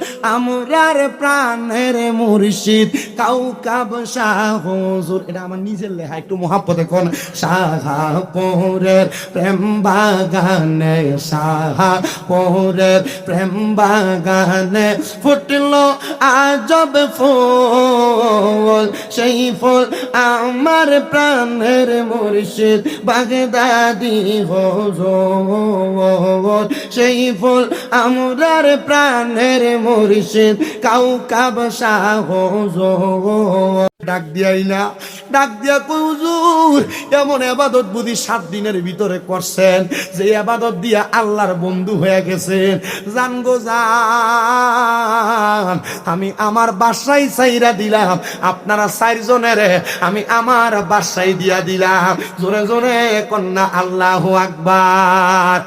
আমরার প্রাণের মুর্শিদ কাউকাব শাহ হুজুর। এটা আমার নিজের লেখা, একটু মহাব্বতে কোন। শাহপুরের প্রেম বাগানে, শাহপুরের প্রেম বাগানে ফুটলো আজব ফুল, সেই ফুল আমার প্রাণের মুর্শিদ বাগদাদি হুজুর, সেই ফুল আমরার প্রাণের মুর্শিদ কাউকাব শাহ হুজুর। ডাক দিয়াই না, ডাক দিয়া কই হুজুর এমন ইবাদত বুঝি 7 দিনের ভিতরে করছেন যে ইবাদত দিয়া আল্লাহর বন্ধু হয়ে গেছেন। জান গো জান, আমি আমার বাসায় চাইরা দিলাম, আপনারা 4 জনের আমি আমার বাসায় দিয়া দিলাম। জোরে জোরে কন্যা আল্লাহু আকবার।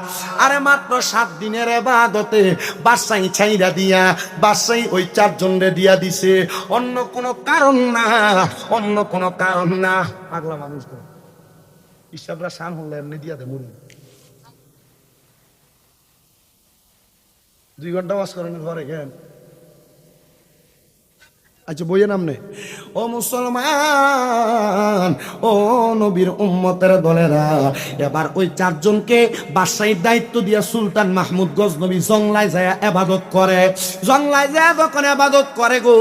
আরে মাত্র 7 দিনের ইবাদতে বাসায় চাইরা দিয়া বাসায় ওই 4 জনরে দিয়া দিছে, অন্য কোনো কারণ না, অন্য কোনো কারণ না। পাগলা মানুষ তো ইসলামরা শান হলে এমনি দিয়া দে মুড়ি 2 ঘন্টা ওয়াজ করেন ঘরে কেন? আচ্ছা বইয়ে নামনে। ও মুসলমান, ও নবীর উম্মতের দলেরা, এবার ওই 4 জনকে বাদশাহীর দায়িত্ব দিয়া সুলতান মাহমুদ গজনবী জংলায় যায় ইবাদত করে। জংলায় যায় যখন ইবাদত করে গো,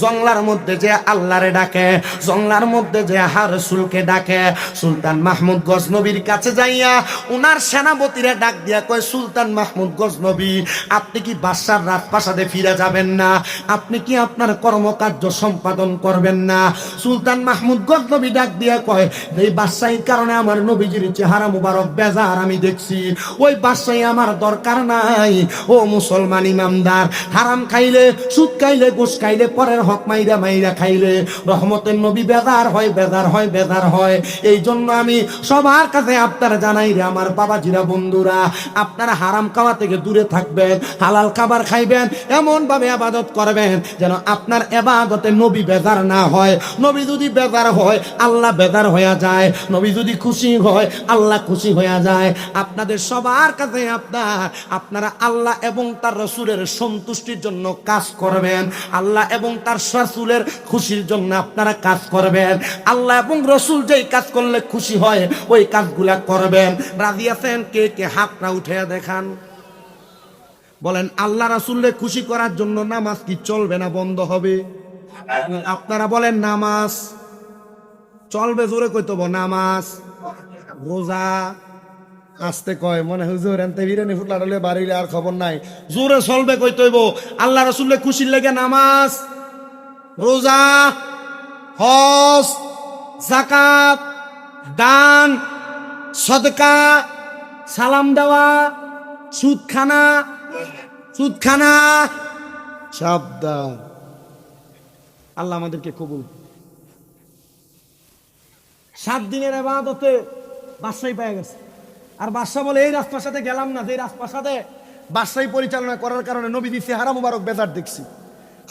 জংলার মধ্যে যে আল্লাহরে ডাকে, জংলার মধ্যে যে রাসূলকে ডাকে, সুলতান মাহমুদ গজনবীর কাছে যাইয়া উনার সেনাপতিরে ডাক দিয়া কয়, সুলতান মাহমুদ গজনবী আপনি কি বাদশার রাজপ্রাসাদে ফিরে যাবেন না? আপনি কি আপনার কর্মকার্য সম্পাদন করবেন না? সুলতান মাহমুদ গজনবী ডাক দিয়া কয়, এই বাদশাহীর কারণে আমার নবীজির চেহারা মুবারক বেজার আমি দেখছি, ওই বাদশাহী আমার দরকার নাই। ও মুসলমান ইমামদার, হারাম খাইলে, সুদ খাইলে, ঘুষ খাইলে, পরের হক মাইরা মাইরা খাইলে রহমতের নবী বেজার হয়, বেজার হয়, বেজার হয়। এই জন্য আমি সবার কাছে আপনারা জানাই রে আমার বাবাজিরা, বন্ধুরা, আপনারা হারাম খাওয়া থেকে দূরে থাকবেন, হালাল খাবার খাইবেন, এমন ভাবে ইবাদত করবেন যেন আপনার ইবাদতে নবী বেজার না হয়। নবী যদি বেজার হয় আল্লাহ বেজার হয়ে যায়, নবী যদি খুশি হয় আল্লাহ খুশি হয়ে যায়। আপনাদের সবার কাছে আপনারা আল্লাহ এবং তার রাসূলের সন্তুষ্টির জন্য কাজ করবেন, আল্লাহ এবং তার রাসূলের খুশির জন্য আপনারা কাজ করবেন। আল্লাহ এবং রাসূল যেই কাজ করলে খুশি হয় ওই কাজগুলা করবেন। রাজি আছেন? কে কে হাতটা উঠে দেখান, বলেন আল্লাহ রাসূলকে খুশি করার জন্য নামাজ কি চলবে না বন্ধ হবে? আপনারা বলেন নামাজ চলবে, জোরে কইতো নামাজ, রোজা আস্তে কয় মনে হুজুর এনতে বিরিয়ানি ফুটলা ডলে বাড়িলে আর খবর নাই, জোরে চলবে কইতইব। আল্লাহ রাসূলকে খুশির লেগে নামাজ, রোজা, হজ, যাকাত, দান, সদকা, সালাম দেওয়া, সুদ খানা, সাবধান। আল্লাহ আমাদেরকে কবুল। 7 দিনের ইবাদতে বাদশাহী পেয়ে গেছে। আর বাদশাহ বলে এই রাজপ্রাসাদে গেলাম না, যে রাজপ্রাসাদে বাদশাহী পরিচালনা করার কারণে নবীজি চেহারা মুবারক বেজার দেখছি।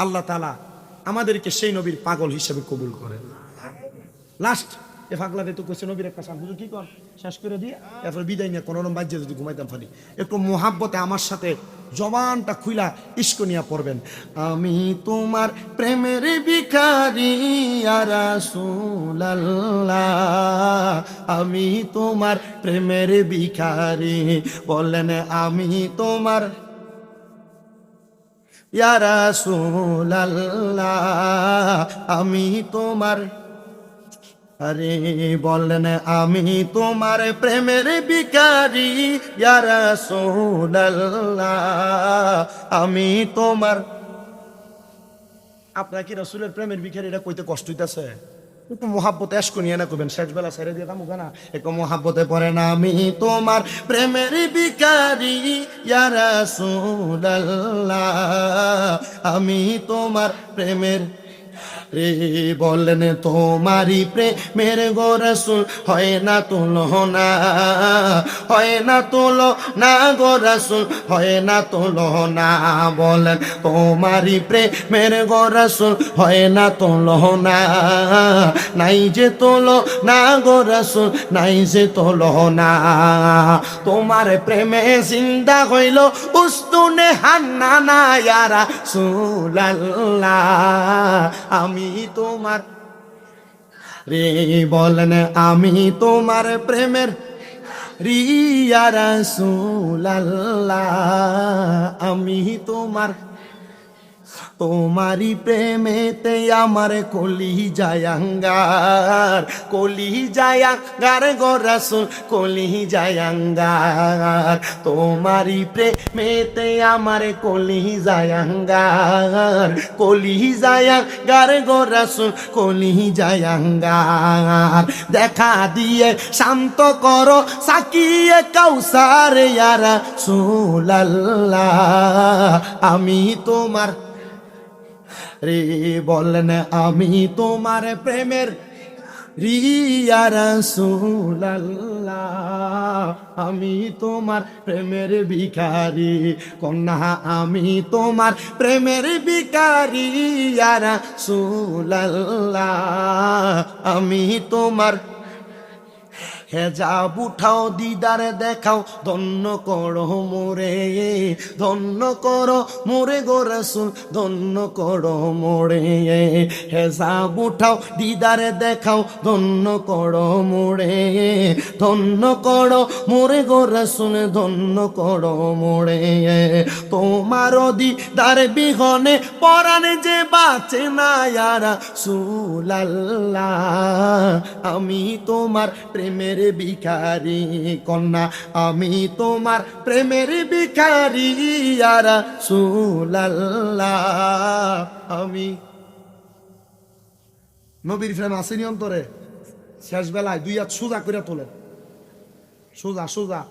আল্লাহ তাআলা আমাদেরকে সেই নবীর পাগল হিসেবে কবুল করেন। লাস্ট এ ফাগলাতে তো কইছে নবীর একটা সান হুজুর কি কর শেষ করে দিয়ে এরপর বিদায় নিয়ে কোনো বাজ্যে যদি ঘুমাইতাম পারি, একটু মোহাব্বতে আমার সাথে জবানটা খুইলা ইস্ক নিয়া পড়বেন। আমি তোমার প্রেমের ভিখারি ইয়া রাসূলুল্লাহ, আমি তোমার প্রেমের ভিখারি। বলেন আমি তোমার ইয়া রাসূলুল্লাহ, আমি তোমার, আরে বলেন আমি তোমার প্রেমের ভিখারি ইয়া রাসূলুল্লাহ, আমি তোমার। আপনার কি রাসূলের প্রেমের ভিখারি এটা কইতে কষ্ট হইতাছে? একটু মোহাব্বতে এশক নিয়ে না কইবেন, শেষ বেলা ছেড়ে দিয়ে কামু না, একটু মোহাব্বতে পড়েন আমি তোমার প্রেমের ভিখারি ইয়া রাসূলুল্লাহ, আমি তোমার প্রেমের রে। বলেন তোমারি প্রেমের গো রাসূল হয় না তুলনা, হয় না তুলনা গো রাসূল, হয় না তুলনা। বলেন তোমারি প্রেমের গো রাসূল হয় না তুলনা, নাই যে তুলনা গো রাসূল, নাই যে তুলনা। তোমার প্রেমে জিন্দা হইল উস্তুনে হান্নানা ইয়া রাসূলুল্লাহ, আমি তোমার রে। বলেন আমি তোমার প্রেমের ইয়া রাসূলুল্লাহ, আমি তোমার। তোমারি প্রেমেতে আমার কলি জায়াঙ্গার, কলি জায়াঙ্গার গো রাসূল, কলি জায়াঙ্গার। তোমারি প্রেমেতে আমার কলি জায়াঙ্গার, কলি জায়াঙ্গার গো রাসূল, কলি জায়াঙ্গার। দেখা দিয়ে শান্ত করো সাকিয়ে কাউসার ইয়া রাসূলুল্লাহ, আমি তোমার রে। বলেন আমি তোমার প্রেমের ইয়া রাসূলুল্লাহ, আমি তোমার প্রেমের ভিখারি। কন্যা আমি তোমার প্রেমের ভিখারি ইয়া রাসূলুল্লাহ, আমি তোমার। হেজাব উঠাও দিদার দেখাও ধন্য করো মোরে, ধন্য করো মোরে গো রাসূল, ধন্য করো মোরে। হেজাব উঠাও দিদার দেখাও ধন্য করো মোরে, ধন্য করো মোরে গো রাসূল, ধন্য করো মোরে। তোমার দিদার বিহনে পরাণ যে বাঁচে না ইয়া রাসূলুল্লাহ, আমি তোমার প্রেমের ভিখারি। কন্যা আমি তোমার প্রেমের ভিখারি ইয়া রাসূলুল্লাহ, আমি। নবীর প্রেম আসেনি অন্তরে? শেষ বেলায় 2 হাত সোজা করে তোলেন, সোজা সোজা।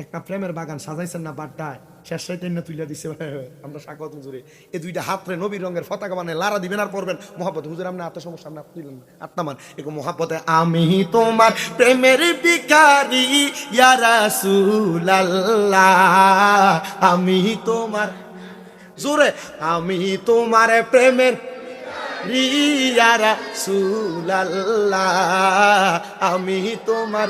একটা প্রেমের বাগান সাজাইছেন না বাড্ডায়, শেষ সাইতেন না তুইলা দিছে আমরা সাকত হুজুরে। এই 2টা হাতরে নবীর রঙের পতাকা বানায় লারা দিবেন আর পড়বেন মোহাব্বত। হুজুর আপনি আপনার সমস্যা আপনি তুইলেন আত্মামান এরকম মোহাব্বতে। আমি তোমার প্রেমের ভিখারি ইয়া রাসূলুল্লাহ, আমি তোমার জোরে, আমি তোমার প্রেমের ইয়া রাসূলুল্লাহ, আমি তোমার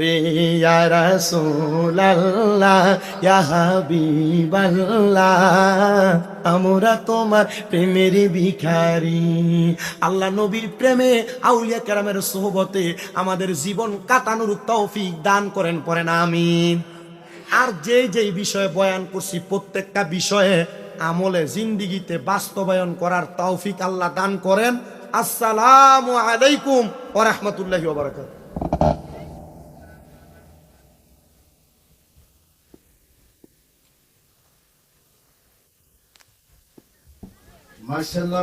রে ইয়া রাসূলুল্লাহ, ইয়া হাবিবাল্লাহ, আমরা তোমার প্রেমের ভিখারি। আল্লাহ নবীর প্রেমে আউলিয়া কেরামের সোহবতে আমাদের জীবন কাটানোর তৌফিক দান করেন, পড়েন আমিন। আর যেই বিষয়ে বয়ান করছি প্রত্যেকটা বিষয়ে আমলে জিন্দিগিতে বাস্তবায়ন করার তৌফিক আল্লাহ দান করেন। আসসালামু আলাইকুম ওয়া রাহমাতুল্লাহি ওয়া বারাকাতুহু। মাশাআল্লাহ।